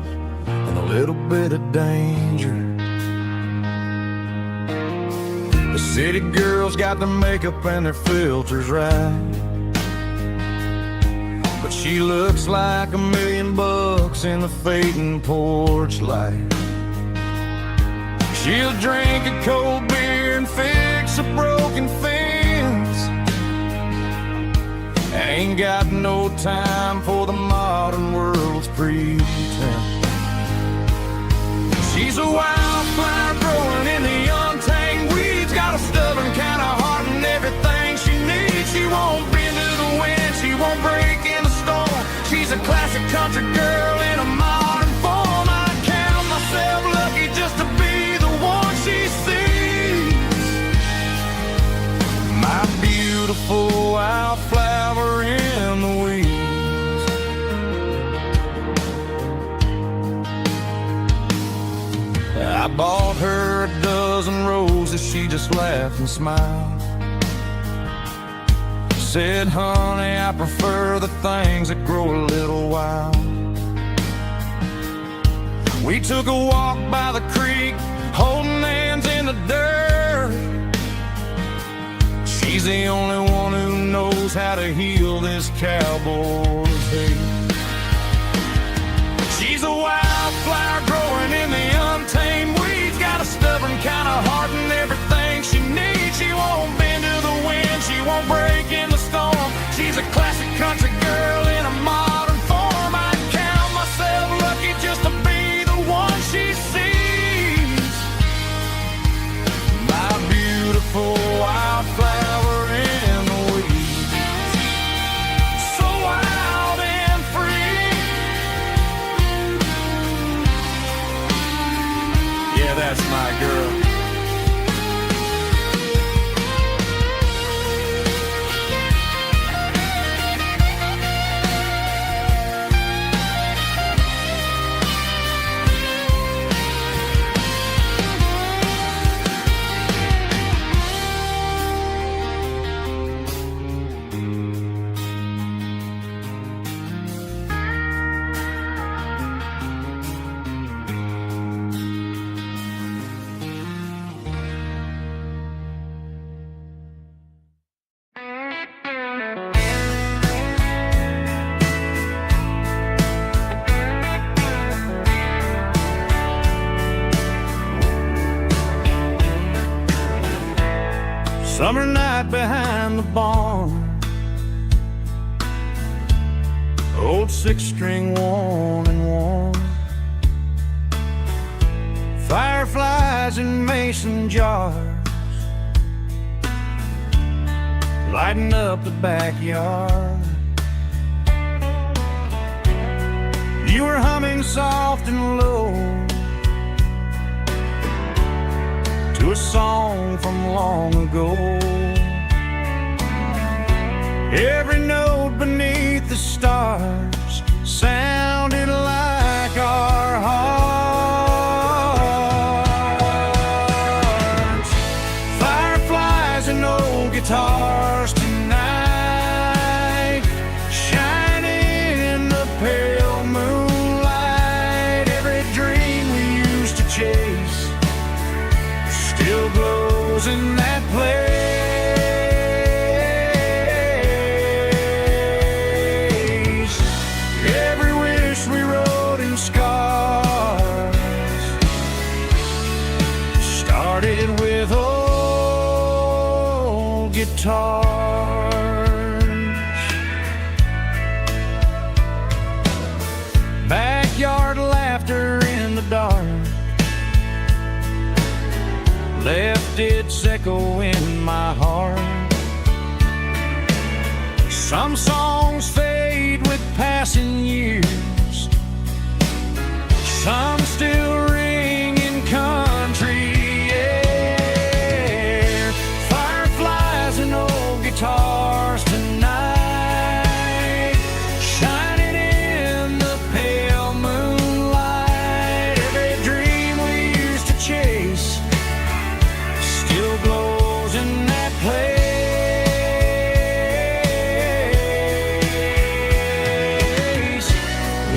and a little bit of danger. The city girls got their makeup and their filters right, but she looks like $1,000,000 in the fading porch light. She'll drink a cold beer and fix a broken fence. Ain't got no time for the modern world's pretense. She's a wildflower growing in the untamed weeds, got a stubborn kind of heart and everything she needs. She won't bend to the wind, she won't break in the storm. She's a classic country girl in a modern form. I count myself lucky just to be the one she sees. My beautiful wildflower in the weeds. I bought her a dozen roses, she just laughed and smiled. Said, honey, I prefer the things that grow a little wild. We took a walk by the creek, holding hands in the dirt. She's the only one who knows how to heal this cowboy's hate. She's a wildflower growing in the untamed weeds, got a stubborn kind of heart and everything she needs. She won't bend to the wind, she won't break in the storm. She's a classic country girl in a modern form. I count myself lucky just to be the one she sees. My beautiful wildflower in the weeds, so wild and free. Yeah, that's my girl. Summer night behind the barn, old 6-string worn and worn. Fireflies in mason jars, lighting up the backyard. You were humming soft and low to a song from long ago. Every note beneath the stars sounded like our hearts. Fireflies and old guitars tonight, shining in the pale moonlight. Every dream we used to chase still glows in that place. Every wish we wrote in scars started with old guitars. Backyard laughter in the dark left its echo in my heart. Some songs fade with passing years, some still ring in country air. Fireflies and old guitars tonight, shining in the pale moonlight. Every dream we used to chase still glows in that place.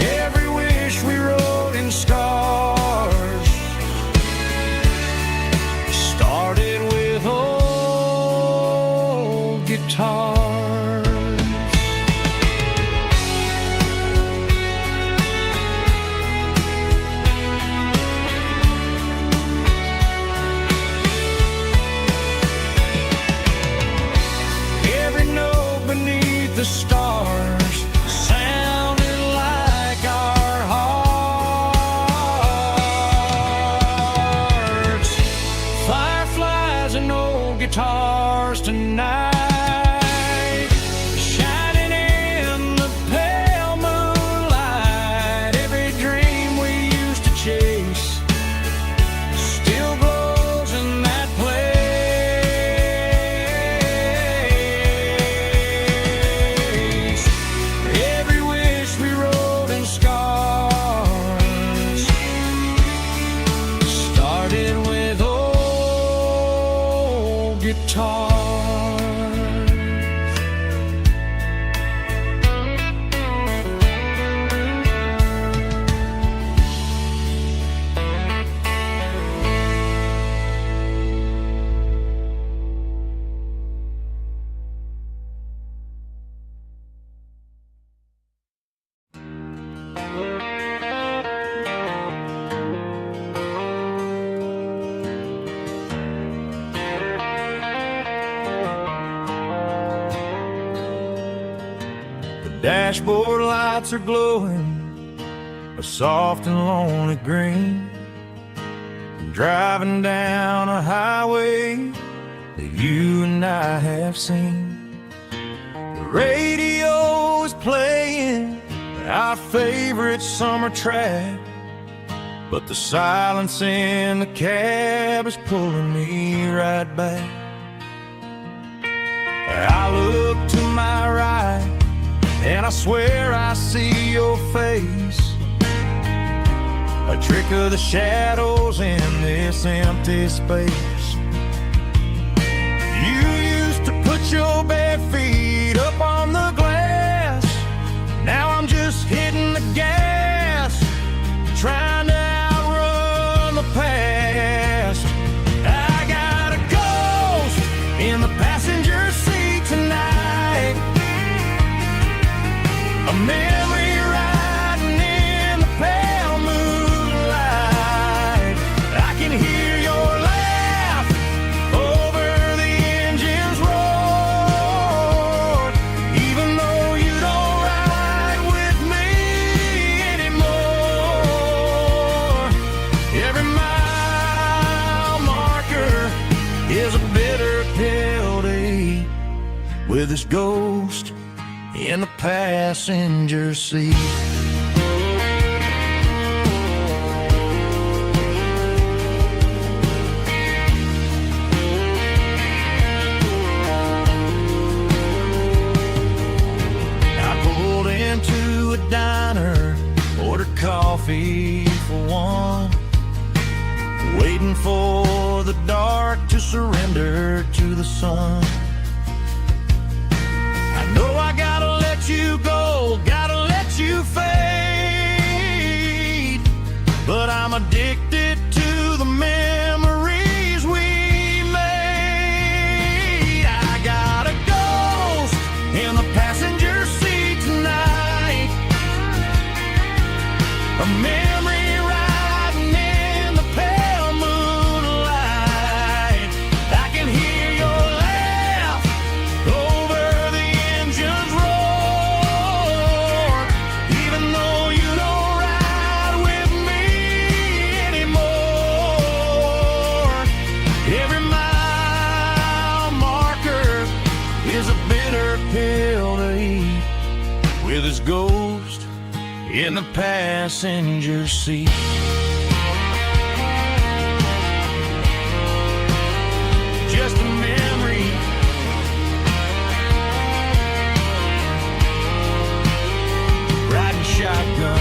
Every wish we wrote in scars started with old guitars. Every note beneath the stars sounded like our hearts. Fireflies and old guitars tonight, shining in the pale moonlight. Every dream we used to chase still glows in that place. Every wish we wrote in scars started with old guitars. Dashboard lights are glowing a soft and lonely green. Driving down a highway that you and I have seen. The radio is playing our favorite summer track, but the silence in the cab is pulling me right back. I look to my right and I swear I see your face, a trick of the shadows in this empty space. You used to put your bare feet up on the glass. Now I'm just hitting the gas, trying to outrun the past. I got a ghost in the passenger seat tonight, a memory riding in the pale moonlight. I can hear your laugh over the engine with his ghost in the passenger seat. I pulled into a diner, ordered coffee for one, waiting for the dark to surrender to the sun. I know I gotta let you go, gotta let you fade, but I'm addicted to the memories we made. I got a ghost in the passenger seat tonight, a memory riding in the pale moonlight. I can hear your laugh over the engine's roar, even though you don't ride with me anymore. Every mile marker is a bitter pill to eat, with his ghost in the passenger seat. Just a memory, riding shotgun.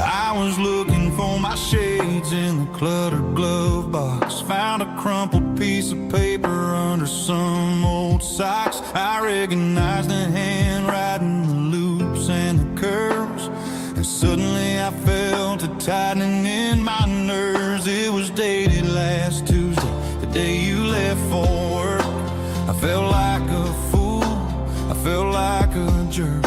I was looking for my shades in the cluttered glove box, found a crumpled piece of paper under some old socks. I recognized the handwriting, the loops and the curves, and suddenly I felt a tightening in my nerves. It was dated last Tuesday, the day you left for work. I felt like a fool, I felt like a jerk.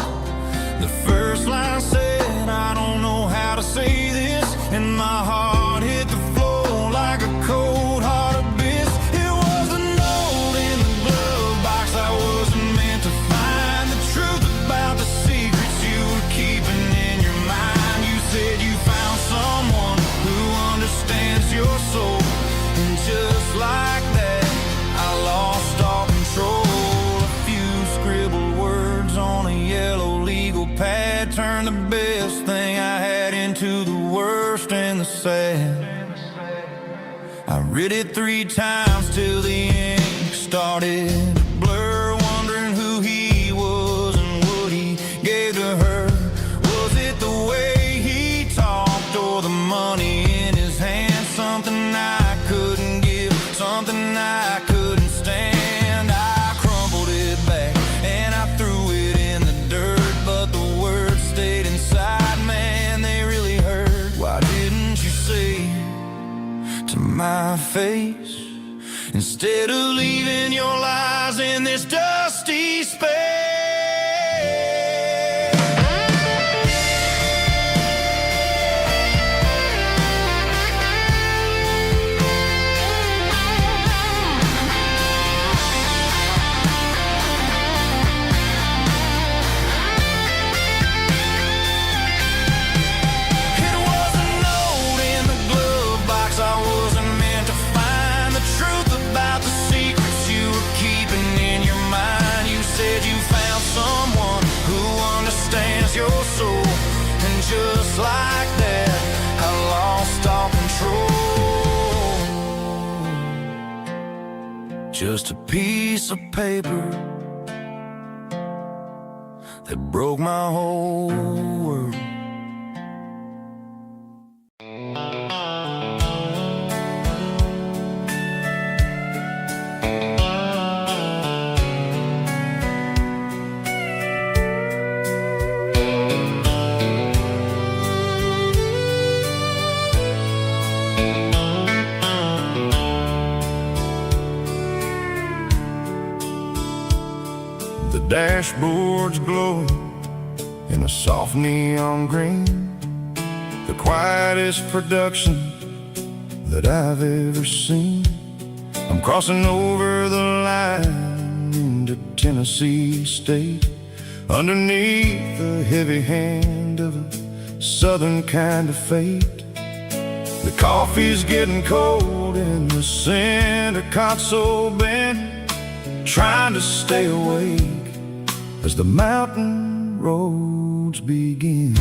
The first line said, I don't know how to say this, and my heart hit the floor like a cold heart abyss. It was a note in the glove box I wasn't meant to find, the truth about the secrets you were keeping in your mind. You said you found someone who understands your soul, and just like that, I lost all control. A few scribbled words on a yellow legal pad turned the best thing I had into the worst and the sad. I read it 3 times till the ink started to blur, wondering who he was and what he gave to her. Was it the way he talked or the money in his hand? Something I couldn't give, something I couldn't stand. I crumpled it back and I threw it in the dirt, but the words stayed inside, man, they really hurt. Why didn't you say to my face, instead of leaving your lies in this dusty space? It was a note in the glove box I wasn't meant to find, the truth about the secrets you were keeping in your mind. You said you found someone who understands your soul, and just like that, I lost all control. Just a piece of paper that broke my whole world. dashboard's glowing in a soft neon green, the quietest production that I've ever seen. I'm crossing over the line into Tennessee State, underneath the heavy hand of a southern kind of fate. The coffee's getting cold in the center console bin, trying to stay awake as the mountain roads begin.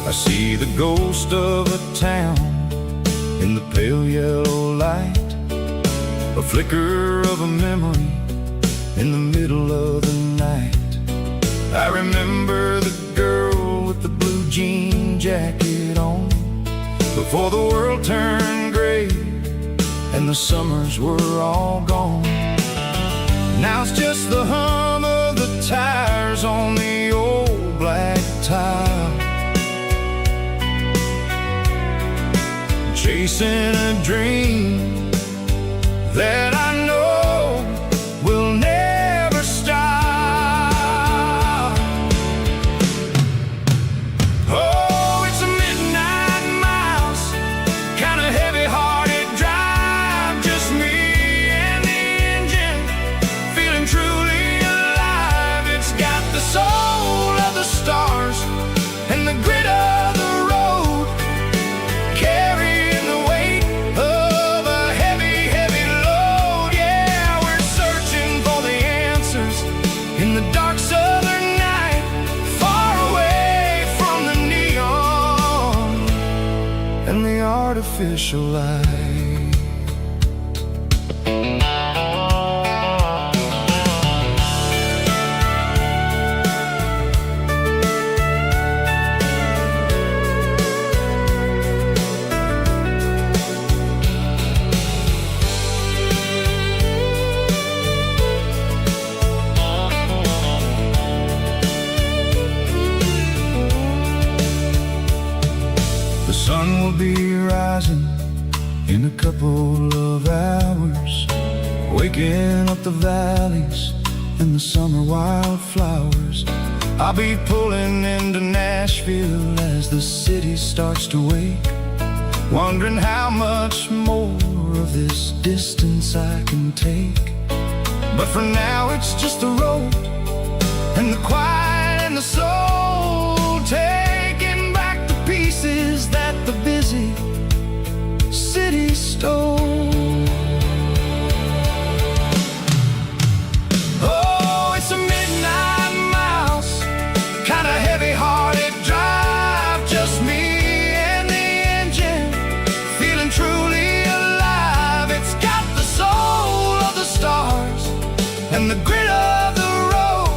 I see the ghost of a town in the pale yellow light, a flicker of a memory in the middle of the night. I remember the girl with the blue jean jacket on, before the world turned gray and the summers were all gone. Now it's just the hum of the tires on the old black tile, chasing a dream that I know will never stop. Oh, it's a midnight miles, kind of heavy-hearted drive, just me and the engine, feeling truly alive. It's got the soul of the stars and the grit of the road, carrying the weight of a heavy, heavy load. Yeah, we're searching for the answers in the dark southern night, far away from the neon and the artificial light. The sun will be rising in a couple of hours, waking up the valleys and the summer wildflowers. I'll be pulling into Nashville as the city starts to wake, wondering how much more of this distance I can take. But for now it's just the road and the quiet and the soul, taking back the pieces that the busy city stole. Oh, it's a midnight miles, kind of heavy-hearted drive, just me and the engine, feeling truly alive. It's got the soul of the stars and the grit of the road,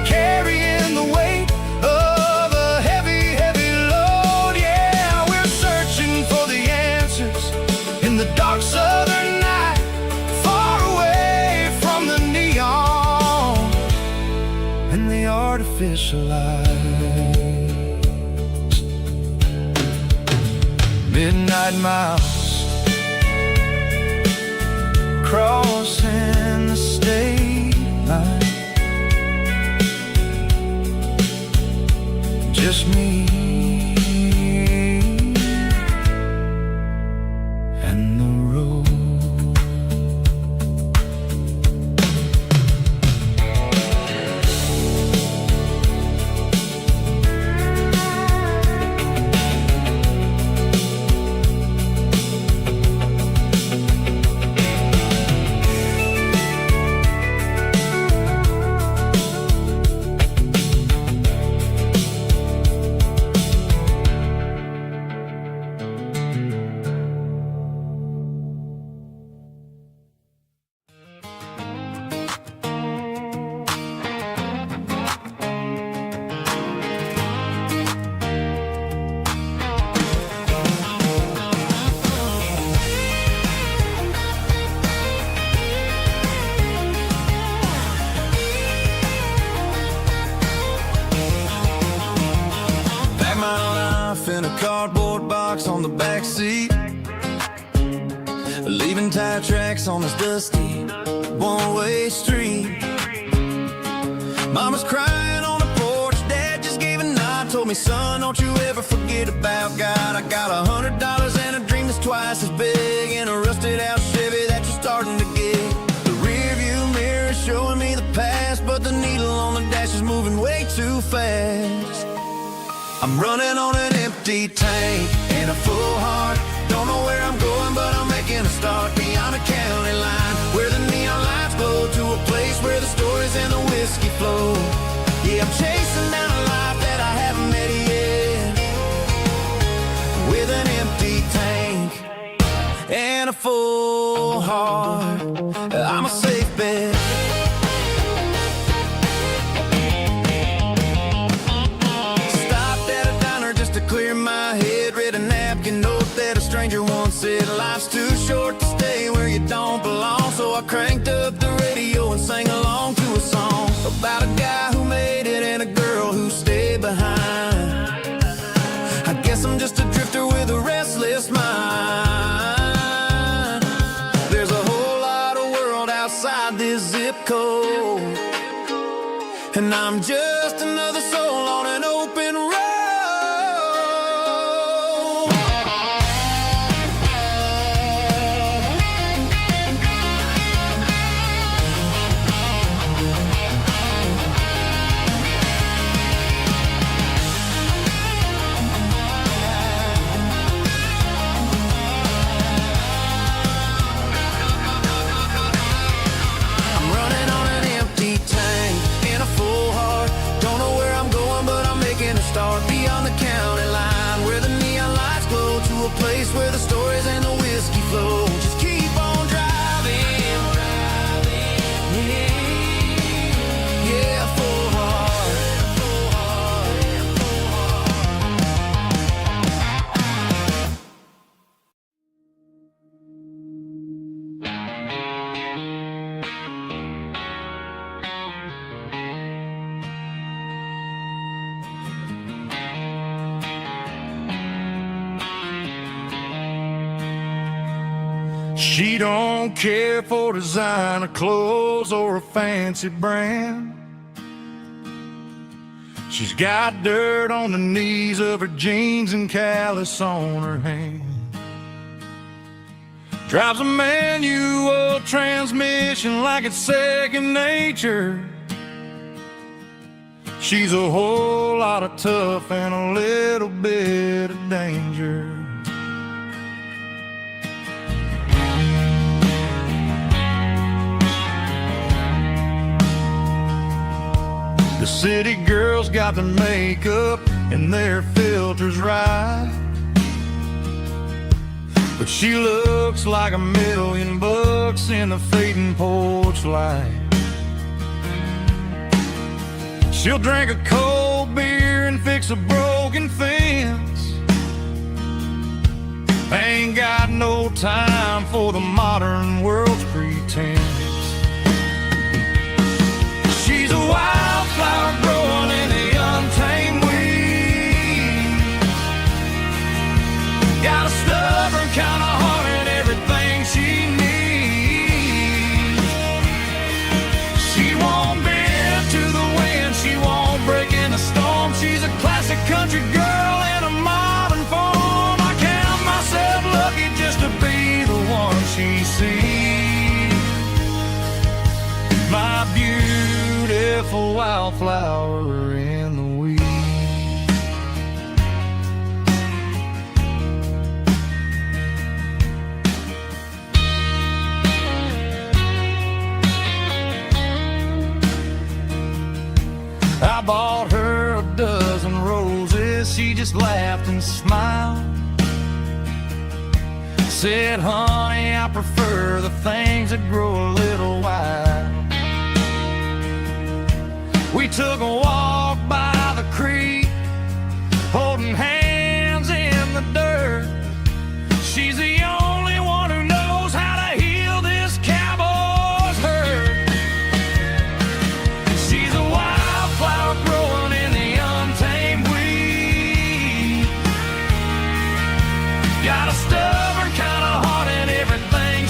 carrying the weight of a heavy, heavy load. Yeah, we're searching for the answers in the dark southern night, far away from the neon and the artificial lights. Midnight miles, crossing the state line, just me and the road. In a cardboard box on the back seat, leaving tire tracks on this dusty one-way street. Mama's crying on the porch, Dad just gave a nod, told me, son, don't you ever forget about God. I got $100 and a dream that's twice as big, and a rusted out Chevy that you're starting to get. The rear view mirror is showing me the past, but the needle on the dash is moving way too fast. I'm running on an empty tank and a full heart. Don't know where I'm going, but I'm making a start beyond a county line, where the neon lights glow, to a place where the stories and the whiskey flow. Yeah, I'm chasing down a life that I haven't met yet, with an empty tank and a full heart. I'm a safe bet. Clear my head, read a napkin note that a stranger once said, life's too short to stay where you don't belong. So I cranked up the radio and sang along to a song about a guy who made it and a girl who stayed behind. I guess I'm just a drifter with a restless mind. There's a whole lot of world outside this zip code, and I'm just another soul on an open road. Start beyond the county line, where the neon lights glow, to a place where the stories and the whiskey flow. Just keep on driving, yeah, full heart, full heart, full She don't care for designer clothes or a fancy brand. She's got dirt on the knees of her jeans and callus on her hand. Drives a manual transmission like it's second nature. She's a whole lot of tough and a little bit of danger. The city girls got their makeup and their filters right, but she looks like $1,000,000 in the fading porch light. She'll drink a cold beer and fix a broken fence. Ain't got no time for the modern world's pretense. She's a wildflower growing in the untamed weeds. Got a stubborn kind of heart and everything she needs. She won't bend to the wind, she won't break in a storm. She's a classic country girl in a modern form. I count myself lucky just to be the one she sees. My beautiful wildflower in the weeds. I bought her a dozen roses, she just laughed and smiled. Said, honey, I prefer the things that grow a little wild. We took a walk by the creek, holding hands in the dirt. She's the only one who knows how to heal this cowboy's hurt. She's a wildflower growing in the untamed weed. Got a stubborn kind of heart and everything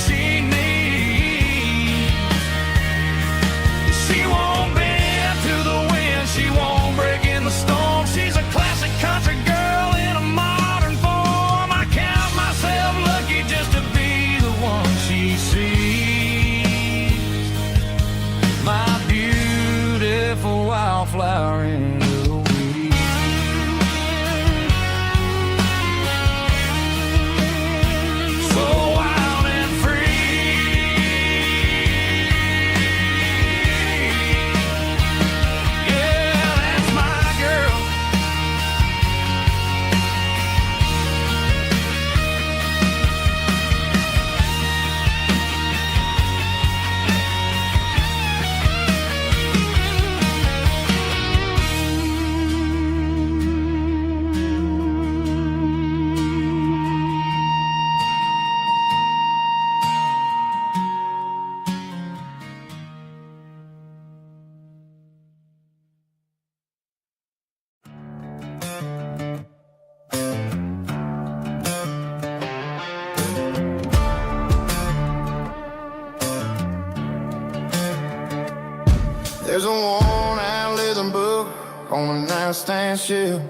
on a nightstand shelf,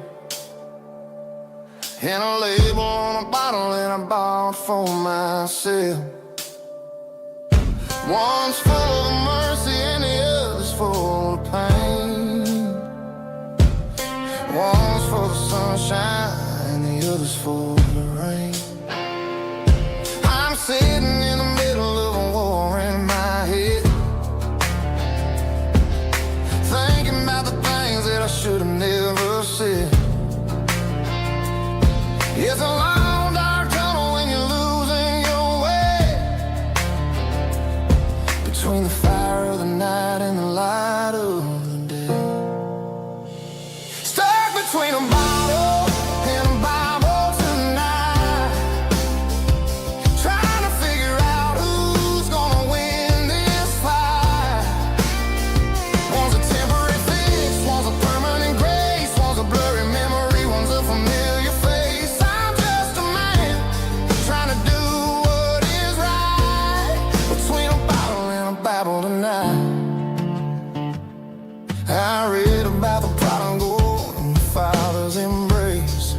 and a label on a bottle that I bought for myself. One's full of mercy and the other's full of pain. One's for the sunshine and the other's for the rain. I'm sitting in the middle of a war in my head, thinking about the things that I should have never said. It's a long dark tunnel when you're losing your way, between the fire of the night and the light of the day. Stuck between a bottle and a Bible tonight, trying to figure out who's gonna win this fight. One's a temporary fix, one's a permanent grace, one's a blurry memory, one's a familiar face. I'm just a man trying to do what is right, between a bottle and a Bible tonight. I read about the prodigal and the Father's embrace.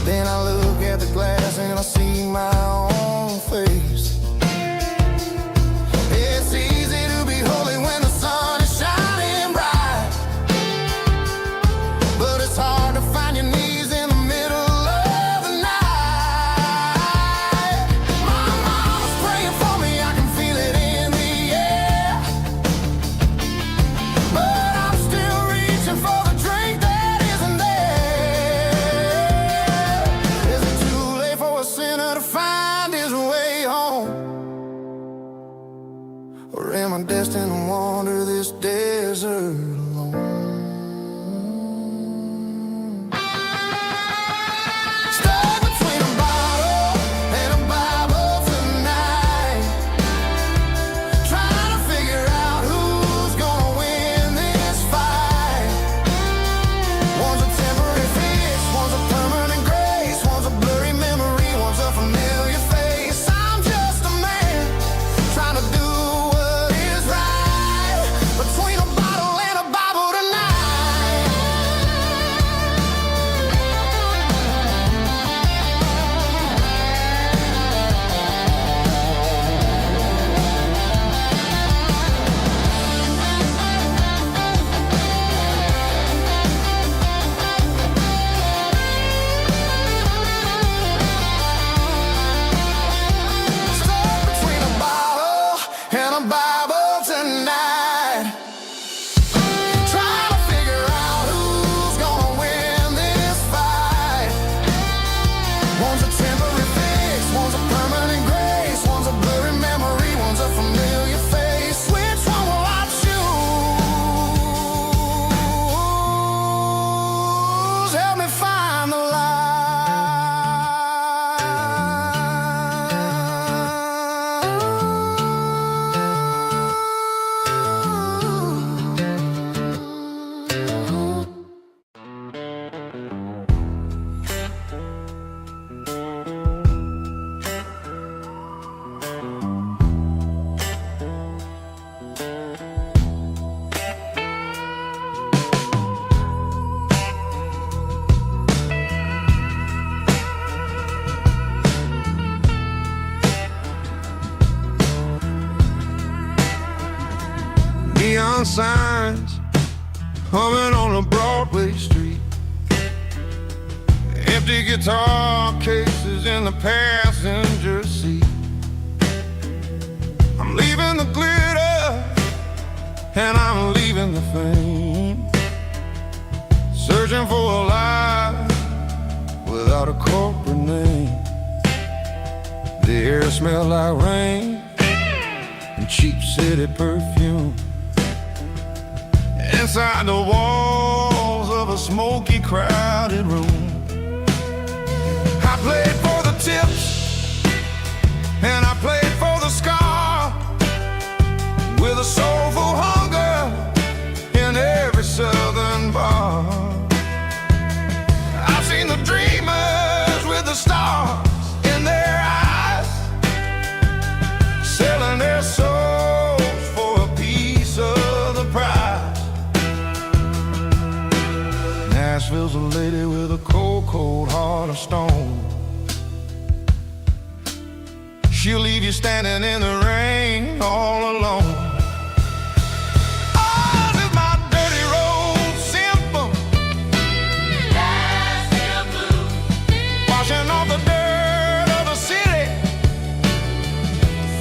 Then I look at the glass and I see my own face. It's easy to be holy when the sun is shining bright, but it's hard to find your knees in the middle of the night. My mama's praying for me, I can feel it in the air, but I'm still reaching for the drink that isn't there. Is it too late for a sinner to find his way home? Or am I destined to wander this desert alone? Stuck between a bottle and a Bible tonight, trying to figure out who's gonna win this fight. One's a temporary fix, one's a permanent grace, one's a blurry memory, one's a familiar face. I'm just a man trying to do what is right, between a bottle and a Bible tonight. Stuck between a bottle and a Bible tonight, trying to figure out who's gonna win this fight. One's a temporary fix, one's a permanent grace, one's a blurry memory, one's a familiar face. Which one will I choose? Help me find the light. Neon signs humming on a Broadway street, empty guitar cases in the passenger seat. I'm leaving the glitter and I'm leaving the fame, searching for a life without a corporate name. The air smelled like rain and cheap city perfume. Inside the walls of a smoky, crowded room, I played for the tips and I played for the scar, with a soulful hunger in every southern bar. I've seen the dreamers with the stars in their eyes, selling their souls for a piece of the prize. was a lady with a cold, cold heart of stone. She'll leave you standing in the rain all alone. Oh, this is my dirty road symphony. Nashville blues. Washing off the dirt of the city.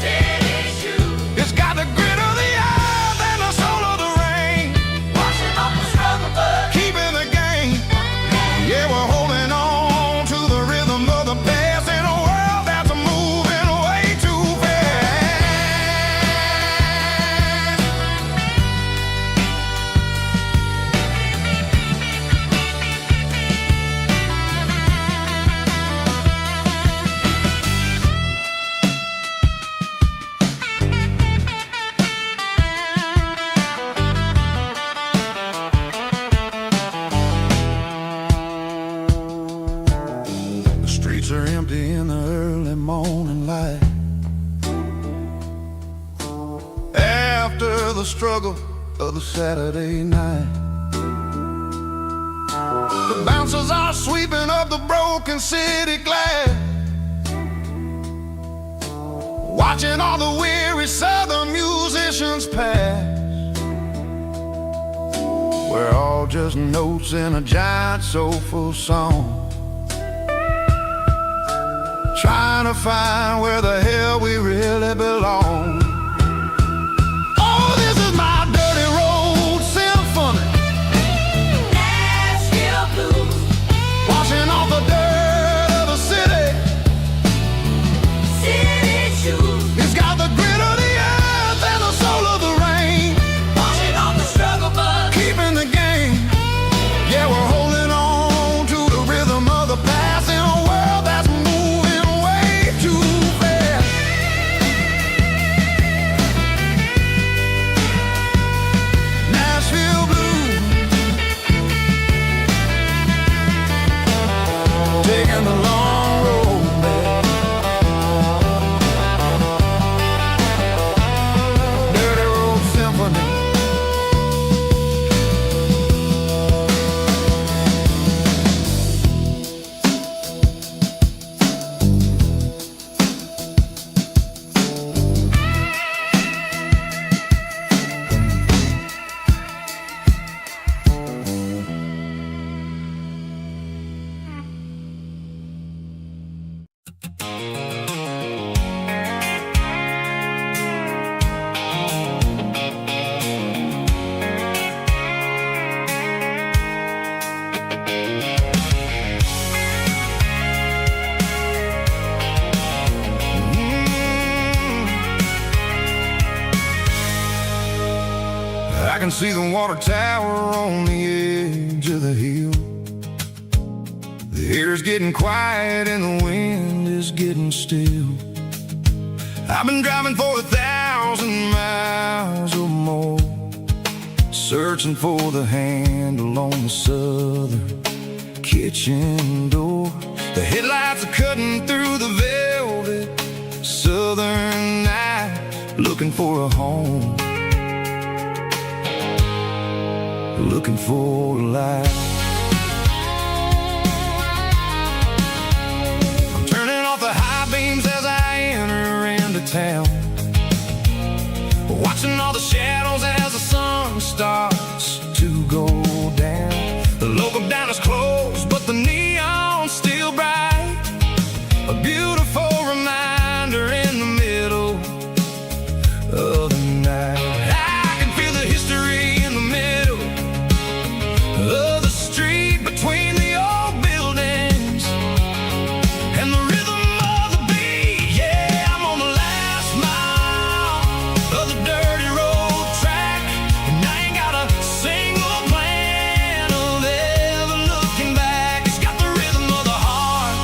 City shoes. It's got the grit of the earth and the soul of the rain. Washing off the struggle, but keeping the game. Yeah, we're holding on to the rhythm of the past in a world that's moving way too fast. The streets are empty in the early morning light. After the struggle of the Saturday night, the bouncers are sweeping up the broken city glass, watching all the weary southern musicians pass. We're all just notes in a giant soulful song, trying to find where the hell we really belong. Oh, this is my dirty road symphony. Nashville blues. Washing off the dirt of the city. City shoes. It's got the grit of the earth and the soul of the rain. Washing off the struggle, but keeping the game. Yeah, we're holding on to the rhythm of the past in a world that's moving way too fast. Nashville blues, taking the long road back. Dirty road symphony. I can see the water tower on the edge of the hill. The air's getting quiet and the wind is getting still. I've been driving for 1,000 miles or more, searching for the handle on the southern kitchen door. The headlights are cutting through the velvet southern night, looking for a home, looking for a life. I'm turning off the high beams as I enter into town, watching all the shadows as the sun starts to go down. The local dine is closed, but the neon's still bright, a beautiful reminder in the middle of the night. I can feel the history in the middle of the street between the old buildings and the rhythm of the beat. Yeah, I'm on the last mile of the dirty road track, and I ain't got a single plan of ever looking back. It's got the rhythm of the heart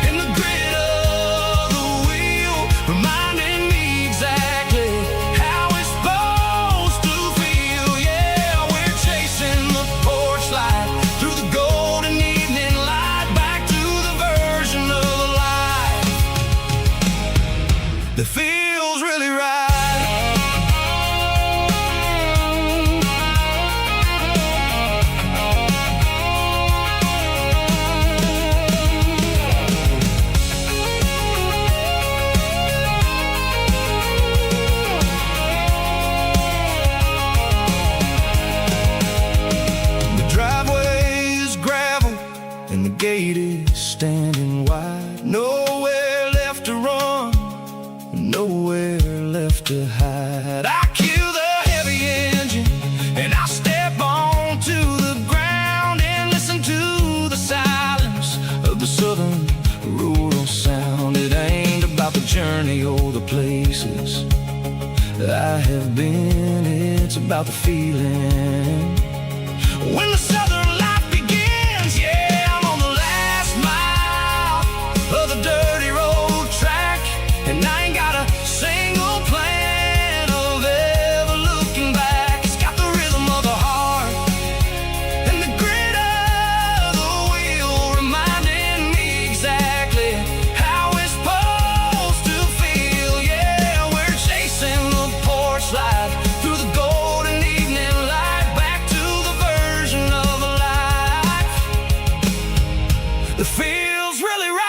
and the grit of the wheel, reminding me exactly how it's supposed to feel. Yeah, we're chasing the porch light through the golden evening light, back to the version of life that feels really right. places I have been. It's about the feeling when the southern life begins. Yeah, I'm on the last mile of the dirty road track, and I ain't got a single plan of ever looking back. It's got the rhythm of the heart and the grit of the wheel, reminding me exactly how it's supposed to feel. Yeah, we're chasing the porch light through the golden evening light, back to the version of a life that feels really right.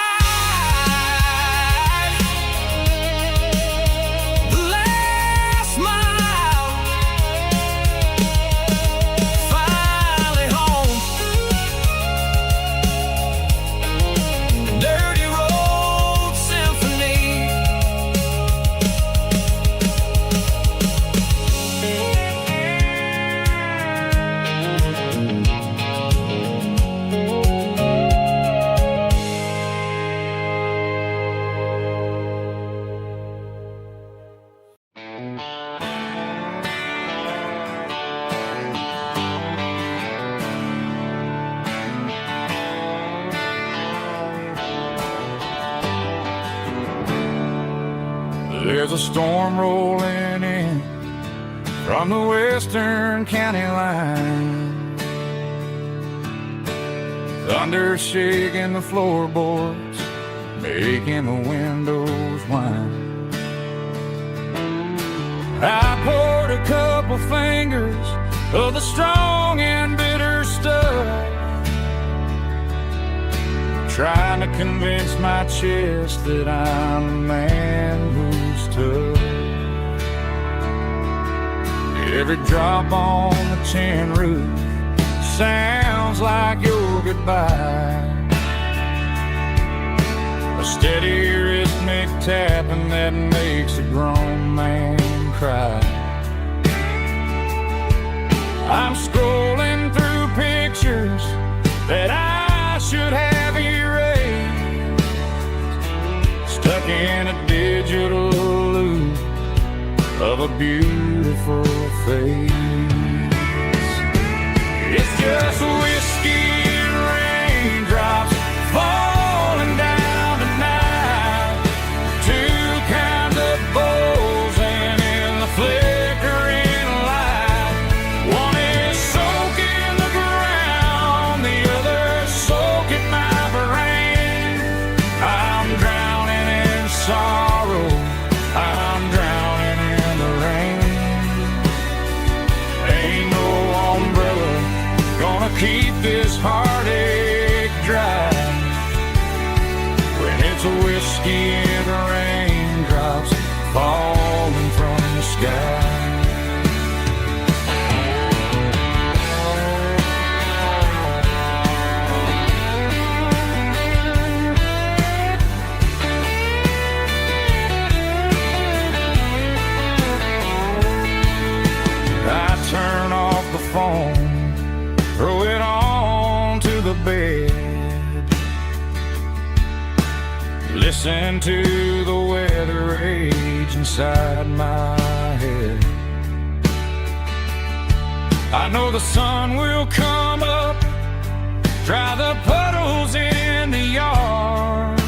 The last mile, finally home. Dirty road symphony. There's a storm rolling in from the western county line, thunder shaking the floorboards, making the windows whine. I poured a couple fingers of the strong and bitter stuff, trying to convince my chest that I'm a man who's tough. Every drop on the tin roof sounds like your goodbye, a steady rhythmic tapping that makes a grown man cry. I'm scrolling through pictures that I should have erased, stuck in a digital loop of a beautiful face. It's just whiskey and raindrops falling down tonight, two kinds of bowls and in the flickering light. One is soaking the ground, the other soaking my brain. I'm drowning in sorrow, I'm drowning in the rain. Ain't no umbrella gonna keep this heartache dry when it's a whiskey and raindrops falling from the sky. I turn off the phone, throw it on to the bed, listen to the weather rage inside my head. I know the sun will come up, dry the puddles in the yard,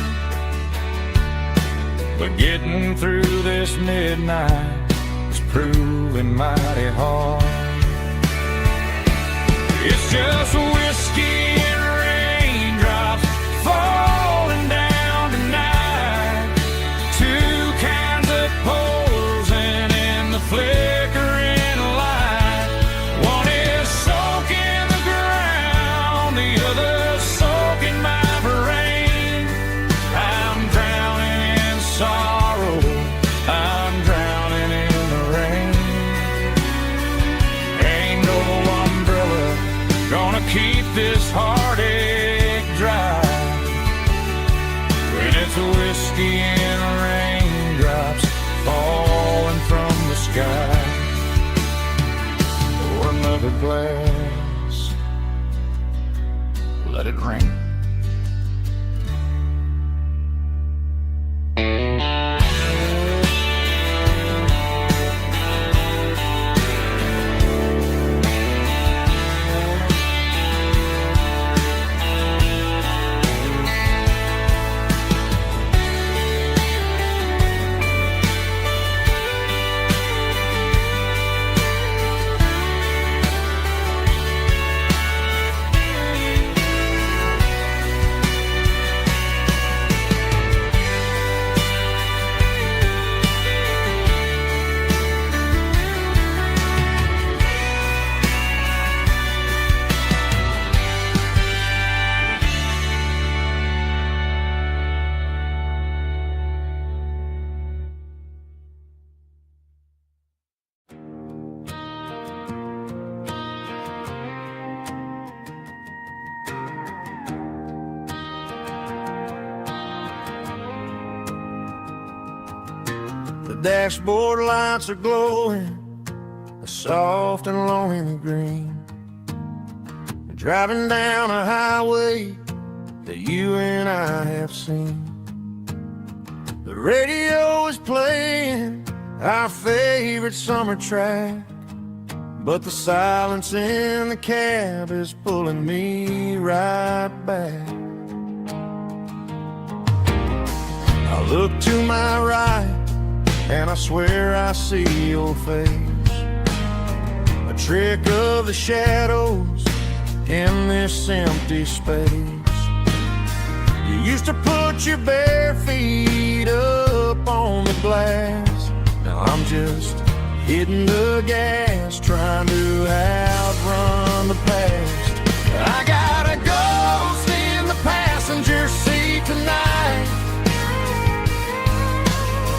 but getting through this midnight is proving mighty hard. It's just whiskey and raindrops falling down tonight, two kinds of pours and in the flickering light. One is soaking the ground, the other soaking my brain. I'm drowning in sorrow, I'm drowning in the rain. Ain't no umbrella gonna keep this heartache dry when it's a whiskey and raindrops falling from the sky. Pour another glass, let it rain. dashboard lights are glowing a soft and lonely green. Driving down a highway that you and I have seen. The radio is playing our favorite summer track, but the silence in the cab is pulling me right back. I look to my right and I swear I see your face, a trick of the shadows in this empty space. You used to put your bare feet up on the glass. Now I'm just hitting the gas, trying to outrun the past. I got a ghost in the passenger seat tonight,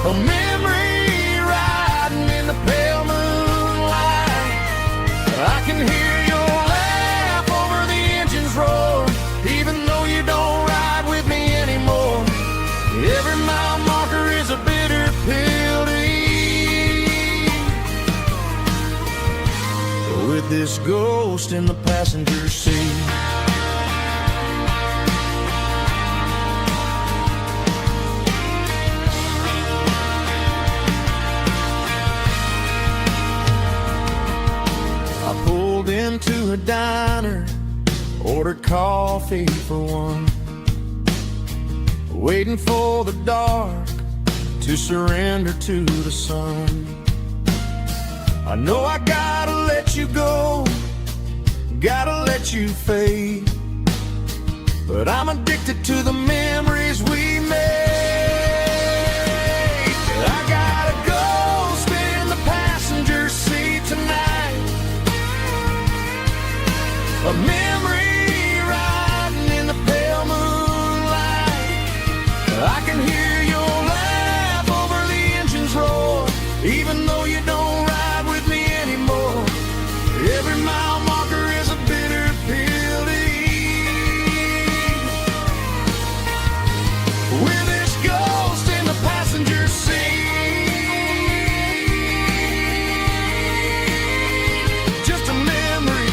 a memory riding in the pale moonlight. I can hear your laugh over the engine's roar, even though you don't ride with me anymore. Every mile marker is a bitter pill to eat, with this ghost in the passenger seat. I pulled into a diner, ordered coffee for one, waiting for the dark to surrender to the sun. I know I gotta let you go, gotta let you fade, but I'm addicted to the memories we made. I got a ghost in the passenger seat tonight, a memory riding in the pale moonlight. I can hear your laugh over the engine's roar, even though you don't ride with me anymore. Every mile marker is a bitter pill to eat, with this ghost in the passenger seat. Just a memory,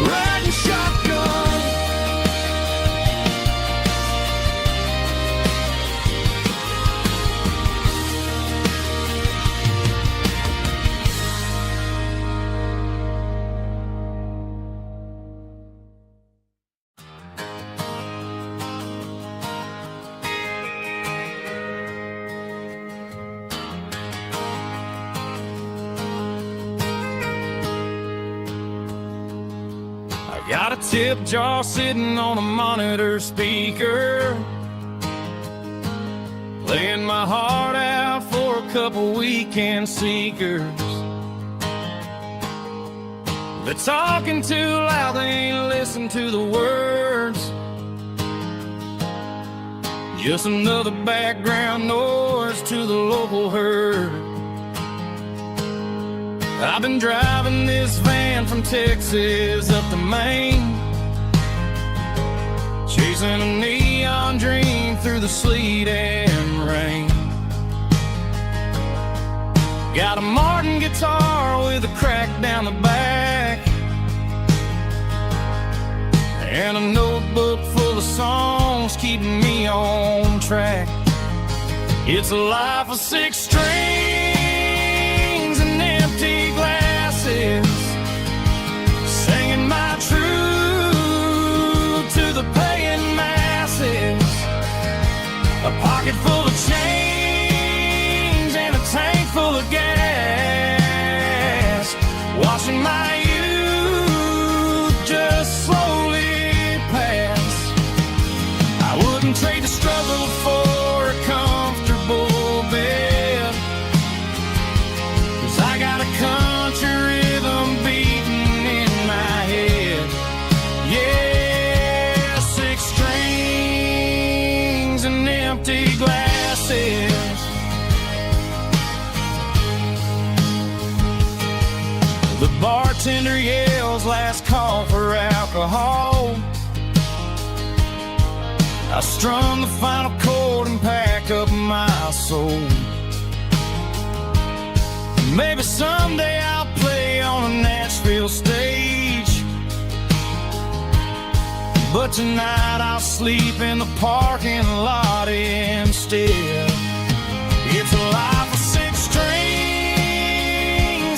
riding shotgun. Got a tip jar sitting on a monitor speaker, playing my heart out for a couple weekend seekers. They're talking too loud, they ain't listen to the words. Just another background noise to the local herd. I've been driving this van from Texas up to Maine, chasing a neon dream through the sleet and rain. Got a Martin guitar with a crack down the back, and a notebook full of songs keeping me on track. It's a life of 6 strings and empty glasses, singing my truth to the paying masses. A pocket full of change and a tank full of gas, watching my youth just slowly pass. I wouldn't trade the struggle for a comfortable bed, 'cause I got a country rhythm beating in my head. Yeah, 6 strings and empty glasses. The bartender yells last call for alcohol. I strummed the final chord and packed up my soul. Maybe someday I'll play on a Nashville stage, but tonight I'll sleep in the parking lot instead. It's a life of six strings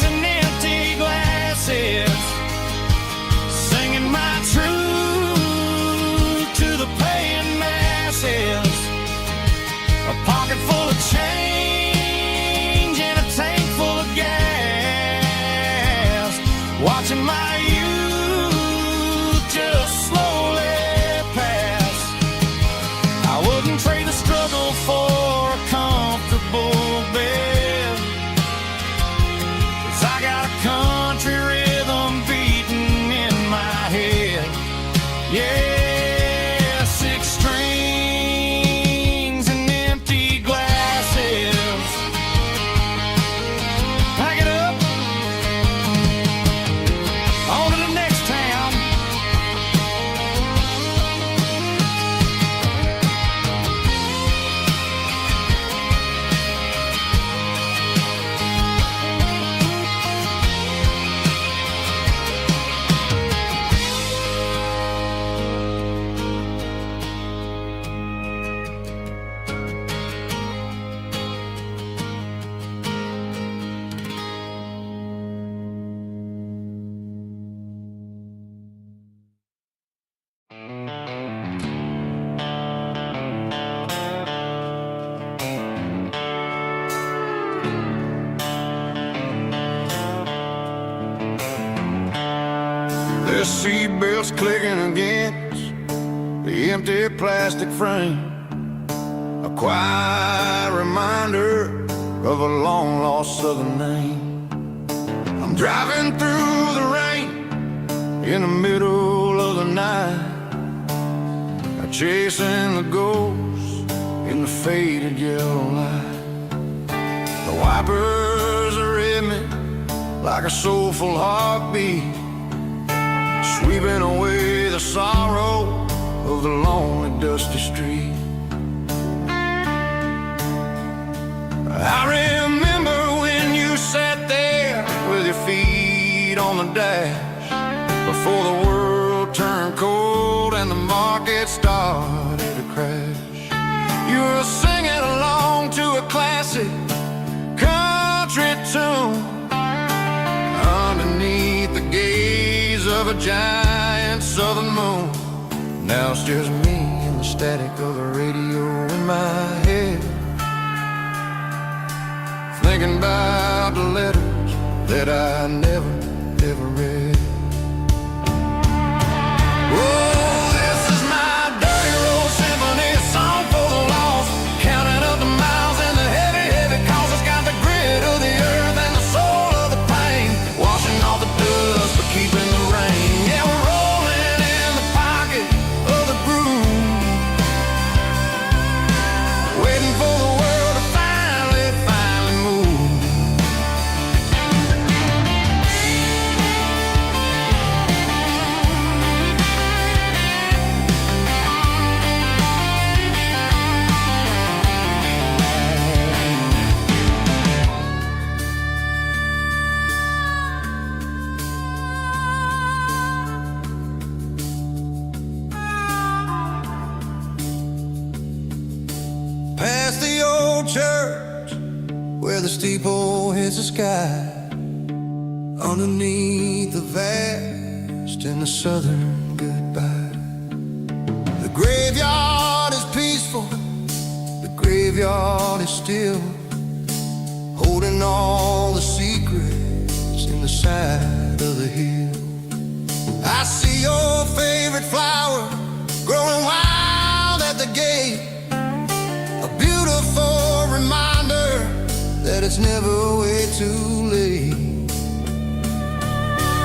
and empty glasses, singing my truth to the paying masses. A pocket full of change and a tank full of gas, watching my youth just slowly pass. I wouldn't trade the struggle for a comfortable bed, 'cause I got a country rhythm beating in my head. Yeah, six strings and empty glasses. Pack it up, on to the next town. The seatbelts clicking against the empty plastic frame, a quiet reminder of a long-lost southern name. I'm driving through the rain in the middle of the night, chasing the ghosts in the faded yellow light. The wipers are in me like a soulful heartbeat, sweeping away the sorrow of the lonely, dusty street. I remember when you sat there with your feet on the dash, before the world turned cold and the market started to crash. You were singing along to a classic country tune underneath the gaze of a giant southern moon. Now it's just me and the static of the radio in my head, thinking about the letters that I never, ever read. Oh, this is my dirty road symphony, a song for the lost, counting up the miles and the heavy, heavy calls. It's got the grit of the earth and the soul of the pain, washing off the dust but keeping the rain. Yeah, we're rolling in the pocket of the groove, waiting for the world to finally move. Past the old church where the steeple hits the sky, underneath the vast and the southern goodbye. The graveyard is peaceful, the graveyard is still, holding all the secrets in the side of the hill. I see your favorite flower growing wild at the gate, a beautiful reminder that it's never way too late.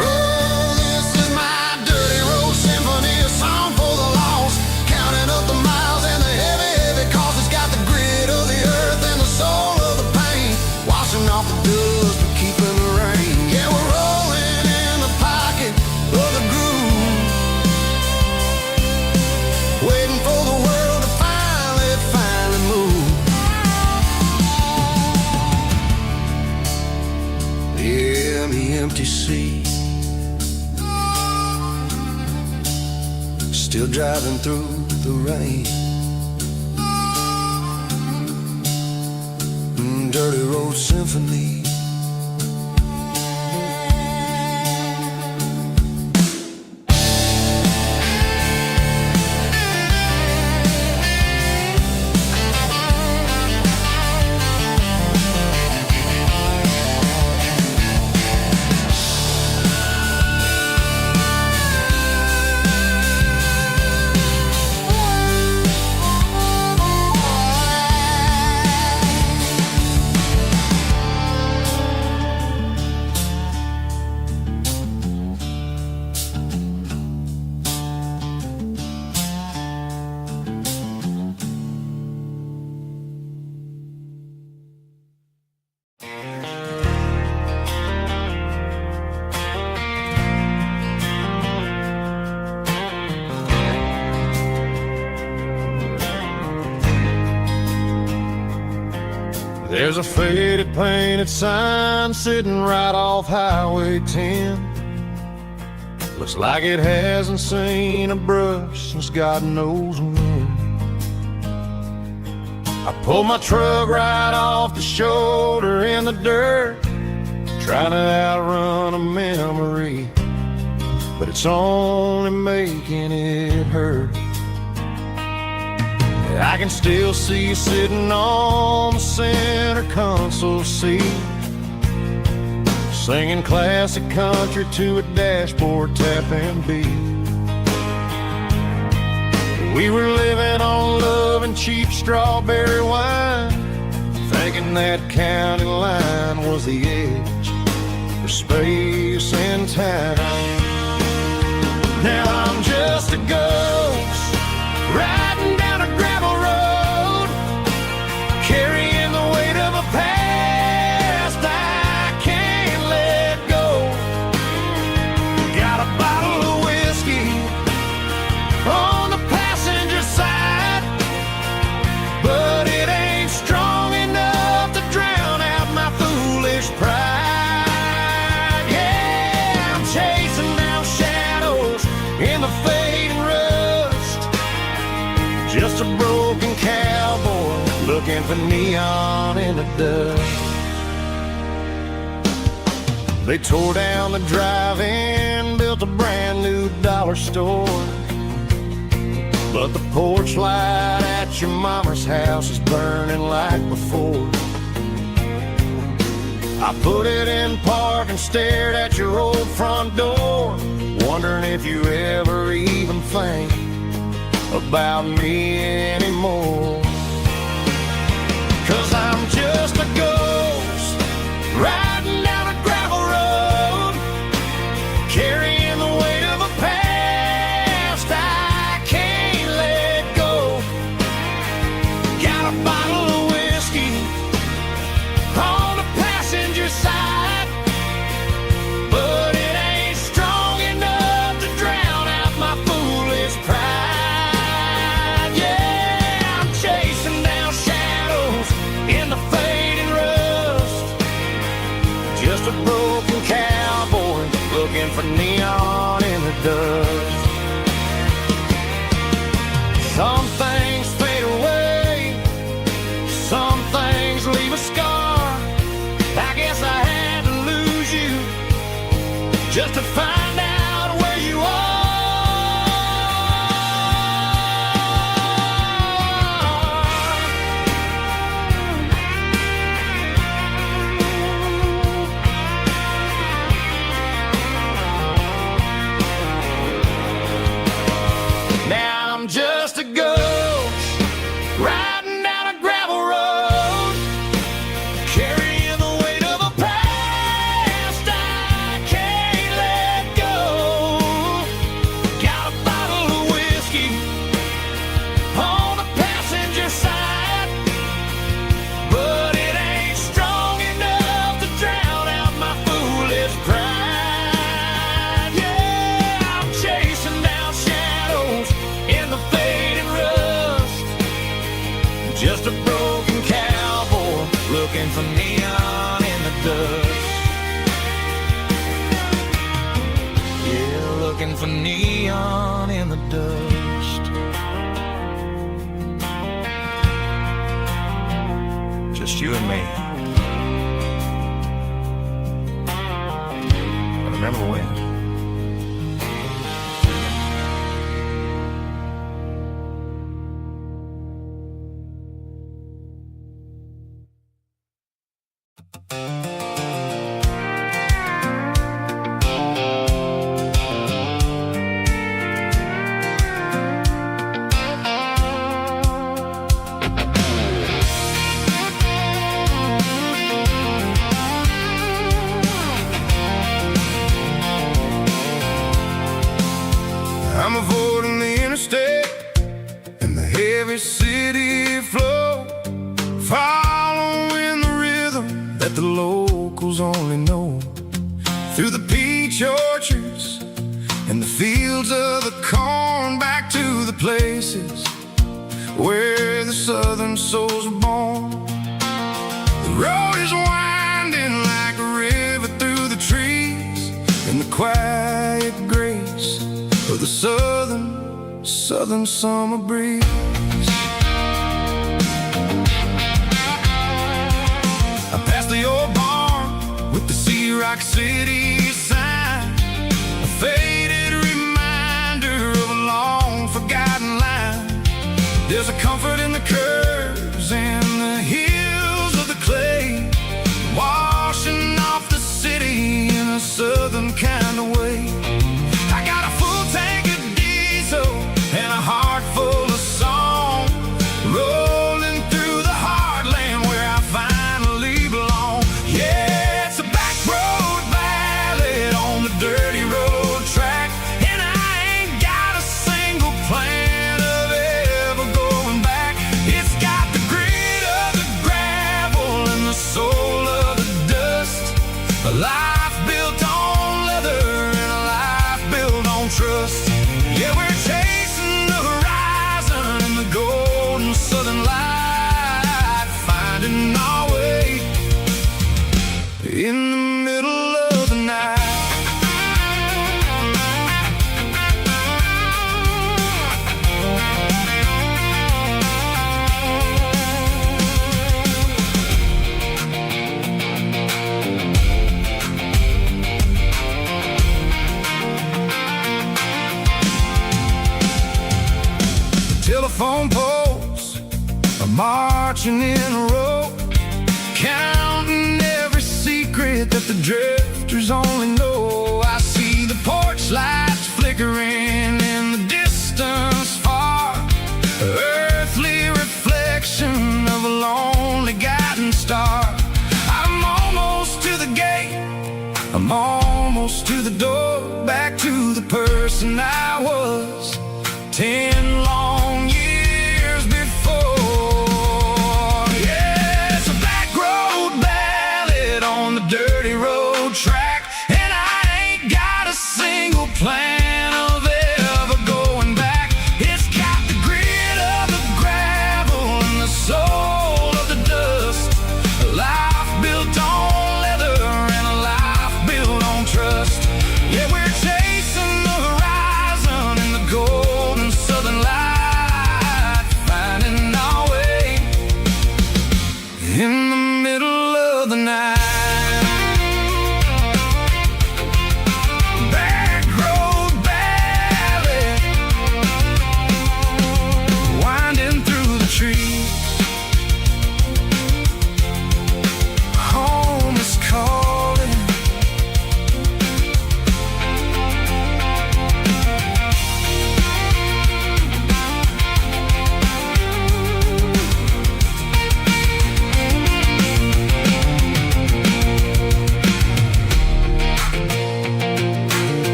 Oh, this is my dirty road symphony, a song for the lost, counting up the miles and the heavy, heavy calls. It's got the grit of the earth and the soul of the pain, washing off the dust but keeping the rain. Yeah, we're rolling in the pocket of the groove, waiting for the world empty sea. Still driving through the rain. Dirty road symphony. There's a faded painted sign sitting right off Highway 10. Looks like it hasn't seen a brush since God knows when. I pulled my truck right off the shoulder in the dirt, trying to outrun a memory, but it's only making it hurt. I can still see you sitting on the center console seat, singing classic country to a dashboard tapping beat. We were living on love and cheap strawberry wine, thinking that county line was the edge for space and time. Now I'm just a ghost riding down a gravel road, carrying the weight of a past I can't let go. Got a bottle of whiskey on the passenger side, but it ain't strong enough to drown out my foolish pride. Yeah, I'm chasing down shadows in the fading rust, just a broken cowboy looking for neon in the dust. They tore down the drive-in, built a brand new dollar store, but the porch light at your mama's house is burning like before. I put it in park and stared at your old front door, wondering if you ever even think about me anymore. 'Cause I'm just a ghost riding down a gravel road, carrying the weight of a past I can't let go. Got a bottle of whiskey on the passenger side, but it ain't strong enough to drown out my foolish pride. Yeah, I'm chasing down shadows in the fading rust, just a broken cowboy looking for neon in the dust. Some things fade away, some things leave a scar. I guess I had to lose you just to find out where you are. Now I'm just a ghost riding down a gravel road, carrying the weight of a past I can't let go. dust. Just you and me. I remember when. I'm avoiding the interstate and the heavy city flow, following the rhythm that the locals only know. Through the peach orchards and the fields of the corn, back to the places where the southern souls were born. The road is winding like a river through the trees, in the quiet grace of the southern summer breeze. I passed the old barn with the Sea Rock City sign, a faded reminder of a long forgotten line. There's a comfort in the curves and the hills of the clay, washing off the city in a southern kind of way. I got a full tank of diesel and a heart full of song, rolling through the heartland where I finally belong. Yeah, it's a back road ballad on the dirty road track, and I ain't got a single plan of ever going back. It's got the grit of the gravel and the soul of the dust, a life built on leather and a life built on trust. Yeah, we're chasing the horizon in the golden southern light, finding our way in the middle of the night. Telephone poles are marching in a row, counting every secret that the drifters only know. I see the porch lights flickering in the distance far, earthly reflection of a lonely guiding star. I'm almost to the gate, I'm almost to the door, back to the person I was 10 long years before. Yeah, it's a back road ballad on the dirty road track, and I ain't got a single plan of ever going back. It's got the grit of the gravel and the soul of the dust, a life built on leather and a life built on trust. Yeah, we're chasing the horizon in the golden southern light, finding our way in the middle of the night. Back road ballad, winding through the trees. Home is calling.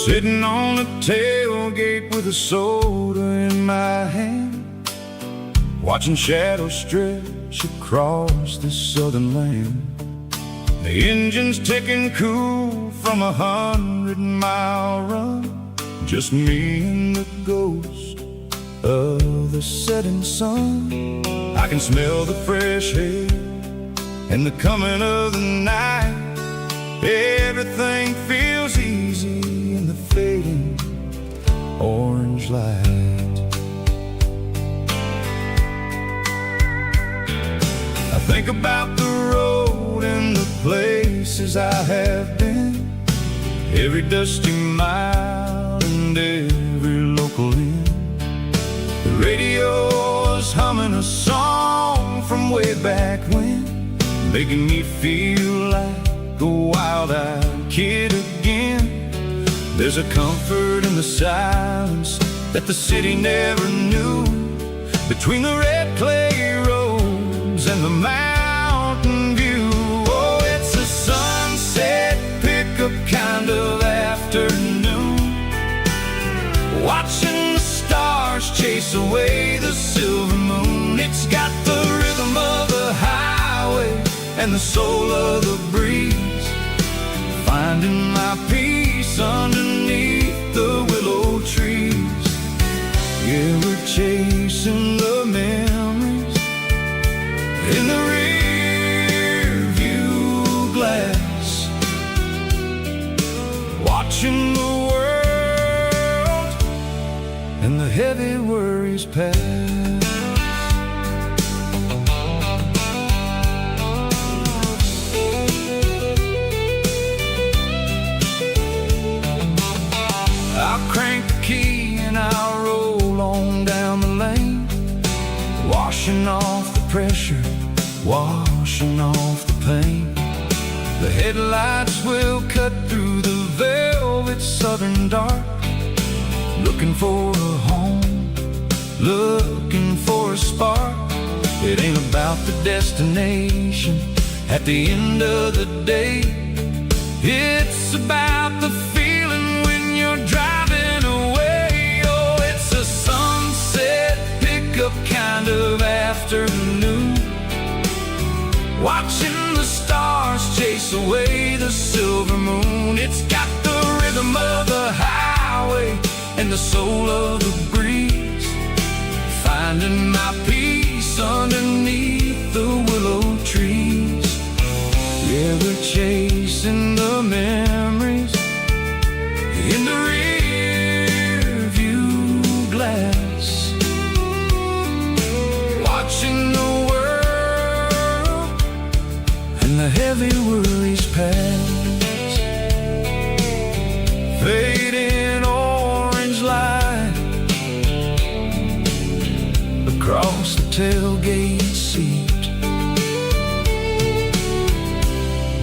Sitting on the tailgate with a soda in my hand, watching shadows stretch across this southern land. The engine's ticking cool from 100-mile run, just me and the ghost of the setting sun. I can smell the fresh air and the coming of the night. Everything feels easy in the fading orange light. I think about the road and the places I have been, every dusty mile and every local inn. The radio is humming a song from way back when, making me feel like a wild-eyed kid again. There's a comfort in the silence that the city never knew, between the red clay roads and the mountain view. Oh, it's a sunset pickup kind of afternoon, watching the stars chase away the silver moon. It's got the rhythm of the highway and the soul of the breeze, finding my peace underneath the willow trees. Yeah, we're chasing the memories in the rear view glass, watching the world and the heavy worries pass. I'll crank the key and I'll roll on down the lane, washing off the pressure, washing off the pain. The headlights will cut through the velvet southern dark, looking for a home, looking for a spark. It ain't about the destination at the end of the day, it's about the feeling when you're driving away. Oh, it's a sunset pickup kind of afternoon, watching the stars chase away the silver moon. It's got the rhythm of the highway and the soul of the breeze, finding my peace underneath the willow trees. Yeah, we're chasing the memories in the rear view glass, watching the world and the heavy worries pass. Fading orange light across the tailgate seat,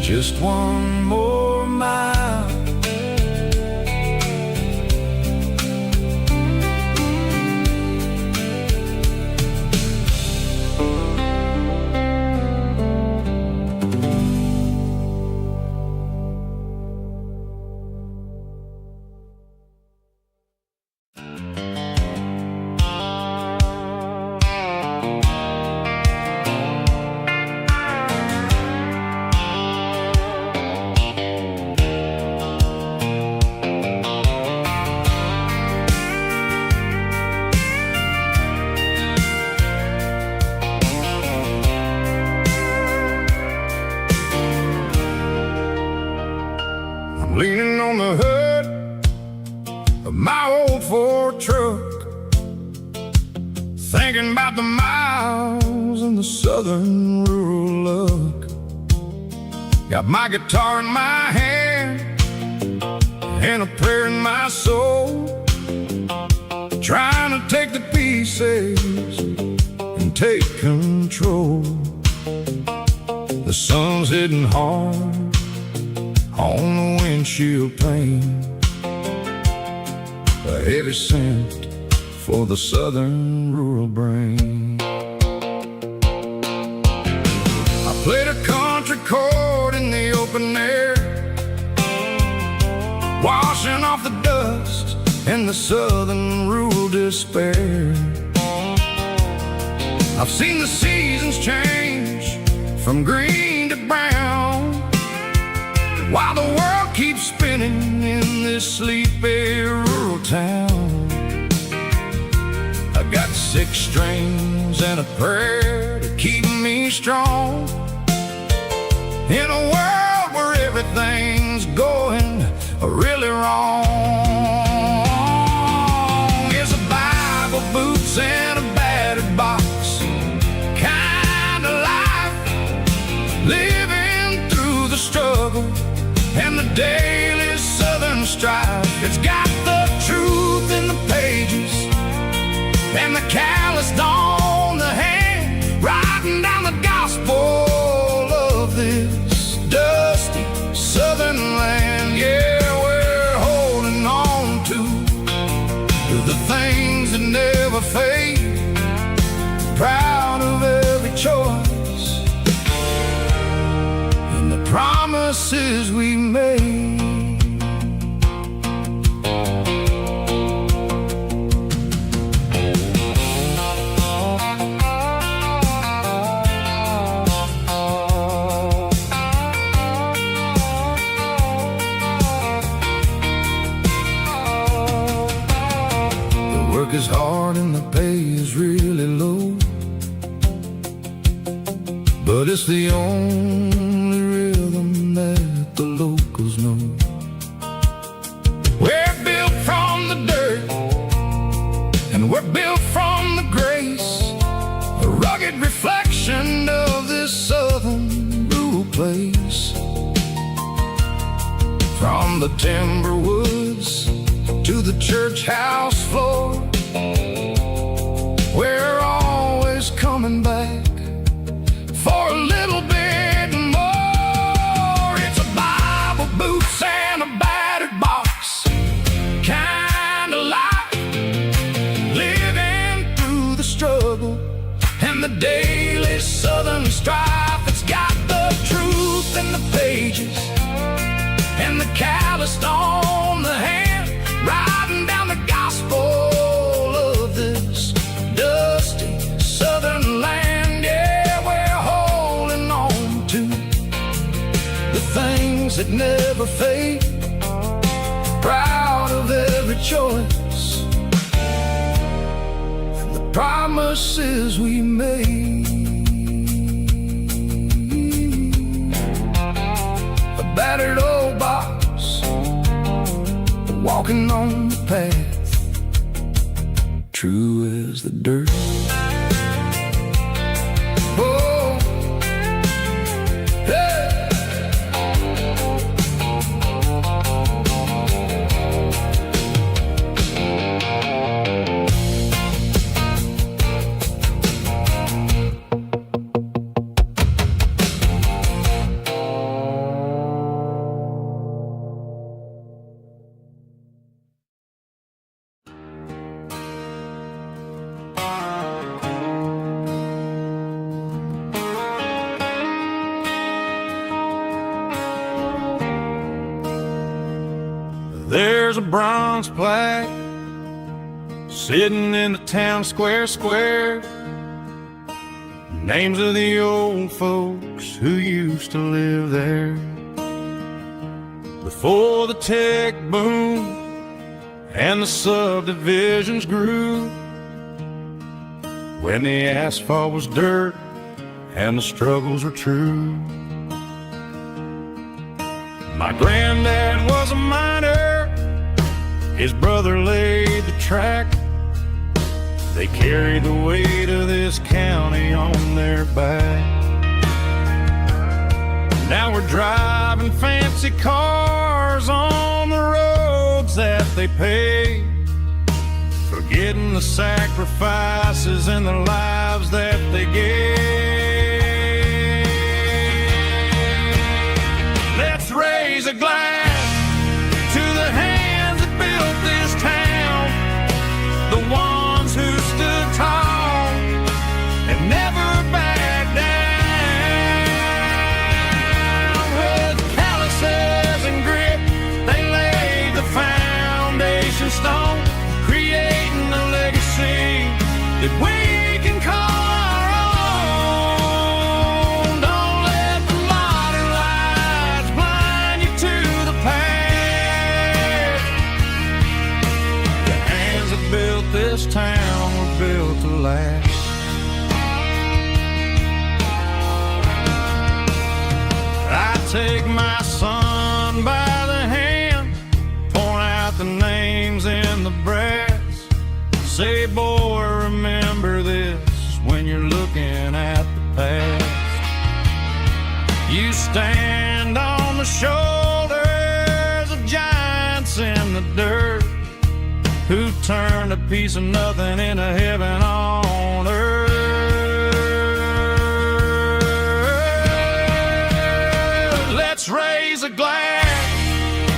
just one more mile. Leaning on the hood of my old Ford truck, thinking about the miles and the southern rural look. Got my guitar in my hand and a prayer in my soul, trying to take the pieces and take control. The sun's hitting hard on the windshield pane, a heavy scent for the southern rural brain. I played a country chord in the open air, washing off the dust and the southern rural despair. I've seen the seasons change from green to brown, while the world keeps spinning in this sleepy rural town. I got 6 strings and a prayer to keep me strong, in a world where everything's going really wrong. Is a Bible, boots, and a battered box kind of life, living through the struggle and the daily southern strife. It's got the truth in the pages and the calloused on the hand, writing down the gospel of this dusty southern land. Yeah, we're holding on to the things that never fade, proud of every choice and the promises we made. Work is hard and the pay is really low, but it's the only rhythm that the locals know. We're built from the dirt and we're built from the grace, a rugged reflection of this southern rural place. From the timber woods to the church house floor, we're always coming back for a little bit more. It's a Bible, boots, and a battered box kind of life, living through the struggle and the daily southern strife. It's got the truth in the pages and the calloused on the hand, writing down the gospel of this dusty southern land. Yeah, we're holding on to the things that never fade, proud of every choice and the promises we made. A battered old box, walking on the path, true as the dirt. Oh, hey. There's a bronze plaque sitting in the town square. Names of the old folks who used to live there before the tech boom and the subdivisions grew, when the asphalt was dirt and the struggles were true. My granddad was a miner, his brother laid the track. They carried the weight of this county on their back. Now we're driving fancy cars on the roads that they paved, forgetting the sacrifices and the lives that they gave. Let's raise a glass to the hands that built this town, the ones who stood tall and never backed down. With calluses and grit, they laid the foundation stone, creating a legacy that we can call our take my son by the hand, point out the names in the brass, say, boy, remember this when you're looking at the past. You stand on the shoulders of giants in the dirt, who turned a piece of nothing into heaven on earth. Let's raise a glass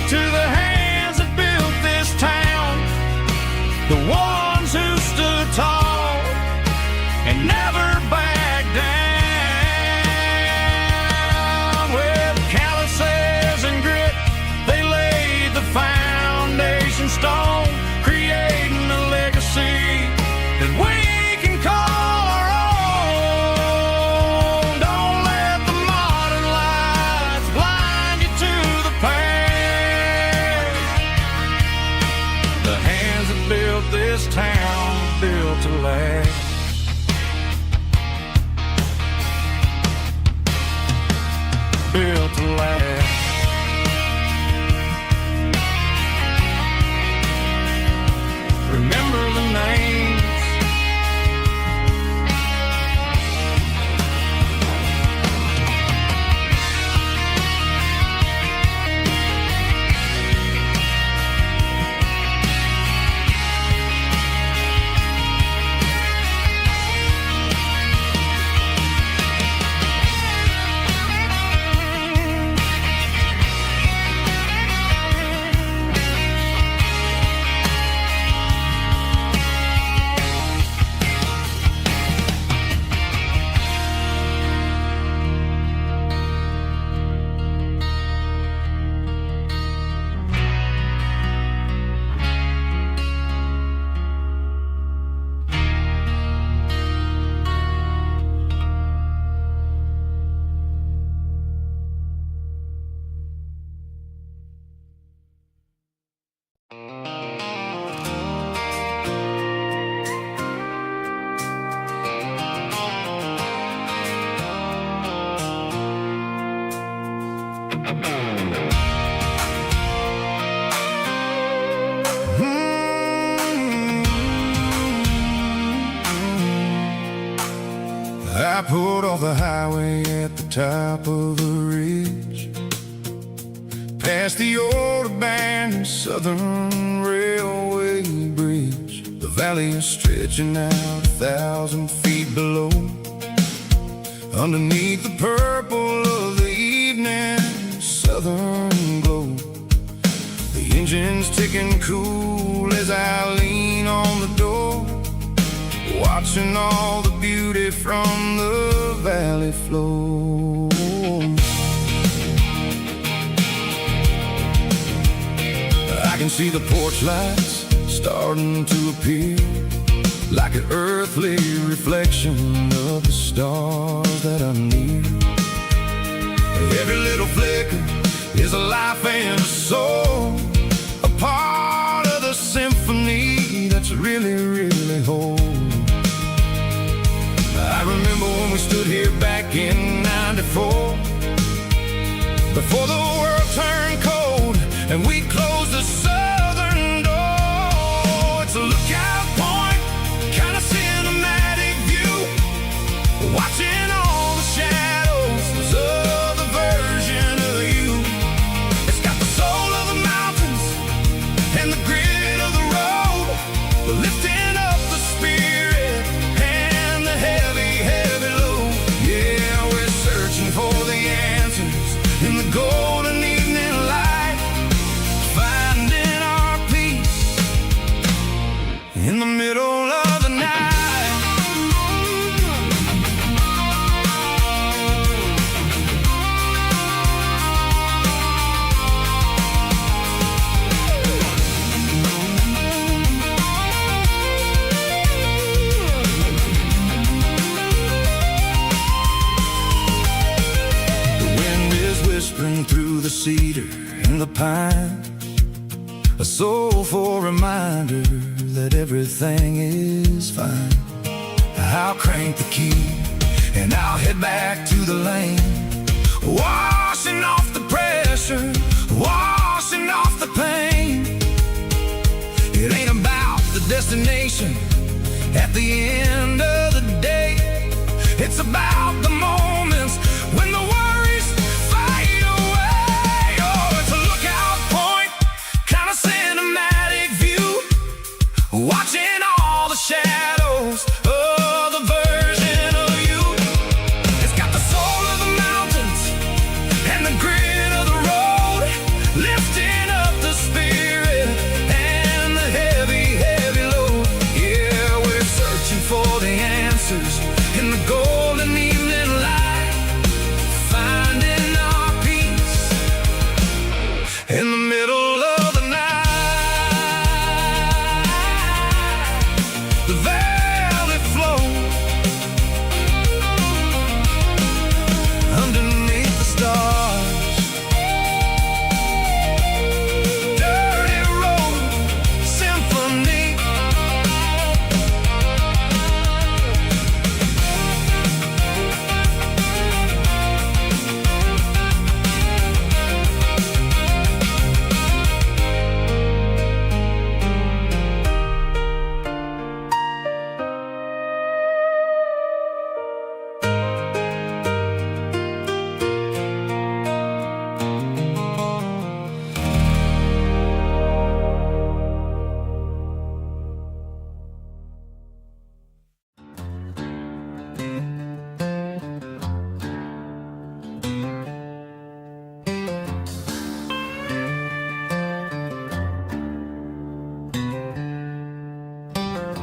to the hands that built this town, the ones who stood tall and never backed down. With calluses and grit, they laid the foundation stone, creating a legacy that we can call our own. Don't let the modern lights blind you to the past. The hands that built this town built to last. Built to last. Remember the names. I pulled off the highway at the top of a ridge, past the old abandoned Southern Railway bridge. The valley is stretching out 1,000 feet below, underneath the purple of the evening southern glow. The engine's ticking cool as I lean on the door, watching all the beauty from the valley flow. I can see the porch lights starting to appear, like an earthly reflection of the stars that are near. Every little flicker is a life and a soul, a part of the symphony that's really, really whole. I remember when we stood here back in '94, before the world turned cold and we closed the southern door. It's a lookout point, kind of cinematic view, watching all the shadows of the version of you. It's got the soul of the mountains and the grit of the road, lifting up the spirit and the heavy, heavy load. Yeah, we're searching for the answers in the golden evening light, finding our peace in the middle of the night. Whispering through the cedar and the pine, a soulful reminder that everything is fine. I'll crank the key and I'll head back to the lane, washing off destination. At the end of the day, it's about the moments when the worries fade away. Oh, it's a lookout point, kind of cinematic view, watching all the shadows of the version of you. It's got the soul of the mountains and the grit of the road, lifting up the spirit and the heavy, heavy load. Yeah, we're searching for the answers in the golden evening light, finding our peace in the middle of the night. The valley flows underneath the stars. Dirty road symphony.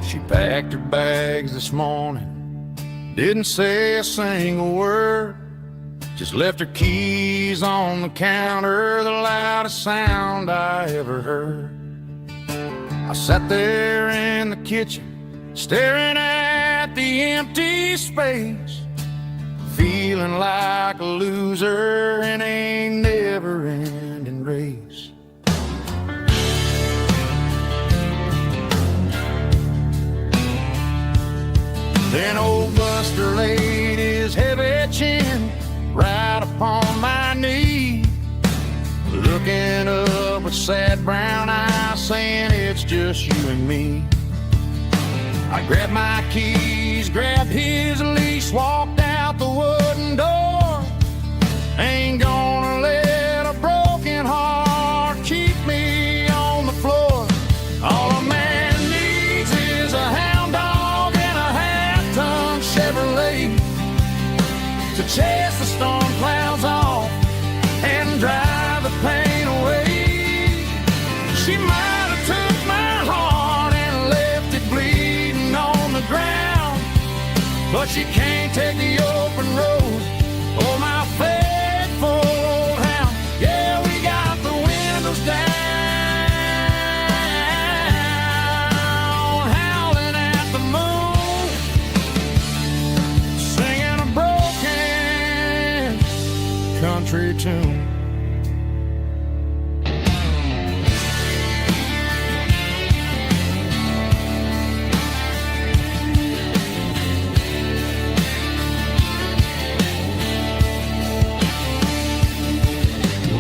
She packed her bags this morning, didn't say a single word, just left her keys on the counter, the loudest sound I ever heard. I sat there in the kitchen, staring at the empty space, feeling like a loser in a never-ending race. Then old Buster laid his heavy chin right upon my knee, looking up with sad brown eyes, saying it's just you and me. I grabbed my keys, grabbed his leash, walked out the wooden door. Ain't gonna let a broken heart keep me on the floor. All a man needs is a hound dog and a half-ton Chevrolet to chase the storm clouds off and drive the pain away. She might have took my heart and left it bleeding on the ground, but she can't take the open road. Oh, my faithful old hound. Yeah, we got the windows down, howling at the moon, singing a broken country tune.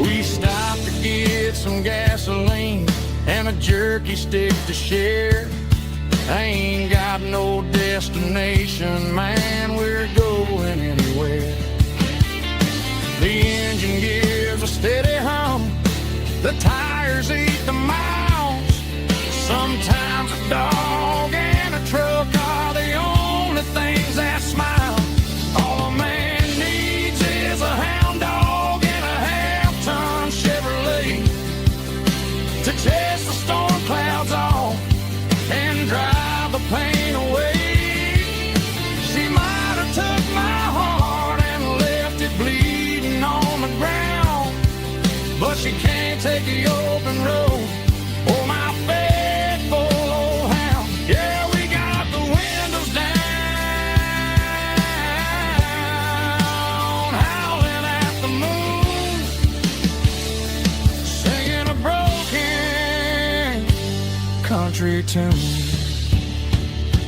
We stopped to get some gasoline and a jerky stick to share. I ain't got no destination, man, we're going anywhere. The engine gives a steady hum, the tires eat the miles. Sometimes a dog and a truck are the only things that smile. All a man needs is a hound dog and a half-ton Chevrolet to chase the storm clouds off and drive the pain away. She might have took my heart and left it bleeding on the ground, but she can't take the open road. Oh, my faithful old hound. Yeah, we got the windows down, howling at the moon, singing a broken country tune.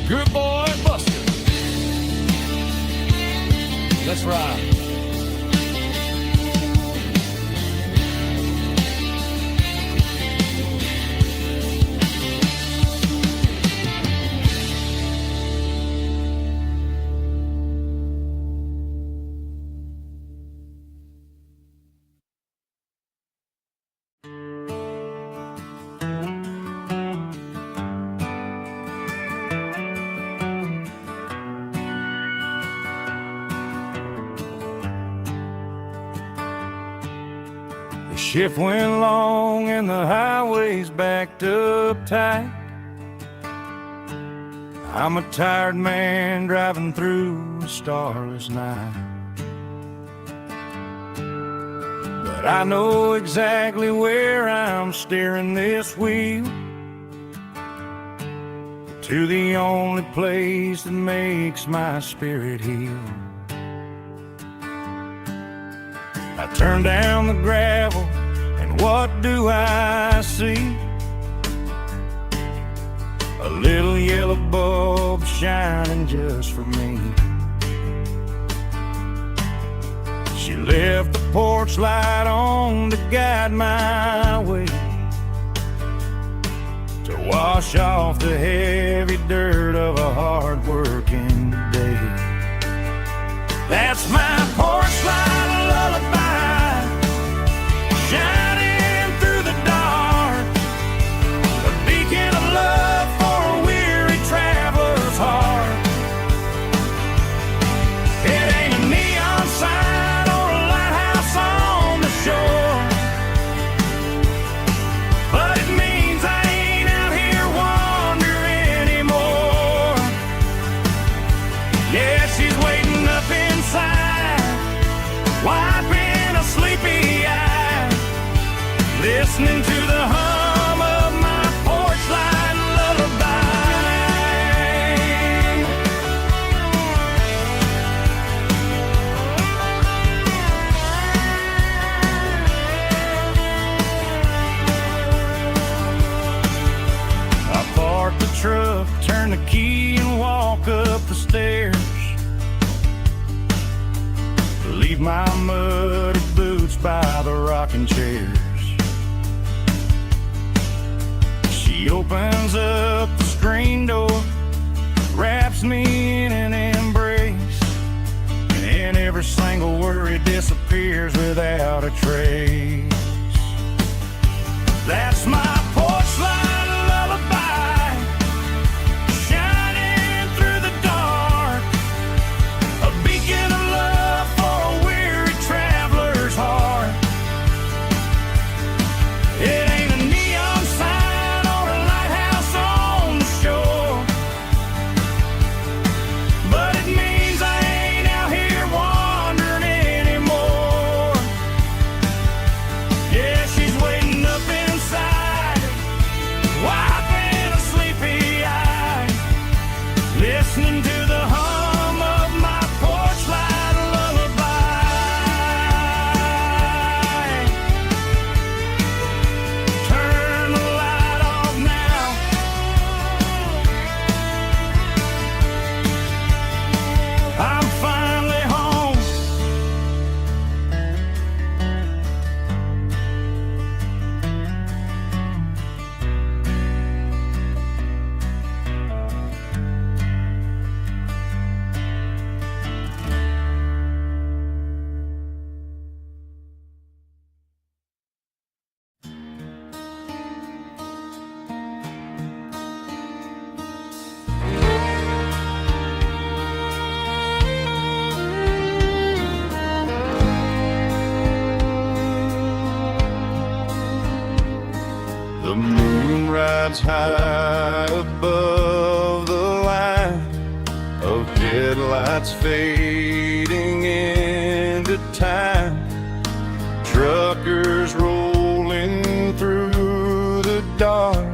Good boy, Buster. Let's ride. Shift went long and the highway's backed up tight. I'm a tired man driving through a starless night. But I know exactly where I'm steering this wheel, to the only place that makes my spirit heal. I turn down the gravel, and what do I see? A little yellow bulb shining just for me. She left the porch light on to guide my way, to wash off the heavy dirt of a hard-working day. That's my porch light lullaby, shining through the dark, a beacon of love for a weary traveler's heart. It ain't a neon sign or a lighthouse on the shore, but it means I ain't out here wandering anymore. Yeah, she's waiting up inside, wiping a sleepy eye, listening to the hum of my porch light lullaby. I park the truck, turn the key and walk up the stairs, leave my muddy boots by the rocking chairs. She opens up the screen door, wraps me in an embrace, and every single worry disappears without a trace. That's my porch light lullaby, shining through the dark, a beacon of love for a weary traveler's heart. It ain't a neon sign or a lighthouse on the shore, but it means I ain't out here wandering anymore. Yeah, she's waiting up inside, wiping a sleepy eye, listening to the hum of my porch light lullaby. Turn the light off now, I'm finally home. The moon rides high above the line of headlights fading into time. Truckers rolling through the dark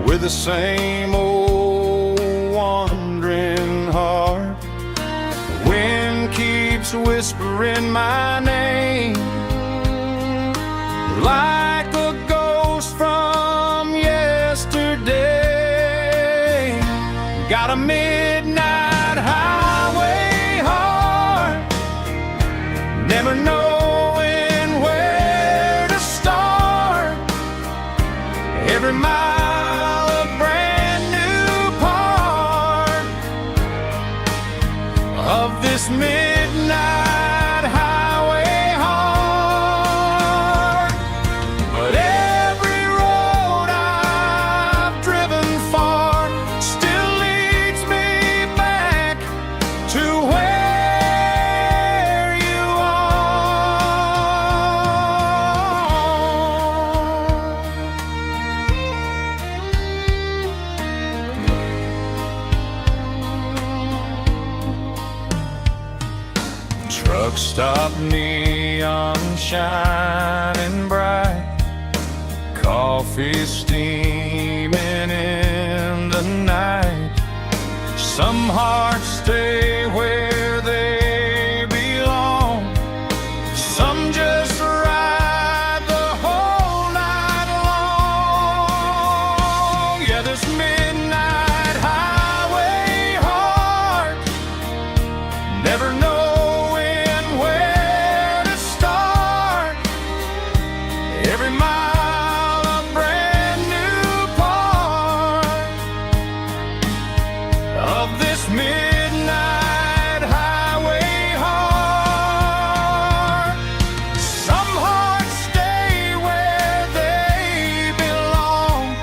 with the same old wandering heart. The wind keeps whispering my name like a ghost from yesterday. Got a midnight highway heart, never knowing where to start. Every mile a brand new part of this midnight highway heart. But every road I've driven far still leads me back to where you are. Truck stop neon shining bright, coffee steaming in the night. Some hearts stay where they belong, some just ride the whole night long. Yeah, this midnight highway heart, never knowing where to start. Every mile a brand new part of this midnight highway heart. Some hearts stay where they belong,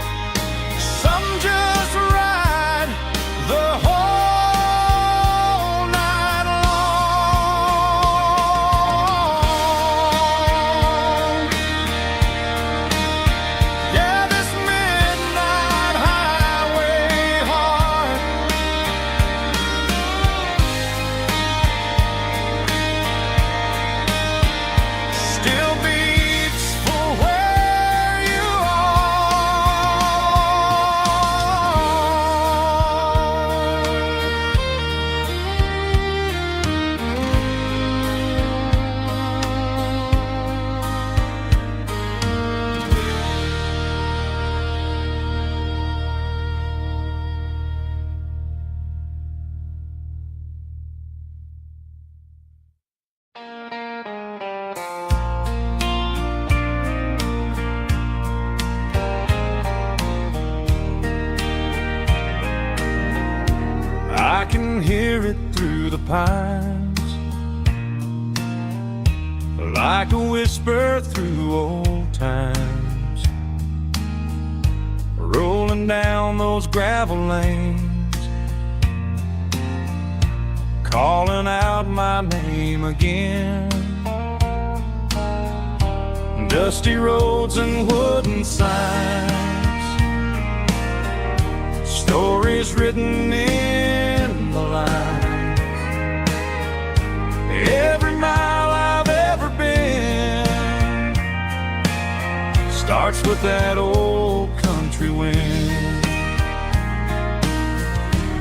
some just ride the whole night long. Yeah, this midnight highway heart still beats for where you I can hear it through the pines, like a whisper through old times, rolling down those gravel lanes, calling out my name again. Dusty roads and wooden signs, stories written in the lines. Every mile I've ever been starts with that old country wind.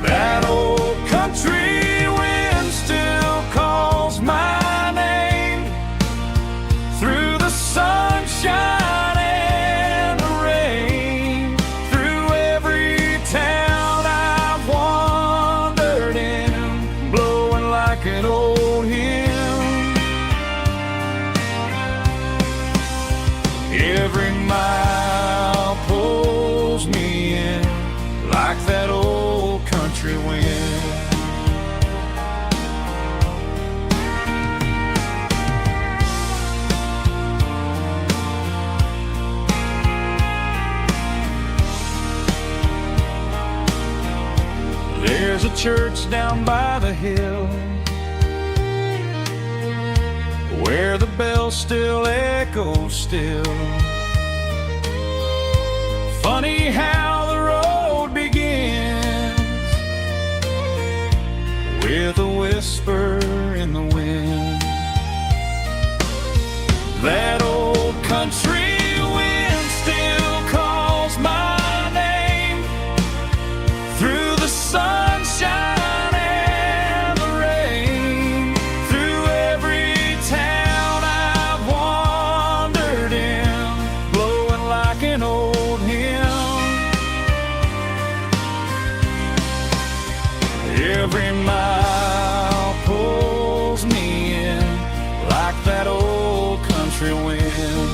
That old country wind still calls my name through the sunshine and the rain, through every town I've wandered in, blowing like an old hymn. Every mile pulls me in like that old country wind. There's a church down by the hill where the bells still echo still. Funny how the road begins with a whisper in the wind. That old country wind still calls my name through the sunshine and the rain, through every town I've wandered in, blowing like an old hymn. Every mile pulls me in like that old country wind.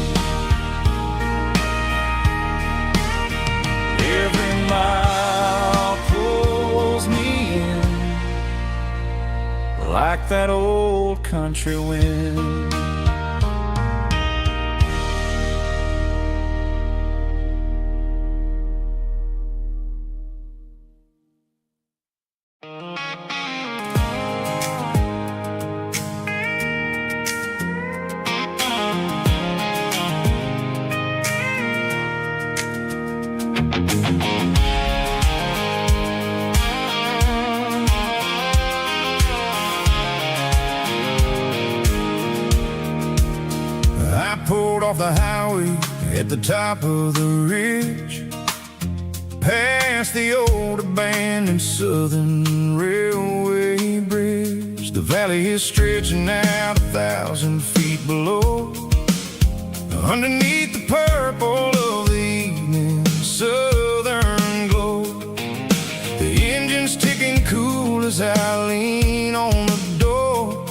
Every mile pulls me in like that old country wind. off the highway at the top of the ridge, past the old abandoned Southern Railway bridge. The valley is stretching out 1,000 feet below, underneath the purple of the evening southern glow. The engine's ticking cool as I lean on the door,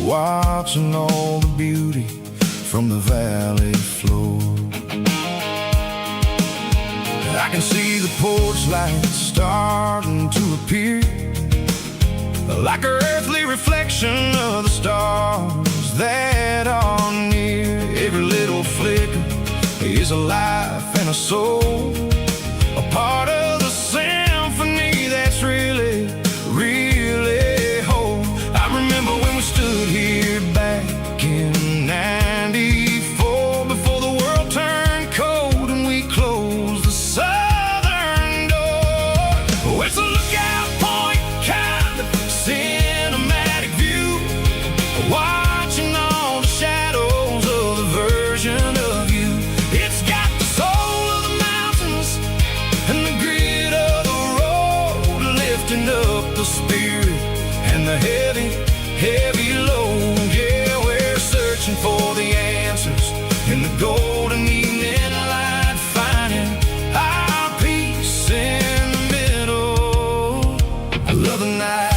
watching all the beauty from the valley floor. I can see the porch lights starting to appear, like an earthly reflection of the stars that are near. Every little flicker is a life and a soul, a part of the symphony that's really, really whole. I remember when we stood here back in '94, before the world turned cold and we closed the southern door. Oh, it's a lookout point, kind of cinematic view, watching all the shadows of the version of you. It's got the soul of the mountains and the grit of the road, lifting up the spirit and the heavy, heavy load. Yeah, we're searching for the answers in the golden evening light, finding our peace in the middle of the night.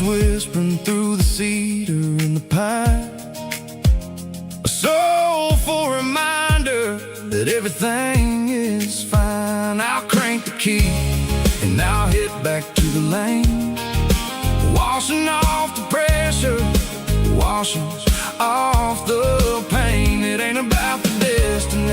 Whispering through the cedar and the pine, a soulful reminder that everything is fine. I'll crank the key and I'll head back to the lane, washing off the pressure, washing off the pain. It ain't about the destination.